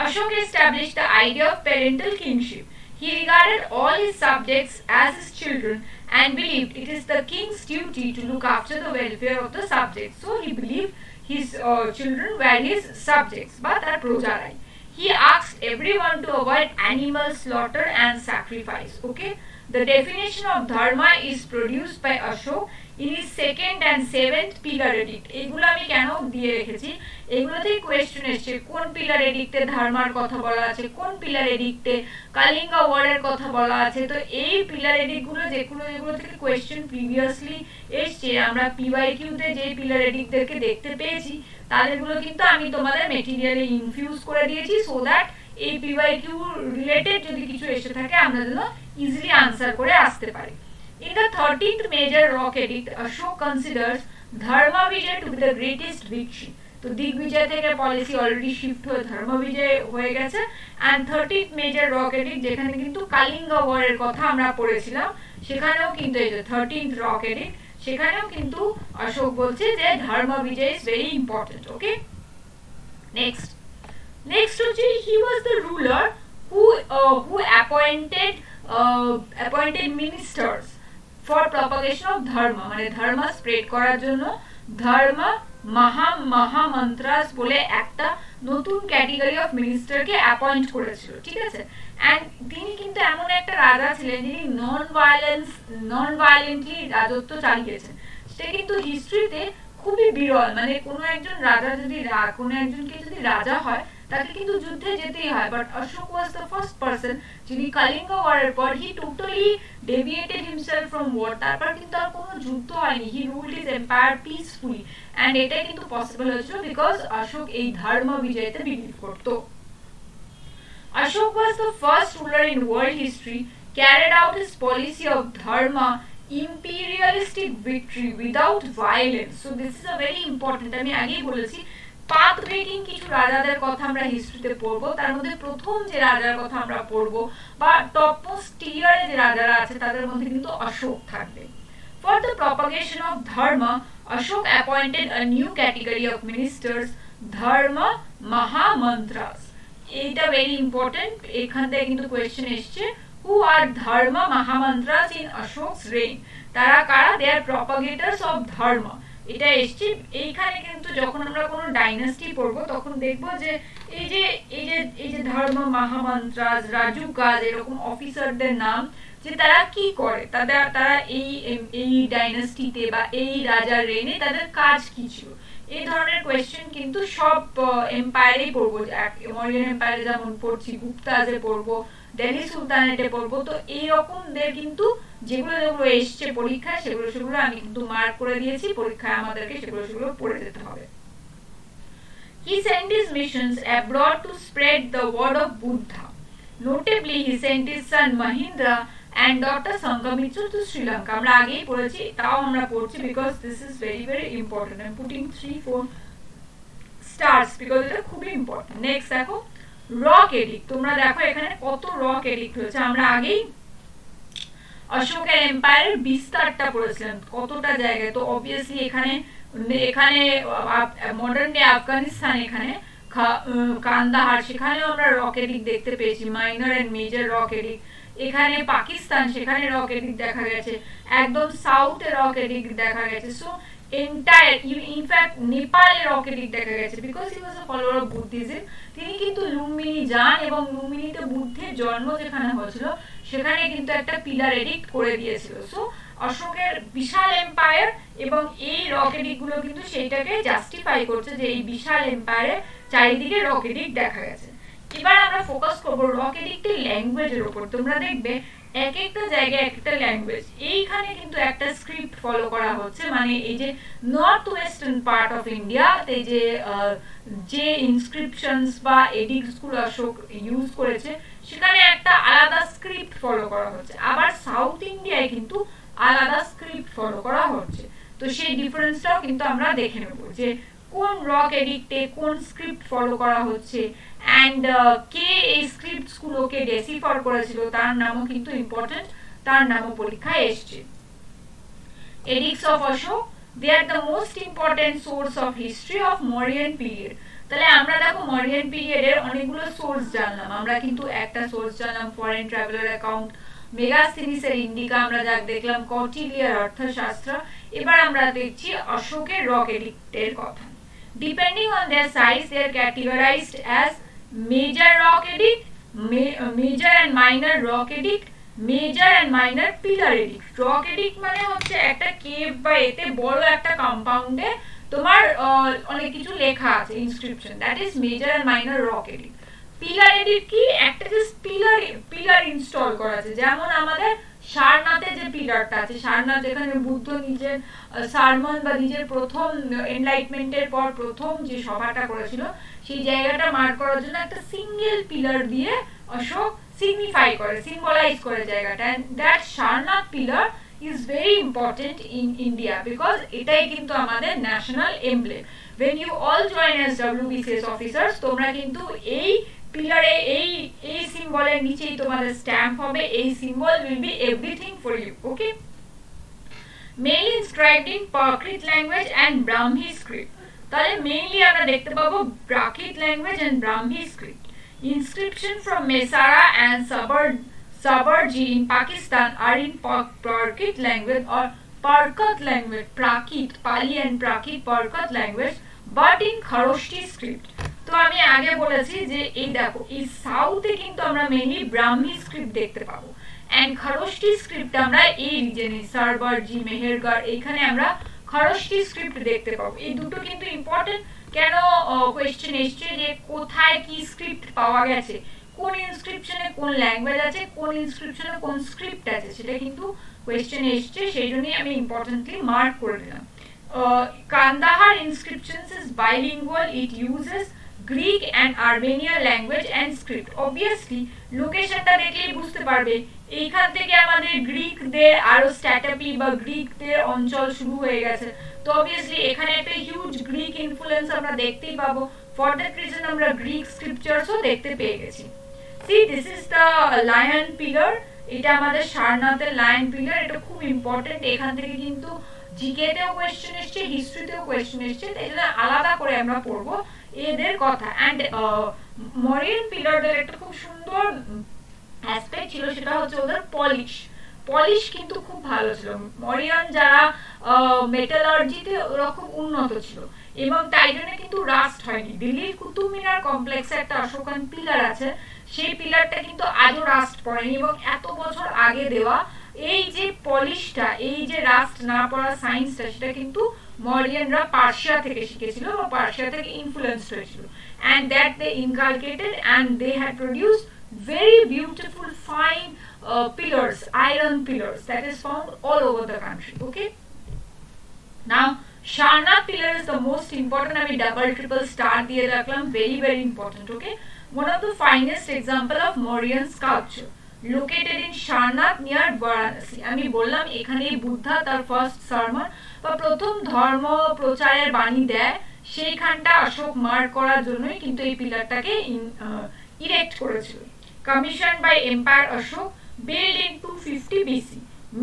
Ashoka established the idea of parental kingship. He regarded all his subjects as his children and believed it is the king's duty to look after the welfare of the subjects. So he believed his children were his subjects, but are projarai. He asked everyone to avoid animal slaughter and sacrifice. Okay, the definition of dharma is produced by Ashok in his second and seventh pillar edict। এগুলো আমি কেন দিয়ে রেখেছি, এগুলোতেই কোয়েশ্চেন এসেছে কোন পিলার এডিক্টে ধর্মার কথা বলা আছে, কোন পিলার এডিক্টে কালিঙ্গা ওয়ারের কথা বলা আছে। তো এই পিলার এডিক্ট গুলো যেগুলো থেকে কোয়েশ্চেন প্রিভিয়াসলি এসছে, আমরা পিওয়াইকিউতে যে পিলার এডিক্টদেরকে দেখতে পেয়েছি তাদেরগুলো কিন্তু আমি তোমাদের মেটেরিয়ালে ইনফিউজ করে দিয়েছি, সো দ্যাট এই পিওয়াইকিউ রিলেটেড যদি কিছু এসে থাকে আমরা যেন ইজিলি আনসার করে আসতে পারি। In the 13th major rock edict, Ashok considers Dharma Vijay to be the greatest victory। তো দিগ্বিজয় থেকে পলিসি অলরেডি শিফট হয়ে ধর্ম বিজয় হয়ে গেছে। And 13th major rock addict, যেখানে কিন্তু কালিঙ্গা ওয়ারের কথা আমরা পড়েছিলাম, সেখানেও কিন্তু এই যে 13th রক এডিক্ট, সেখানেও কিন্তু অশোক বলছে যে dharma vijaya is very important. Okay, next হচ্ছে he was the ruler who appointed ministers for propagation of dharma, মানে ধর্ম স্প্রেড করার জন্য ধর্ম মহামন্ত্রাস বলে একটা নতুন ক্যাটাগরি অফ মিনিস্টারকে অ্যাপয়েন্ট করেছিল, ঠিক আছে। অ্যান্ড তিনি কিন্তু এমন একটা রাজা ছিলেন যিনি নন ভায়োলেন্টলি রাজত্ব চালিয়েছেন। সেটা কিন্তু হিস্ট্রিতে খুবই বিরল, মানে কোনো একজন রাজা যদি কোনো একজনকে যদি রাজা হয় তাকে কিন্তু যুদ্ধে যেতেই হয়। But Ashoka was the first person যিনি কলিঙ্গ ওয়ারের পর he totally deviated himself from war, তারপর কিন্তু আর কোনো যুদ্ধ হয়নি, he ruled his empire peacefully. And এটা কিন্তু পসিবল হয়েছিল বিকজ অশোক এই ধর্ম বিজয়তে বিলিভ করতো। Ashok was the first ruler in world history carried out his policy of dharma imperialistic victory without violence. So this is a very important, আমি আগেই বলেছি পাথ ব্রেকিং কিছু রাজাদের কথা আমরা হিস্ট্রিতে পড়বো, তার মধ্যে প্রথম যে রাজার কথা আমরা পড়বো বা টপ মোস্ট টিয়ারে যে রাজারা আছে তাদের মধ্যে কিন্তু অশোক থাকবে। For the propagation of dharma, Ashok appointed a new category of ministers, dharma mahamantras. এটা ভেরি ইম্পর্টেন্ট, এখান থেকে কিন্তু কোয়েশ্চেন এসছে হু আর ধর্মা মহামন্ত্রাস ইন অশোকস রেইন, তারা কারা? দে আর প্রপাগেটরস অফ ধর্মা। এটা এসছে এইখানে কিন্তু যখন আমরা কোনো ডাইনাস্টি পড়বো তখন দেখবো যে এই যে ধর্মা মহামন্ত্রাস, রাজুকাজ, এরকম অফিসারদের নাম যে তারা কি করে, তারা এই ডাইনাস্টিতে বা এই রাজার রেইনে তাদের কাজ কি ছিল। এই ধরনের কোয়েশ্চেন কিন্তু সব এম্পায়ারেই পড়বো, মরিয়ান এম্পায়ারে যেমন পড়ছি, গুপ্তাজে পড়বো, দিল্লি সুলতানেটে পড়বো। তো এইরকমদের কিন্তু যেগুলো এসছে পরীক্ষায় সেগুলো আমি কিন্তু মার্ক করে দিয়েছি, পরীক্ষায় আমাদেরকে সেগুলো পড়ে যেতে হবে। He sent his missions abroad to spread the word of Buddha. Notably, he sent his son Mahindra and daughter Sanghamitra to Sri Lanka. আমরা আগেই পড়েছি, তাও আমরা পড়ছি because this is very very important. I'm putting 3-4 stars because এটা খুবই ইম্পর্টেন্ট। নেক্সট দেখো রক এডিক্ট, তোমরা দেখো এখানে কত রক এডিক্ট হয়েছে। আমরা আগেই অশোকের এম্পায়ারের বিস্তারটা পড়েছিলাম কতটা জায়গায়, তো অবভিয়াসলি এখানে মডার্ন ডে আফগানিস্তান, এখানে কান্দাহার, সেখানেও আমরা রক এডিক্ট দেখতে পেয়েছি, minor and major rock edict. এখানে পাকিস্তান, সেখানে রক এডিক্ট দেখা গেছে, একদম সাউথে রক এডিক্ট দেখা গেছে। সো এন্টায়ার ইনফ্যাক্ট নেপালে রক এডিক্ট দেখা গেছে because he was a follower of Buddhism. তিনি কিন্তু লুম্বিনী যান এবং লুম্বিনীতে বুদ্ধের জন্ম যেখানে হয়েছিল সেখানে কিন্তু একটা পিলার এডিক্ট করে দিয়েছিল। সো অশোকের বিশাল এম্পায়ার এবং এই রক এডিক্ট গুলো কিন্তু সেইটাকে জাস্টিফাই করছে যে এই বিশাল এম্পায়ারে চারিদিকে রক এডিক্ট দেখা গেছে। এবার আমরা ফোকাস করবো রক এডিক্টের ল্যাঙ্গুয়েজের উপর। তোমরা দেখবে এক একটা জায়গায় একটা ল্যাঙ্গুয়েজ, এইখানে কিন্তু একটা স্ক্রিপ্ট ফলো করা হচ্ছে, মানে এই যে নর্থ ওয়েস্টার্ন পার্ট অফ ইন্ডিয়াতে যে ইনস্ক্রিপশনস বা এডিক্টস গুলো অশোক ইউজ করেছে সেখানে একটা আলাদা স্ক্রিপ্ট ফলো করা হচ্ছে, আবার সাউথ ইন্ডিয়ায় কিন্তু আলাদা স্ক্রিপ্ট ফলো করা হচ্ছে। তো সেই ডিফারেন্সটাও কিন্তু আমরা দেখে নেব যে কোন রক এডিক্টে কোন স্ক্রিপ্ট ফলো করা হচ্ছে অ্যান্ড কে এই স্ক্রিপ্টস গুলোকে ডেসিফার করেছিল তার নামও কিন্তু ইম্পর্টেন্ট, তার নামও পরীক্ষায় এসছে। Edicts of Ashoka, they are the most important source of history of Mauryan period. তাহলে আমরা দেখো মরিয়ান পিরিয়ডের অনেকগুলো সোর্স জানলাম, আমরা কিন্তু একটা সোর্স জানলাম ফরেন ট্রাভেলার অ্যাকাউন্ট, মেগাস্থিনিসের ইন্ডিকা আমরা যা দেখলাম, কৌটিল্যের অর্থশাস্ত্র। এবার আমরা দেখছি অশোকের রক এডিক্টের কথা। Depending on their size, they are categorized as major rock edict, major and minor rock edict, major and minor pillar edict. Rock edict মানে হচ্ছে একটা কেভ বা এতে বড় একটা কম্পাউন্ডে তোমার অনেক কিছু লেখা আছে inscription, that is major and minor rock edict. Pillar edict কি? একটা জাস্ট পিলার ইনস্টল করা আছে, যেমন আমাদের সারনাথে যে পিলারটা আছে, সারনাথ যেখানে বুদ্ধ নিজের সারমন বা নিজের প্রথম এনলাইটমেন্টের পর প্রথম যে সভাটা করেছিল সেই জায়গাটা মার্ক করার জন্য একটা সিঙ্গেল পিলার দিয়ে অশোক সিগনিফাই করে, সিম্বলাইজ করে জায়গাটা। And that Sarnath pillar is very important in India because এটাই কিন্তু আমাদের national emblem. when you all join as WBCS officers তোমরা কিন্তু এই পিলারে এই সিম্বলের নিচেই তোমাদের স্ট্যাম্প হবে, এই symbol will be everything for you, okay? Mainly inscribed in Prakrit language and Brahmi script. তাহলে মেইনলি আমরা দেখতে পাবো Prakrit language and Brahmi script. Inscription from Mesara and Sabarji in Pakistan are in Prakrit language or Parkat language, Prakrit, Pali and Prakrit, Parkat language, but in Kharosthi script. তো আমি আগে বলেছি যে এই দেখো এই সাউথে কিন্তু আমরা মেইনলি ব্রাহ্মী স্ক্রিপ্ট দেখতে পাবো, এন্ড খরোষ্ঠী স্ক্রিপ্ট আমরা এই রিজনে সারবার জি মেহেরগড় এইখানে আমরা খরোষ্ঠী স্ক্রিপ্ট দেখতে পাবো। এই দুটো কিন্তু ইম্পর্টেন্ট। কেন কোয়েশ্চেন এসছে যে কোথায় কি স্ক্রিপ্ট পাওয়া গেছে, কোন ইনস্ক্রিপশনে কোন ল্যাঙ্গুয়েজ আছে, কোন ইনস্ক্রিপশনে কোন স্ক্রিপ্ট আছে, সেটা কিন্তু কোয়েশ্চেন এসছে, সেই জন্যই আমি ইম্পর্টেন্টলি মার্ক করে দিলাম। Kandahar inscriptions is bilingual, it uses Greek and Armenian language and script. Obviously লোকেশনটা দেখলেই বুঝতে পারবে এইখান থেকে আমাদের গ্রিকদের আরো স্ট্যাটাপি বা গ্রিকদের অঞ্চল শুরু হয়ে গেছে। তো অবভিয়াসলি এখানে একটা হিউজ গ্রিক ইনফ্লুয়েন্স আমরা দেখতেই পাবো। ফর দ্যাট রিজন আমরা গ্রিক স্ক্রিপচারসও দেখতে পেয়ে গেছি। C this is the lion pillar, এটা আমাদের সারনাথের লায়ন পিলার, এটা খুব ইম্পর্টেন্ট। এখান থেকে কিন্তু জিকেতেও কোয়েশ্চেন এসছে, হিস্ট্রিতেও কোয়েশ্চেন এসছে, তাই জন্য আলাদা করে আমরা পড়বো এদের কথা। অ্যান্ড মরিয়ান পিলারদের একটা খুব সুন্দর অ্যাসপেক্ট ছিল, সেটা হচ্ছে ওদের পলিশ কিন্তু খুব ভালো ছিল। মরিয়ান যারা মেটালার্জিতে ওরা খুব উন্নত ছিল এবং তাই জন্য কিন্তু রাস্ট হয়নি। দিল্লির কুতুব মিনার কমপ্লেক্সে একটা অশোকান পিলার আছে, সেই পিলারটা কিন্তু আজও রাস্ট পড়েনি এবং এত বছর আগে দেওয়া এই যে পলিশটা, এই যে রাস্ট না পড়া সায়েন্সটা, সেটা কিন্তু মরিয়ানরা পার্সিয়া থেকে শিখেছিল বা পার্সিয়া থেকে ইনফ্লুয়েন্সড হয়েছিল, and that they inculcated and they had produced very beautiful fine pillars, iron pillars that is found all over the country. Okay, now Sarnath pillar is the most important. I mean double triple star diye rakhlam, very important. Okay, one of the finest example of Mauryan sculpture located in Sarnath near Varanasi. আমি বললাম এখানে বুদ্ধা তার ফার্স্ট সারমন বা প্রথম ধর্ম প্রচারের বাণী দেয়, সেইখানটা অশোক মার্ক করার জন্যই কিন্তু এই পিলারটাকে ইরেক্ট করেছিল। Commission by empire Ashoka, built in 250 BC,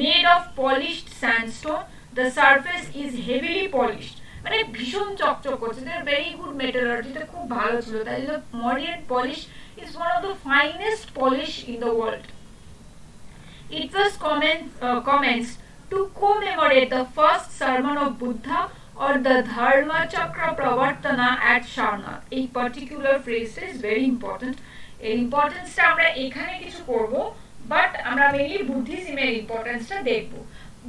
made of polished sandstone, the surface is heavily polished, মানে ভীষণ চকচক করছে, ভেরি গুড মেটালার্জিটা খুব ভালো ছিল, তাই জন্য Mauryan polish is one of the finest polish in the world. It was commenced to commemorate the first sermon of Buddha or the Dharma Chakra Pravartana at Sarnath. A particular phrase is very important. এর ইম্পর্টেন্সটা আমরা এখানে কিছু করব, বাট আমরা মেইনলি বুদ্ধিজমের ইম্পর্টেন্সটা দেখব।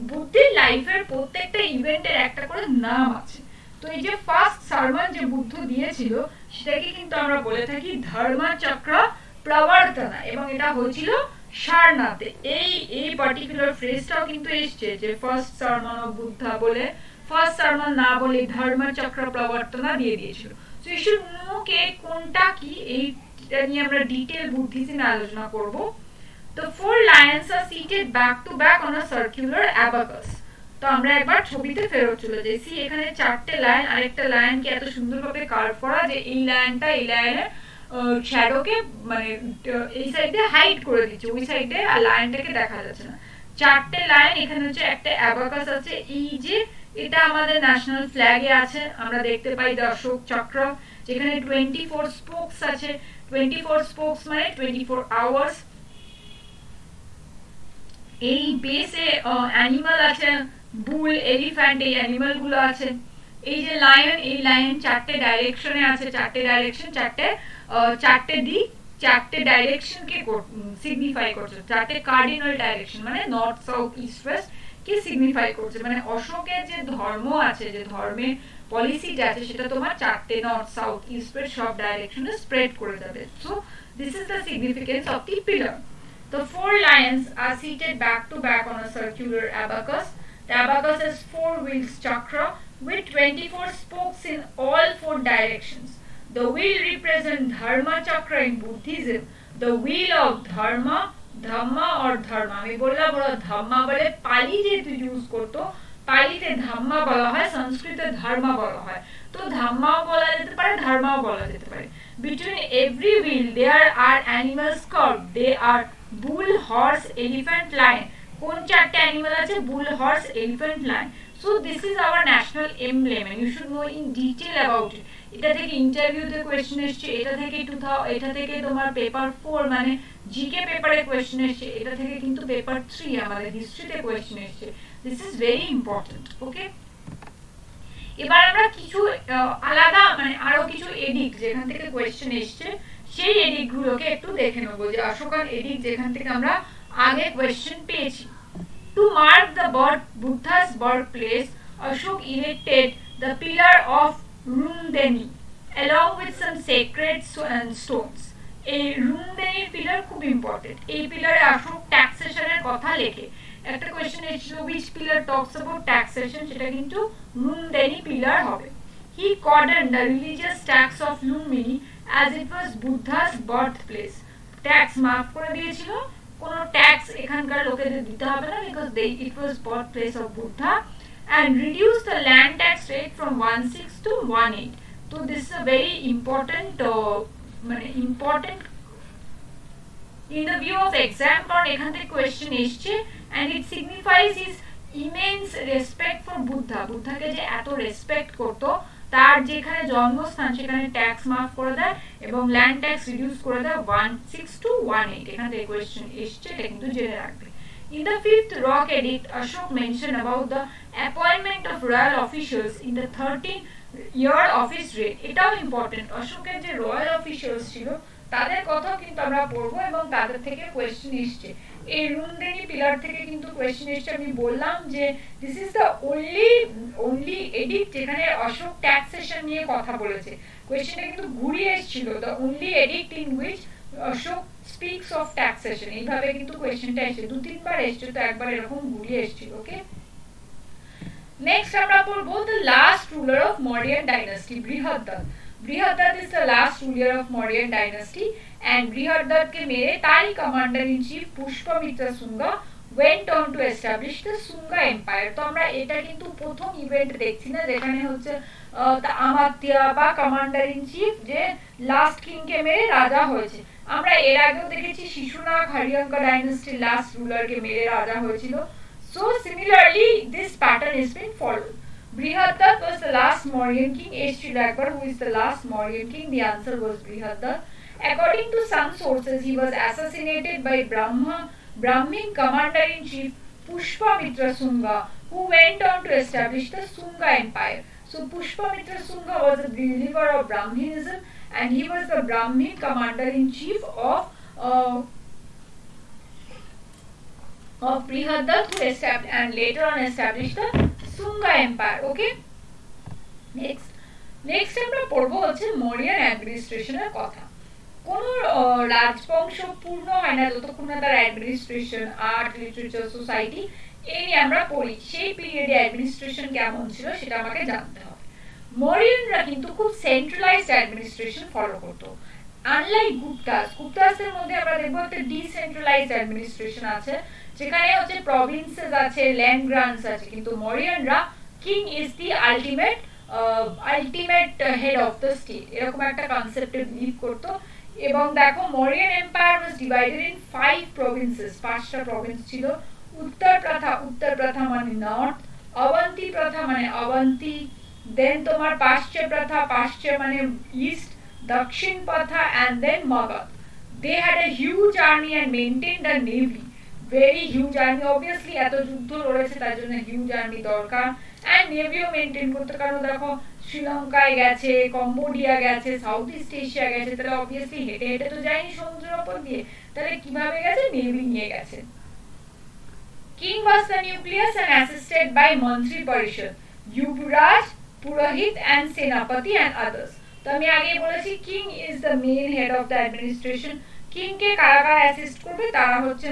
বুদ্ধির লাইফের প্রত্যেকটা ইভেন্টের একটা করে নাম আছে। তো এই যে ফার্স্ট সারমন যে বুদ্ধ দিয়েছিল সেটাকে কিন্তু আমরা বলে থাকি ধর্মচক্র প্রবর্তনা, এবং এটা হয়েছিল সারনাথে। এই পার্টিকুলার ফ্রেজটাও কিন্তু এসছে যে ফার্স্ট সারমন অফ বুদ্ধা বলে, ফার্স্ট সারমন না বলে ধর্মচক্র প্রবর্তনা দিয়ে দিয়েছিল। সো ইউ শুড নো কে কোনটা কি, এইটা নিয়ে আমরা ডিটেইল বুদ্ধিজমে আলোচনা করব। The four lions are seated back to back on a circular abacus. তো আমরা একবার ছবিতে ফেরত চলে যাই। সি এখানে চারটে লাইন, আরেকটা লাইনকে এত সুন্দরভাবে কার্ভ করা যে এই লাইনটা এই লাইনের শ্যাডোকে মানে এই সাইডে হাইড করে দিচ্ছে, ওই সাইডে আর লাইনটাকে দেখা যাচ্ছে না। চারটে লাইন, এখানে হচ্ছে একটা অ্যাবাকাস আছে, এই যে এটা আমাদের ন্যাশনাল ফ্ল্যাগে আছে, আমরা দেখতে পাই অশোক চক্র, যেখানে 24 স্পোকস আছে। 24 স্পোকস মানে 24 আওয়ার্স। এই বেসে অ্যানিমাল আছে, বুল, এলিফ্যান্ট, এই অ্যানিমাল গুলো আছে। এই যে লায়ন, এই লায়ন চারটে ডাইরেকশনে আছে, চারটে ডাইরেকশন, চারটে দিক, চারটে ডাইরেকশনকে সিগনিফাই করছে, চারটে কার্ডিনাল ডাইরেকশন মানে নর্থ সাউথ ইস্ট ওয়েস্ট কে সিগনিফাই করছে। মানে অশোকের যে ধর্ম আছে, যে ধর্মের পলিসিটা আছে, সেটা তোমার চারটে নর্থ সাউথ ইস্ট ওয়েস্ট সব ডাইরেকশনে স্প্রেড করে যাবে। So this is the significance of the pillar. The four lions are seated back to back on a circular abacus. The abacus has four wheels chakra with 24 spokes in all four directions. The wheel represents Dharma chakra in Buddhism. The wheel of Dharma, Dhamma or Dharma. আমি বললাম ওরা ধাম্মা বলে, পালি যেহেতু ইউজ করতো, পালিতে ধাম্মা বলা হয়, সংস্কৃতে ধর্মা বলা হয়। তো ধাম্মাও বলা যেতে পারে, ধর্মাও বলা যেতে পারে। Between every wheel there are animals carved. They are bull, horse, elephant, lion. কোন চারটে অ্যানিমাল আছে? Bull, horse, elephant, lion. So this is our national emblem and you should know in detail about it. এটা থেকে ইন্টারভিউতে কোয়েশ্চেন এসছে, এটা থেকে তোমার পেপার 4 মানে জিকে পেপারে কোয়েশ্চেন এসছে, এটা থেকে কিন্তু পেপার 3 আমাদের হিস্ট্রিতে কোয়েশ্চেন এসছে। This is very important. Okay, এবার আমরা কিছু আলাদা মানে আরো কিছু এডিক্ট যেখান থেকে কোয়েশ্চেন এসছে সেই এডিক্ট গুলোকে একটু দেখে নেবো, যে অশোকান এডিক্ট যেখান থেকে আমরা আগে কোয়েশ্চেন পেয়েছি। To mark the Buddha's birthplace, Ashok erected the pillar of Rumdeni along with some sacred stones. এই রুমদেনির পিলার খুব ইম্পর্টেন্ট। এই পিলারে অশোক ট্যাক্সেশনের কথা লেখে। একটা কোয়েশ্চেন এসেছিল which pillar talks about taxation, সেটা কিন্তু রুমদেনি পিলার হবে। He cordoned the religious tax of Lumbini as it was Buddha's birthplace. Tax মাফ করে দিয়েছিল, কোন ট্যাক্স এখানকার লোকেদের দিতে হবে না, because it was birthplace of Buddha, and reduced the land tax rate from 1/6 to 1/8. So this is a very important important in the view of exam, কারণ এখান থেকে কোয়েশ্চেন এসছে, and it signifies his immense respect for Buddha. বুদ্ধাকে যে এত রেসপেক্ট করতো, তার যেখানে জন্মস্থান সেখানে ট্যাক্স মাফ করে দেয় এবং ল্যান্ড ট্যাক্স রিডিউস করে দেয় 1/6 to 1/8। এখান থেকে কোয়েশ্চেন এসছে, এটা কিন্তু জেনে রাখবে। In the 5th rock edict, Ashok mentioned about the appointment of royal officials in the 13-year office rate. এটাও ইম্পর্টেন্ট। অশোকের যে রয়্যাল অফিশিয়ালস ছিল তাদের কথাও কিন্তু আমরা পড়বো এবং তাদের থেকে কোয়েশ্চেন এসছে। এই রুমদেনি পিলার থেকে কিন্তু কোয়েশ্চেন এসছে। আমি বললাম যে this is the only addict যেখানে অশোক ট্যাক্সেশন নিয়ে কথা বলেছে। কোয়েশ্চেনটা কিন্তু ঘুরিয়ে এসেছিল, the only edict in which Ashoka speaks of taxation. এইভাবে কিন্তু কোয়েশ্চেনটা এসেছে, 2-3 বার এসেছে, তো একবার এরকম ঘুরিয়ে এসেছিল। ওকে, নেক্সট আমরা পড়বো the last ruler of Mauryan dynasty, Brihadratha. Brihadratha is the last ruler of Mauryan dynasty, and বৃহদ্রথকে মেরে তারই commander in chief Pushyamitra Shunga went on to establish the Sunga empire. তো আমরা এটা কিন্তু প্রথম ইভেন্ট দেখছি না যেখানে হচ্ছে আমাত্যা বা কমান্ডার ইন চিফ যে লাস্ট কিং কে মেরে রাজা হয়েছে। আমরা এর আগেও দেখেছি শিশুনাগ হরিয়ঙ্কা ডাইনাস্টির লাস্ট রুলারকে মেরে রাজা হয়েছিল। So similarly this pattern has been followed. Brihadrat was the last Mauryan king. Who is the last Mauryan king? The answer was Brihadrat. According to some sources, he was assassinated by Brahmin commander-in-chief Pushpamitra Sunga, who went on to establish the Sunga empire. So Pushpamitra Sunga was a believer of Brahminism, and he was the Brahmin commander-in-chief of Brihadrat, who established and later on established the Sunga empire. Okay, next আমরা পড়বো হচ্ছে মৌর্যান অ্যাডমিনিস্ট্রেশনের কথা। কোন রাজবংশ পূর্ণ হয় না যতক্ষণ না তার অ্যাডমিনিস্ট্রেশন, আর্ট, লিটারেচার, সোসাইটি এই নিয়ে আমরা পড়ি। সেই পিরিয়ডে অ্যাডমিনিস্ট্রেশন কেমন ছিল সেটা আমাকে জানতে হবে। মৌর্যানরা কিন্তু খুব সেন্ট্রালাইজড অ্যাডমিনিস্ট্রেশন ফলো করতো। আনলাইক গুপ্তাসদের মধ্যে আমরা দেখবো একটা ডিসেন্ট্রালাইজড অ্যাডমিনিস্ট্রেশন আছে, যেখানে হচ্ছে প্রভিন্সেস আছে, ল্যান্ড গ্রান্টস আছে, কিন্তু মৌর্যানরা king is the ultimate head of the state, এরকম একটা কনসেপ্টে বিলিভ করতো। এবং দেখো Mauryan empire was divided in 5 provinces, 5টা প্রভিন্স ছিল। উত্তর প্রথা মানে নর্থ, অবন্তী প্রথা মানে অবন্তী, দেন তোমার পাশ্চে মানে ইস্ট, দাক্ষিণ প্রথা, and then Magad. They had a huge army and maintained a navy, very huge army. Obviously এত যুদ্ধ লড়েছে তার জন্য হিউজ আর্মি দরকার, and নেভিও মেইনটেইন করতে। কারণ দেখো শ্রীলঙ্কায় গেছে, কম্বোডিয়া গেছে, সাউথ ইস্ট এশিয়া গেছে, তাহলে অবভিয়াসলি হেঁটে হেঁটে তো যায়নি সমুদ্রের উপর দিয়ে, তাহলে কিভাবে গেছে? নেভি নিয়ে গেছে। King was the nucleus and assisted by মন্ত্রী পরিষদ, যুবরাজ, পুরোহিত, and সেনাপতি and others. তো আমি আগে বলেছি king is the main head of the administration. King কে কারা কারা অ্যাসিস্ট করবে? তারা হচ্ছে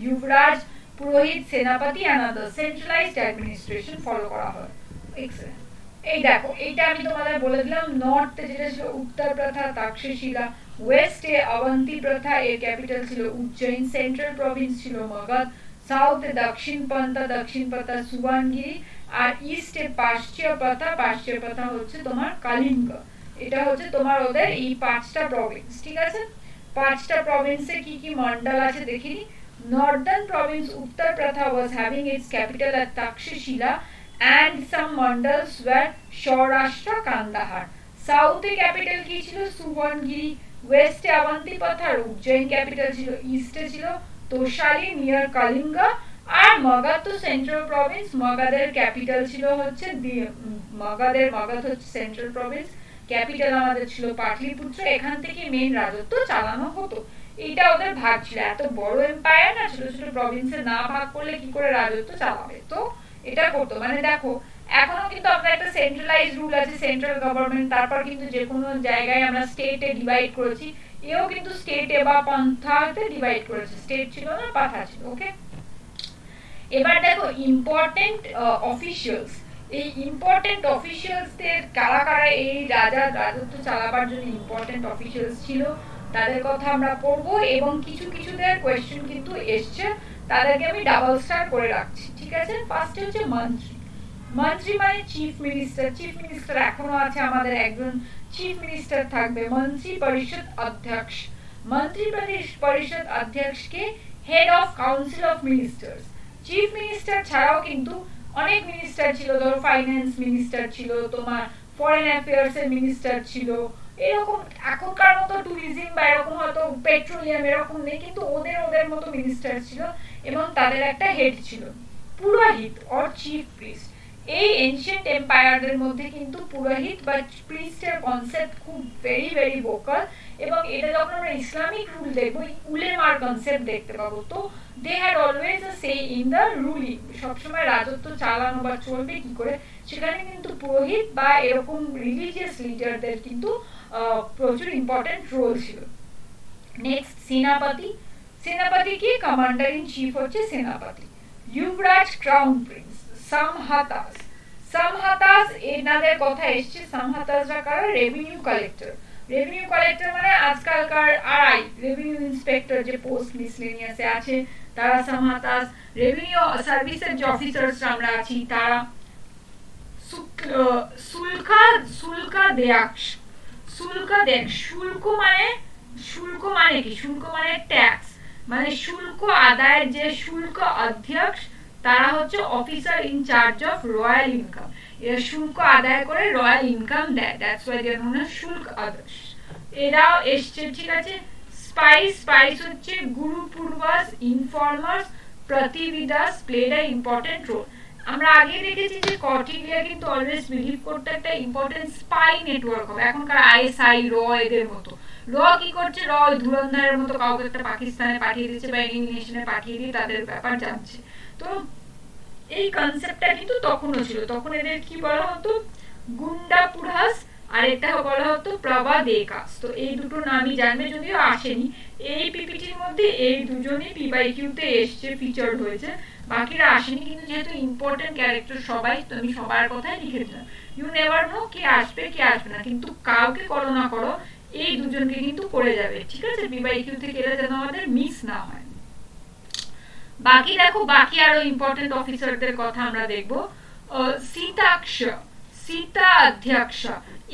যুবরাজ, পুরোহিত, সেনাপতি and others. Centralised administration follow করা হয়। এক্সেলেন্ট। এই দেখো এইটা আমি তোমাদের বলে দিলাম। নর্থে যেটা ছিল উত্তর প্রথা, তাক্ষশিলা, ওয়েস্টে অবন্তী প্রথা, এর ক্যাপিটাল ছিল উজ্জয়িন, সেন্ট্রাল প্রভিন্স ছিল মগধ, সাউথে দক্ষিণ পন্থা সুবানগিরি, আর ইস্টে পাশ্চে প্রথা হচ্ছে তোমার কালিঙ্গ। এটা হচ্ছে তোমার ওদের এই 5টা প্রভিন্স। ঠিক আছে, 5টা প্রভিন্সে কি কি মন্ডল আছে দেখিনি। নর্দার্ন প্রভিন্স উত্তর প্রথা was having its capital at Takshashila and some mandals were Saurashtra, Kandahar. সাউথে ক্যাপিটাল কি ছিল? সুবর্ণগিরি। ওয়েস্টে অবন্তিপথ আর উজ্জয়ন ক্যাপিটাল ছিল। ইস্টে ছিল তোষালি নিয়ার কালিঙ্গা। আর মগধ তো সেন্ট্রাল প্রভিন্স, মগধের ক্যাপিটাল ছিল হচ্ছে মগধ হচ্ছে সেন্ট্রাল প্রভিন্স, ক্যাপিটাল আমাদের ছিল পাটলিপুত্র। এখান থেকে মেইন রাজত্ব চালানো হতো। এটা ওদের ভাগ ছিল, এত বড় এম্পায়ার না, ছোট ছোট প্রভিন্সে না ভাগ করলে কি করে রাজত্ব চালাবে, তো এটা করতো। মানে দেখো এখনো কিন্তু আমরা একটা সেন্ট্রালাইজ রুল আছে, সেন্ট্রাল গভর্নমেন্ট, তারপর কিন্তু যে কোনো জায়গায় আমরা স্টেটে ডিভাইড করেছি, এও কিন্তু স্টেটে বা পন্থাতে ডিভাইড করেছে, স্টেট ছিল না পাঠা ছিল। ওকে, এবার দেখো ইম্পর্টেন্ট অফিশিয়ালস, এই ইম্পর্টেন্ট অফিশিয়ালসদের কারা কারা এই রাজত্ব চালাবার জন্য ইম্পর্টেন্ট অফিশিয়ালস ছিল তাদের কথা আমরা পড়বো, এবং কিছু কিছুদের কোয়েশ্চেন কিন্তু এসছে, তাদেরকে আমি ডাবল স্টার করে রাখছি, ঠিক আছে। ফার্স্ট হচ্ছে মন্ত্রী। মন্ত্রী মানে চিফ মিনিস্টার। চিফ মিনিস্টার এখনো আছে আমাদের, একজন চিফ মিনিস্টার থাকবে। মন্ত্রী পরিষদ অধ্যক্ষ, মন্ত্রী পরিষদ অধ্যক্ষকে head of council of ministers. Chief minister ছাড়াও কিন্তু অনেক মিনিস্টার ছিল, ধরো ফাইন্যান্স মিনিস্টার ছিল, তোমার ফরেন অ্যাফেয়ার্স এর মিনিস্টার ছিল, এরকম এখনকার মতো ট্যুরিজম বা এরকম হয়তো পেট্রোলিয়াম এরকম নেই, কিন্তু ওদের মতো মিনিস্টার ছিল, এবং তাদের একটা হেড ছিল। পুরোহিত অর চিফ প্রিস্ট, এই এনশিয়েন্ট এম্পায়ারদের মধ্যে কিন্তু পুরোহিত বা প্রিস্টের কনসেপ্ট খুব ভেরি ভেরি ভোকাল, এবং এটা যখন আমরা ইসলামিক রুল দেখবো, উলেমার কনসেপ্ট দেখতে পাবো। তো they had always a say in the ruling, সবসময় রাজত্ব চালানো বা চলবে কি করে, সেখানে কিন্তু পুরোহিত বা এরকম রিলিজিয়াস লিডারদের কিন্তু প্রচুর ইম্পর্টেন্ট রোল ছিল। নেক্সট সেনাপতি। সেনাপতি কি? কমান্ডার ইন চিফ হচ্ছে সেনাপতি। যুবরাজ ক্রাউন প্রিন্স। সামহাতাস, সামহাতাস এনাদের কথা এসছে। সামহাতাসরা কারা? Revenue collector. রেভিনিউ কালেক্টর মানে আজকালকার আরআই, রেভিনিউ ইন্সপেক্টর যে পোস্ট মিসলেনিয়াসে আছে তারা সামহাতাস। রেভিনিউ সার্ভিসের যে অফিসার্স আমরা আছি তারা শুল্কাদেয়াক্ষ। শুল্ক মানে কি? শুল্ক মানে ট্যাক্স, মানে শুল্ক আদায়ের যে শুল্ক অধ্যক্ষ, তারা হচ্ছে officer in charge of royal income. এরা শুল্ক আদায় করে রয়্যাল ইনকাম দেয়, that's why they are known as শুল্ক আদার্স। এরাও এসছে, ঠিক আছে। স্পাইস হচ্ছে গুরু পূর্বাস, ইনফর্মার্স, প্রতিবিদাস প্লেড আ ইম্পর্টেন্ট রোল। আমরা আগে দেখেছি যে কটিলিয়া কিন্তু অলওয়েজ বিলিভ করতে একটা ইম্পর্টেন্ট স্পাই নেটওয়ার্ক হবে, এখনকার আইএসআই র এদের মতো। র কি করছে? র ধুরন্ধরের মতো কাউকে একটা পাকিস্তানে পাঠিয়ে দিচ্ছে বা এলিমিনেশনে পাঠিয়ে দিয়ে তাদের ব্যাপার জানছে। তো এই কনসেপ্টটা কিন্তু তখনও ছিল, তখন এদের কি বলা হতো? গুন্ডা পুরহাস, আর এটা বলা হতো প্রবাদেকাস। তো এই দুটো নামই জানবে, যদিও আসেনি এই পিপিটির মধ্যে, এই দুজনই পিবাইকিউতে এসছে, ফিচার্ড হয়েছে, বাকিরা আসেনি। কিন্তু যেহেতু ইম্পর্টেন্ট ক্যারেক্টার সবাই, তো আমি সবার কথাই লিখে দিলাম। ইউ নেভার নো কে আসবে কে আসবে না, কিন্তু কাউকে করো না করো এই দুজনকে কিন্তু করে যাবে, ঠিক আছে। পিবাইকিউ থেকে এরা যেন আমাদের মিস না হয়। বাকি দেখো, বাকি আরো ইম্পর্টেন্ট অফিসারদের কথা আমরা দেখবো। সীতাক্ষ, সীতা অধ্যক্ষ,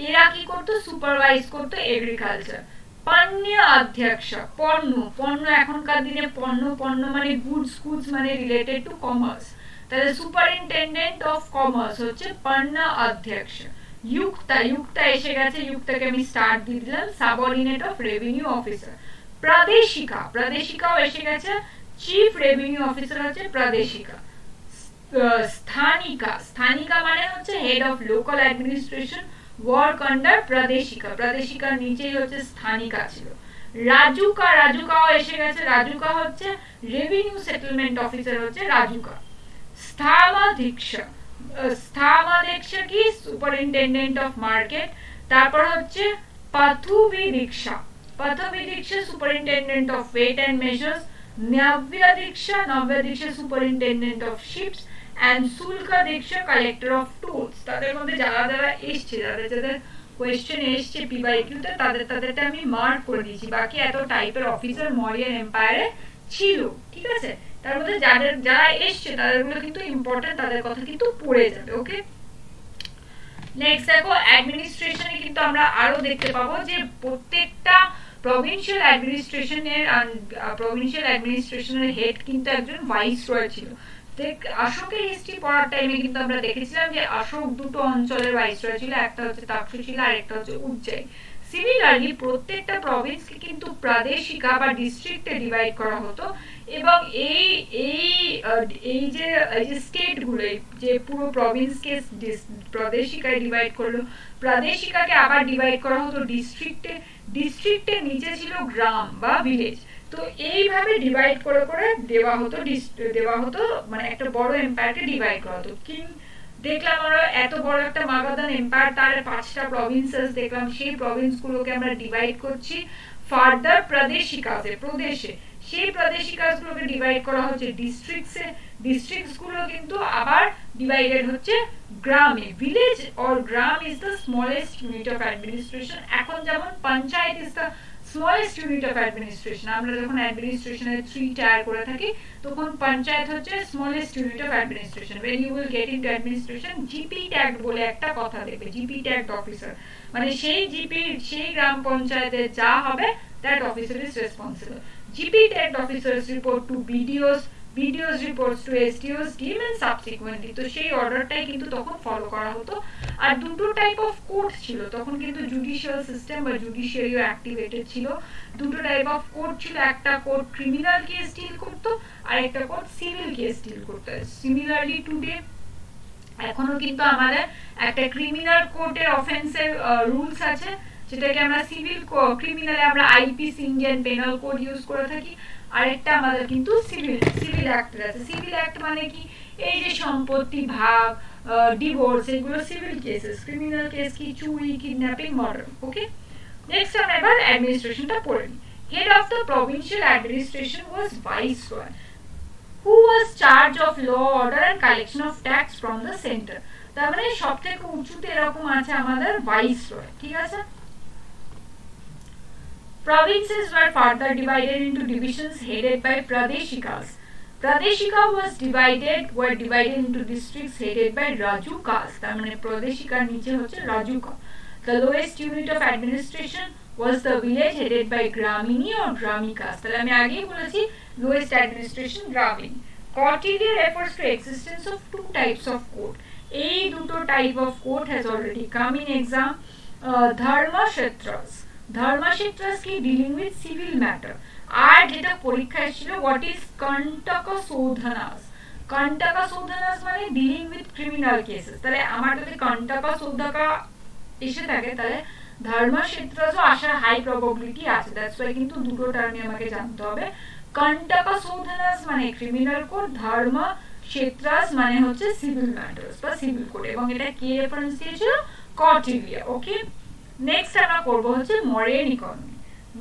এরা কি করতো? সুপারভাইজ করতো এগ্রিকালচার। পণ্য অধ্যক্ষ, পণ্য এখনকার দিনে পণ্য মানে গুডস মানে রিলেটেড টু কমার্স, তাহলে সুপারিনটেন্ডেন্ট অফ কমার্স হচ্ছে পণ্য অধ্যক্ষ। যুক্তা এসে গেছে, যুক্তাকে আমি স্টার্ট দিয়ে দিলাম, সাবঅর্ডিনেট অফ রেভিনিউ অফিসার। প্রাদেশিকাও এসে গেছে, চিফ রেভিনিউ অফিসার হচ্ছে প্রাদেশিকা। স্থানিকা মানে হচ্ছে head of local administration, work under প্রাদেশিকার নিচেই হচ্ছে স্থানিকা ছিল। রাজুকাও এসে গেছে, রাজুকা হচ্ছে রেভিনিউ সেটেলমেন্ট অফিসার হচ্ছে রাজুকা। স্থামাধ্যক্ষ কি? Superintendent of market. তারপর হচ্ছে পাথুবিদীক্ষা superintendent of weight and measures. নব্যাধ্যক্ষ সুপারিনটেন্ডেন্ট অফ শিপস, and শুল্কাধ্যক্ষ কালেক্টর অফ টুলস। তাদের মধ্যে যারা যারা এসছে, যাদের কোয়েশ্চেন এসছে পিবাইকিউতে, তাদেরটা আমি মার্ক করে দিয়েছি। বাকি এত টাইপের অফিসার মরিয়ান এম্পায়ারে ছিল, ঠিক আছে। তার মধ্যে যারা এসছে তাদেরগুলো কিন্তু ইম্পর্টেন্ট, তাদের কথা কিন্তু পড়ে যাবে। ওকে, নেক্সট দেখো অ্যাডমিনিস্ট্রেশনে কিন্তু আমরা আরো দেখতে পাবো যে প্রত্যেকটা প্রভিন্সিয়াল অ্যাডমিনিস্ট্রেশনের হেড কিন্তু একজন ভাইসরয় ছিল। অশোকের হিস্ট্রি পড়ার টাইমে কিন্তু আমরা দেখেছিলাম যে অশোক দুটো অঞ্চলের ভাইসরয় ছিল, একটা হচ্ছে তক্ষশিলা আর একটা হচ্ছে উজ্জয়িনী। সিমিলারলি প্রত্যেকটা প্রভিন্সকে কিন্তু প্রাদেশিকা বা ডিস্ট্রিক্টে ডিভাইড করা হতো, এবং এই এই এই যে স্টেট গুলো যে পুরো প্রভিন্সকে প্রাদেশিকায় ডিভাইড করলো, প্রাদেশিকাকে আবার ডিভাইড করা হতো ডিস্ট্রিক্টে, ডিস্ট্রিক্টের নিচে ছিল গ্রাম বা ভিলেজ। তো এইভাবে ডিভাইড করে করে দেওয়া হতো মানে একটা বড় এম্পায়ারকে ডিভাইড করা হতো। দেখলাম আমরা এত বড় একটা মাগাধান এম্পায়ার, তার 5টা প্রভিন্সেস দেখলাম, সেই প্রভিন্স গুলোকে আমরা ডিভাইড করছি ফার্দার প্রদেশে, সেই গুলোকে ডিভাইড করা হচ্ছে ডিস্ট্রিক্টসে, ডিস্ট্রিক্টস গুলো কিন্তু আবার ডিভাইডেড হচ্ছে গ্রামে। Village or gram is the smallest unit of administration. এখন যেমন panchayat is the smallest unit of administration, আমরা যখন অ্যাডমিনিস্ট্রেশনের 3 টায়ার করে থাকি তখন পঞ্চায়েত হচ্ছে smallest unit of administration. when you will get into administration, GP tag বলে একটা কথা দেখবে, জিপি ট্যাগ অফিসার, মানে সেই জিপি সেই গ্রাম পঞ্চায়েতে যা হবে that officer is responsible. GP tagged officers report to BDOs reports to SDOs team and subsequently, তো সেই অর্ডারটাই কিন্তু তখন ফলো করা হতো। আর দুটো টাইপ অফ কোর্ট ছিল তখন, কিন্তু জুডিশিয়াল সিস্টেম বা জুডিশিয়ারিও অ্যাক্টিভেটেড ছিল। দুটো টাইপ অফ কোর্ট ছিল, একটা কোর্ট ক্রিমিনাল কেস ডিল করতো আর একটা কোর্ট সিভিল কেস ডিল করতো। সিমিলারলি টুডে এখনো কিন্তু আমাদের একটা ক্রিমিনাল কোর্টের অফেন্সের রুলস আছে, যেটাকে আমরা সিভিল ক্রিমিনালে আমরা IPC Indian penal code use করে থাকি, আর একটা আমাদের কিন্তু সিভিল অ্যাক্ট আছে। সিভিল অ্যাক্ট মানে কি, এই যে সম্পত্তি ভাগ, ডিভোর্স, এগুলো সিভিল কেসেস। ক্রিমিনাল কেস কি, চুরি, কিডন্যাপিং, মার্ডার। ওকে, নেক্সট আমরা এবার অ্যাডমিনিস্ট্রেশনটা পড়ে নিই। Head of the provincial administration was viceroy, who was charge of law, order and collection of tax from the center। তার মানে সবথেকে উঁচুতে এরকম আছে আমাদের ভাইসরয়, ঠিক আছে। Provinces were further divided into divisions headed by pradeshikas. Pradeshika were divided into districts headed by rajukas, তার মানে pradeshikar নিচে হচ্ছে rajuka। The lowest unit of administration was the village headed by gramini or gramikas, তাহলে আমি আগেই বলেছি lowest administration gramini। Courtier refers to existence of two types of court, এই দুটো type of court has already come in exam। dharma kshetras কি, ডিলিং উইথ সিভিল ম্যাটার। আর যেটা পরীক্ষায় ছিল, হোয়াট ইজ কন্টকা সৌধানাস, কন্টকা সৌধানাস মানে ডিলিং উইথ ক্রিমিনাল কেসেস। তাহলে আমার যদি কন্টকা সৌধাকা এসে থাকে তাহলে ধর্মা ক্ষেত্রাসও আসার হাই প্রবাবিলিটি আছে। দ্যাটস ওয়াই কিন্তু দুটো টার্মই আমাকে জানতে হবে। কন্টকা সৌধানাস মানে ক্রিমিনাল কোড, ধর্মা ক্ষেত্রাস মানে হচ্ছে সিভিল ম্যাটার্স বা সিভিল কোড, এবং এটা কি রেফারেন্স দিয়েছিল, কর্টিলিয়া। ওকে, নেক্সট আমরা করব হচ্ছে মরিয়ান ইকোনমি।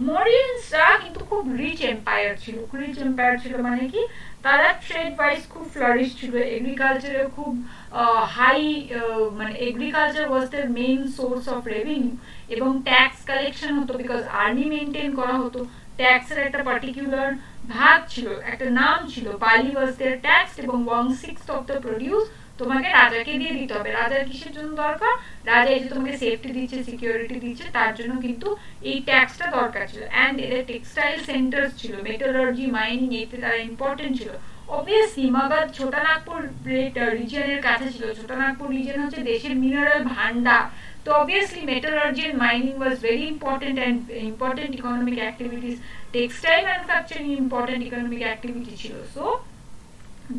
মরিয়ানসরা কিন্তু খুব রিচ এম্পায়ার ছিল। রিচ এম্পায়ার ছিল মানে কি, তারা ট্রেড ওয়াইজ খুব ফ্লারিশ ছিল, এগ্রিকালচারে খুব হাই, মানে agriculture was there main source of revenue, এবং ট্যাক্স কালেকশন হতো বিকজ আর্মি মেইনটেইন করা হতো। ট্যাক্সের একটা পার্টিকুলার ভাগ ছিল, একটা নাম ছিল, বালি ওয়াজ দেয়ার ট্যাক্স, এবং 1/6 অফ দ্য প্রডিউস তোমাকে রাজাকে দিয়ে দিতে হবে। রাজার কিসের জন্য দরকার, রাজা এই যে তোমাকে সেফটি দিচ্ছে, সিকিউরিটি দিচ্ছে, তার জন্য কিন্তু এই ট্যাক্সটা দরকার ছিল। এন্ড এদের টেক্সটাইল সেন্টার্স ছিল, মেটালার্জি, মাইনিং, এতে তারা ইম্পর্টেন্ট ছিল। অবভিয়াসলি মগধ ছোটানাগপুর রিজিয়নের কাছে ছিল। ছোটানাগপুর রিজিয়ন হচ্ছে দেশের মিনারেল ভান্ডার, তো obviously metallurgy and mining was very important and important economic activities. Textile manufacturing important economic activity ছিল। সো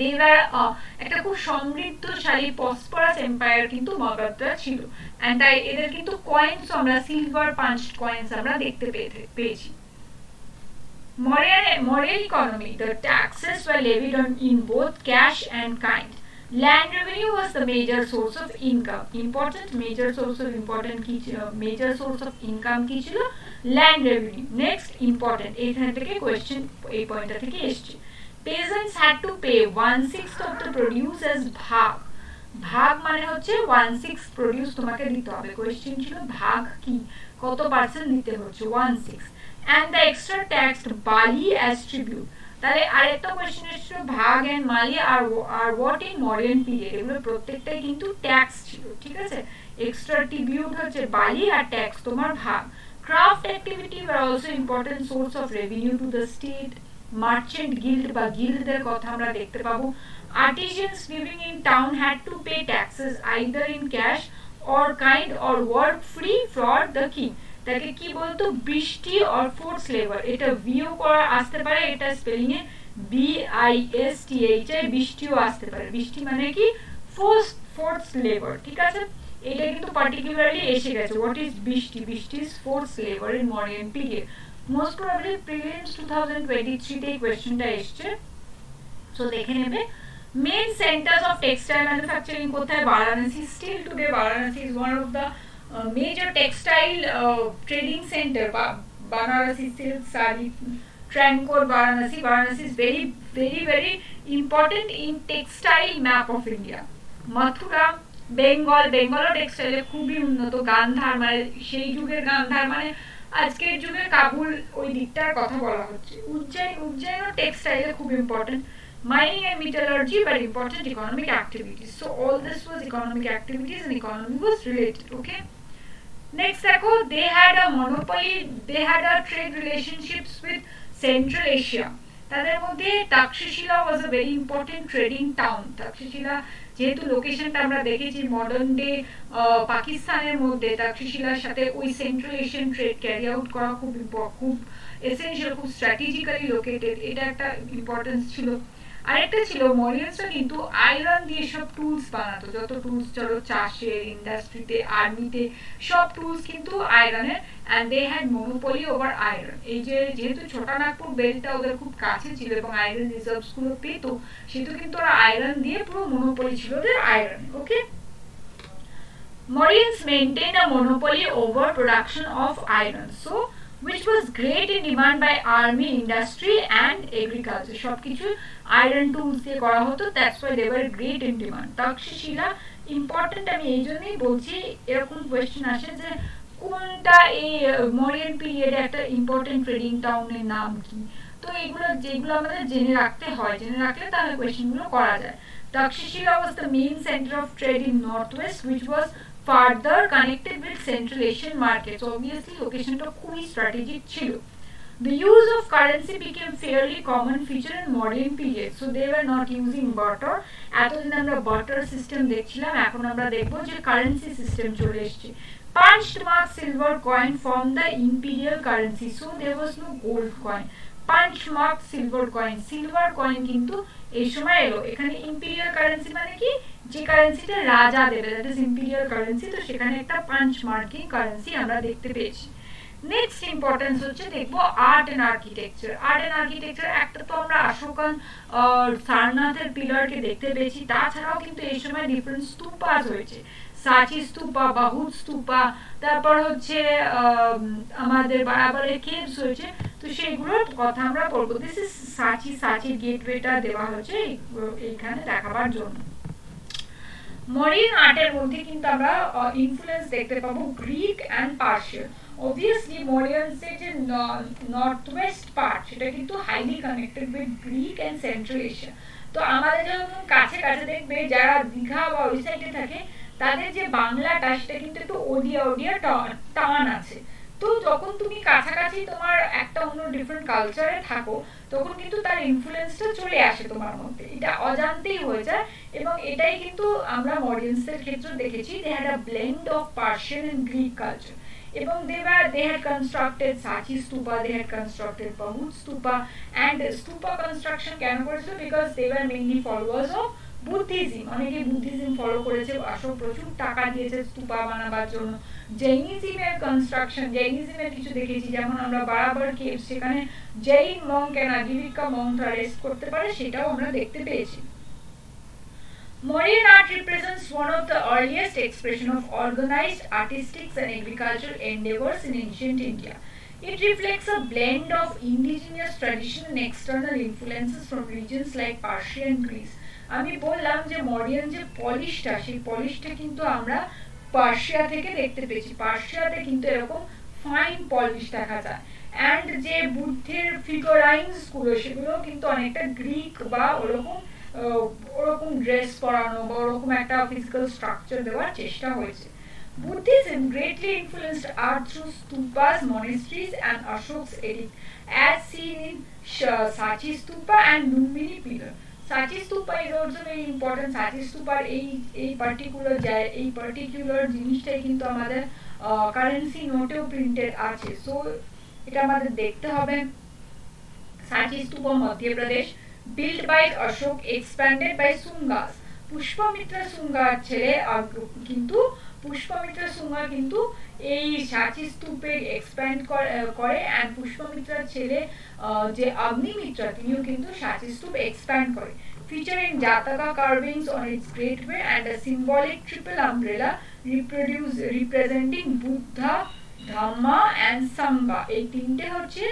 they were একটা খুব সমৃদ্ধশালী প্রসপারাস এম্পায়ার কিন্তু মগধরা ছিল। এন্ড তাই এদের কিন্তু কয়েন্স, আমরা সিলভার পাঞ্চ কয়েন্স আমরা দেখতে পেয়েছি। Mauryan economy, the taxes were levied on in both cash and kind. Land revenue was the major source of income. Major source of income কি ছিল, land revenue. Next important, এখান থেকে কোশ্চেন এই পয়েন্টটা থেকে এসেছে। Peasants had to pay 1/6 of the produce as ভাগ। ভাগ মানে হচ্ছে 1/6 প্রডিউস তোমাকে দিতে হবে। কোশ্চেন ছিল ভাগ কি, কত পার্সেন্ট দিতে হচ্ছে, 1/6, and the extra taxed bali as tribute। তাহলে আরেকটা কোশ্চেন ছিল ভাগ এন্ড মালি আর what in Mauryan period, এগুলো প্রত্যেকটাই কিন্তু ট্যাক্স ছিল, ঠিক আছে। এক্সট্রা ট্রিবিউট হচ্ছে বালি আর ট্যাক্স তোমার ভাগ। Craft activity were also important source of revenue to the state। Merchant guild বা গিল্ডদের কথা আমরা দেখতে পাবো। Artisans living in town had to pay taxes either in cash or kind or work free for the king। তাকে কি বলতো, বৃষ্টি or forced labor। এটা ভিও করা আসতে পারে, এটা স্পেলিং এ BISTH, বৃষ্টিও আসতে পারে। বৃষ্টি মানে কি, forced labor, ঠিক আছে। এটা কিন্তু পার্টিকুলারলি এসে গেছে। হোয়াট ইজ বৃষ্টি? বৃষ্টি is forced labor in Mauryan period। Most probably prelims 2023 তে এই কোশ্চেনটা এসেছে, সো দেখে নেবে। Main centers of textile manufacturing কোথায়? Varanasi। Still today Varanasi is one of the major textile trading center। Banarasi silk saree, Trancor, Varanasi is very important in textile map of India। Mathura, Bengal টেক্সটাইলে খুবই উন্নত। গান্ধার মানে সেই যুগের গান্ধার, মানে আজকের যুগে কাবুল ওই দিকটার কথা বলা হচ্ছে। উজ্জয়ন টেক্সটাইলে খুব important. Mining and metallurgy were important economic activities. So all this was economic activities and economy was related. Okay. Next, they had a monopoly. They had a trade relationships with Central Asia. তাদের মধ্যে তাক্ষশিলা was a very important trading town। তাক্ষশিলা যেহেতু লোকেশনটা আমরা দেখেছি মডার্ন ডে পাকিস্তানের মধ্যে, তাক্ষশিলার সাথে ওই central Asian trade carry out করা খুব এসেনশিয়াল, খুব স্ট্র্যাটেজিক্যালি লোকেটেড। এটা একটা ইম্পর্টেন্স ছিল। আরেকটা ছিল, মরিয়ানসরা কিন্তু আয়রন দিয়ে সব টুলস বানাতো। যত টুলস চলো চাষে, ইন্ডাস্ট্রিতে, আর্মিতে, সব টুলস কিন্তু আয়রনের। And they had monopoly over iron. এই যে যেহেতু ছোটানাগপুর বেল্টটা ওদের খুব কাছে ছিল এবং আয়রন রিজার্ভস গুলো পেতো, সেহেতু কিন্তু ওরা আয়রন দিয়ে পুরো মনোপলি ছিল ওদের iron. Okay. Mauryans maintained a monopoly over production of iron, so which was great in demand by army, industry and agriculture। সবকিছু আয়রন টুলস দিয়ে করা হতো, that's why they were great in demand. Taxila important, আমি এই জন্যই বলছি, এরকম কোয়েশ্চেন আসে যে কোনটা এই মরিয়ান পিরিয়ডে একটা ইম্পর্টেন্ট ট্রেডিং টাউনের নাম কি। তো এগুলো যেগুলো আমাদের জেনে রাখতে হয়, জেনে রাখলে তাহলে কোয়েশ্চেনগুলো করা যায়। Takshashila was the main center of trade in northwest which was further connected with Central Asian markets। Obviously লোকেশনটা খুবই স্ট্র্যাটেজিক ছিল। The use of currency became fairly common feature in Mauryan period, so they were not using barter। এতদিন আমরা barter system দেখছিলাম, এখন আমরা দেখবো যে কারেন্সি সিস্টেম চলে এসেছে। Punched mark silver coin from the imperial currency, so there was no gold coin। Punch mark silver coin, silver coin কিন্তু এই সময় এলো। এখানে ইম্পিরিয়াল কারেন্সি মানে কি, যে কারেন্সিটা রাজা দেবে, দ্যাট ইজ ইম্পিরিয়াল কারেন্সি। তো সেখানে একটা পাঞ্চ মার্কিং কারেন্সি আমরা দেখতে পেয়েছি। নেক্সট ইম্পর্টেন্স হচ্ছে দেখবো art and architecture. Art and architecture একটা তো আমরা অশোকান সারনাথের পিলারকে দেখতে পেয়েছি, তাছাড়াও কিন্তু এই সময় ডিফারেন্ট স্তূপাস হয়েছে। সাচি স্তূপা, বাহুত স্তূপা, তারপর হচ্ছে আমাদের বারাবারের কেভস হয়েছে। তো সেগুলোর কথা আমরা পড়বো। দিস ইজ সাচি গেটওয়েটা দেওয়া হয়েছে এইখানে দেখাবার জন্য। মরিয়ান আর্টের মধ্যে কিন্তু আমরা ইনফ্লুয়েন্স দেখতে পাবো গ্রিক অ্যান্ড পার্সিয়ান। অবভিয়াসলি মরিয়ানসের যে নর্থ ওয়েস্ট পার্ট সেটা কিন্তু highly connected with Greek and central Asia. তো আমাদের যেমন কাছে কাছে দেখবে যারা দীঘা বা ওই সাইডে থাকে, তাদের যে বাংলাটা সেটা কিন্তু একটু ওডিয়া টান আছে। তো যখন তুমি কাছাকাছি তোমার একটা অন্য ডিফারেন্ট কালচারে থাকো, তখন কিন্তু তার ইনফ্লুয়েন্সটা চলে আসে তোমার মধ্যে, এটা অজান্তেই হয়ে যায়। এবং এটাই কিন্তু আমরা মরিয়ানসের ক্ষেত্রে দেখেছি, they had a blend of Persian and Greek culture. এবং they had constructed Sachi stupa, they had constructed Bahut stupa, and stupa construction কেন করেছিল, because they were mainly followers of Buddhism. অনেকে বুদ্ধিজম ফলো করেছে, অশোক প্রচুর টাকা দিয়েছে স্তূপা বানাবার জন্য। জৈনিজমের কনস্ট্রাকশন, জৈনিজমের কিছু দেখেছি, যেমন আমরা বারাবার কেভ, সেখানে জৈন মঙ্ক এন্ড আজীবিকা মঙ্করা রেস্ট করতে পারে, সেটাও আমরা দেখতে পেয়েছি। Mauryan art represents one of the earliest expression of organized artistic and agricultural endeavors in ancient India. It reflects a blend of indigenous tradition and external influences from regions like Persia and Greece. আমি বললাম যে মরিয়ান যে পলিশটা, সেই পলিশটা কিন্তু আমরা পার্সিয়া থেকে দেখতে পেয়েছি। পার্সিয়াতে কিন্তু এরকম ফাইন পলিশ দেখা যায়। অ্যান্ড যে বুদ্ধের ফিগারাইন্স গুলো, সেগুলো কিন্তু অনেকটা গ্রিক বা ওরকম ড্রেস পরানো বা ওরকম একটা ফিজিক্যাল স্ট্রাকচার দেওয়ার চেষ্টা হয়েছে। Buddhism greatly influenced art through stupas, monasteries, and Ashok's edict, as seen in Sachi Stupa and Lumbini Pillar. Sachi Stupa is also very important. Sachi Stupa এই particular জিনিসটাই কিন্তু আমাদের কারেন্সি নোটেও প্রিন্টেড আছে, সো এটা আমাদের দেখতে হবে। Sachi Stupa, Madhya Pradesh, built by Ashok, expanded by Sungas. পুষ্পমিত্রা সুঙ্গার ছেলে কিন্তু পুষ্পমিত্রা সুঙ্গা কিন্তু এই সাচি স্তূপে এক্সপ্যান্ড করে এন্ড পুষ্পমিত্রার ছেলে যে অগ্নিমিত্রা তিনিও কিন্তু সাচি স্তূপ এক্সপ্যান্ড করে। Featuring Jataka carvings on its gateway and a symbolic triple umbrella representing Buddha, Dhamma and Sangha. এই তিনটে হচ্ছে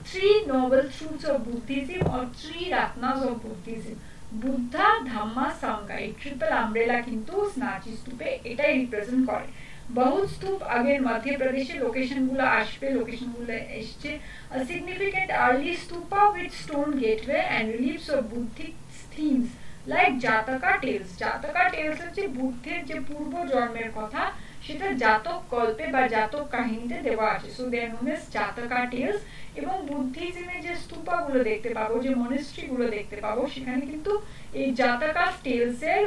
three noble truths of Buddhism or three ratnas of Buddhism. Buddha, Dhamma, Sangha, এই ট্রিপল আমব্রেলা কিন্তু সাচি স্তূপে এটাই রিপ্রেজেন্ট করে। বহুত স্তূপ আগের মধ্যপ্রদেশে লোকেশনগুলো আসবে, লোকেশনগুলো এসছে। A significant early stupa with stone gateway and reliefs of Buddhic themes like Jataka tales. Jataka tales হচ্ছে বুদ্ধের যে পূর্ব জন্মের কথা সেটা জাতক কল্পে বা জাতক কাহিনীতে দেওয়া আছে, so they are known as Jataka tales. এবং বুদ্ধিজমে যে স্তূপাগুলো দেখতে পাবো, যে মনেস্ট্রিগুলো দেখতে পাবো, সেখানে কিন্তু এই জাতকা টেলস এর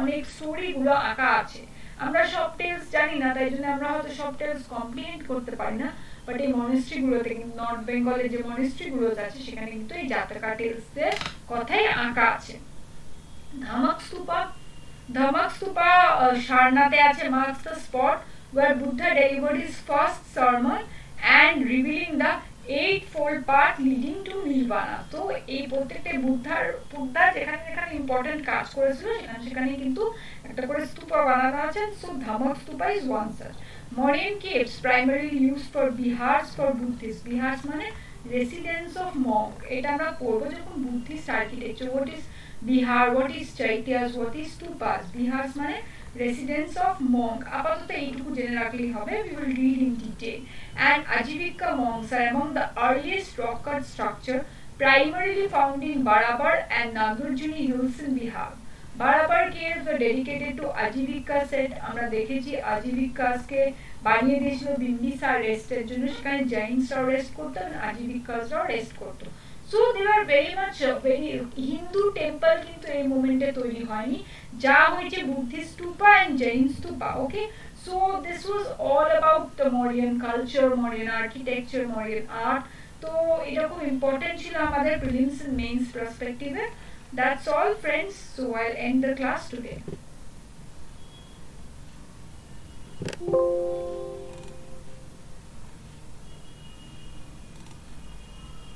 অনেক স্টোরিগুলো আঁকা আছে। আমরা সব টেলস জানি না, তাই জন্য আমরা হয়তো সব টেলস কমপ্লিট করতে পারি না, বাট এই মনেস্ট্রিগুলোতে কিন্তু নর্থ বেঙ্গলের যে মনেস্ট্রিগুলো আছে সেখানে কিন্তু এই জাতকা টেলস এর কথাই আঁকা আছে। ধামক স্তূপা, ধামক স্তূপা সারনাথে আছে, marks the spot where Buddha delivered his first sermon and revealing the eightfold path leading to nirvana. তো এই প্রত্যেকটা বুদ্ধা যেখানে যেখানে ইম্পর্টেন্ট কাজ করেছিল সেখানে কিন্তু একটা করে স্তূপা বানানো আছে, so Dhamek stupa is one such. Mauryan caves primarily used for bihars for Buddhists. Bihars মানে residence of monk. এটা আমরা পড়বো যখন Buddhist architecture. What is Bihar, what is Chaityas, what is stupas? Bihars মানে residence of monk. আপাতত এইটুকু জেনে রাখলেই হবে, we will read in detail. And Ajivika monks are among the earliest rock cut structure primarily found in Barabar and Nagarjuni hills in Bihar. Barabar caves were dedicated to Ajivika set. আমরা দেখেছি আজীবিকাসকে বানিয়ে দিয়েছিল বিম্বিসার রেস্টের জন্য, সেখানে জৈনসরাও রেস্ট করতো এবং আজীবিকাসরাও রেস্ট করতো। So they were very much very Hindu temple কিন্তু এই মোমেন্টে তৈরি হয়নি, যা হয়েছে Buddhist stupa and Jain stupa. Okay, so this was all about the Mauryan culture, Mauryan architecture, Mauryan art. তো এটা খুব ইম্পর্টেন্ট ছিল আমাদের প্রিলিমস এন্ড মেইনস পার্সপেক্টিভে। That's all friends, so I'll end the class today.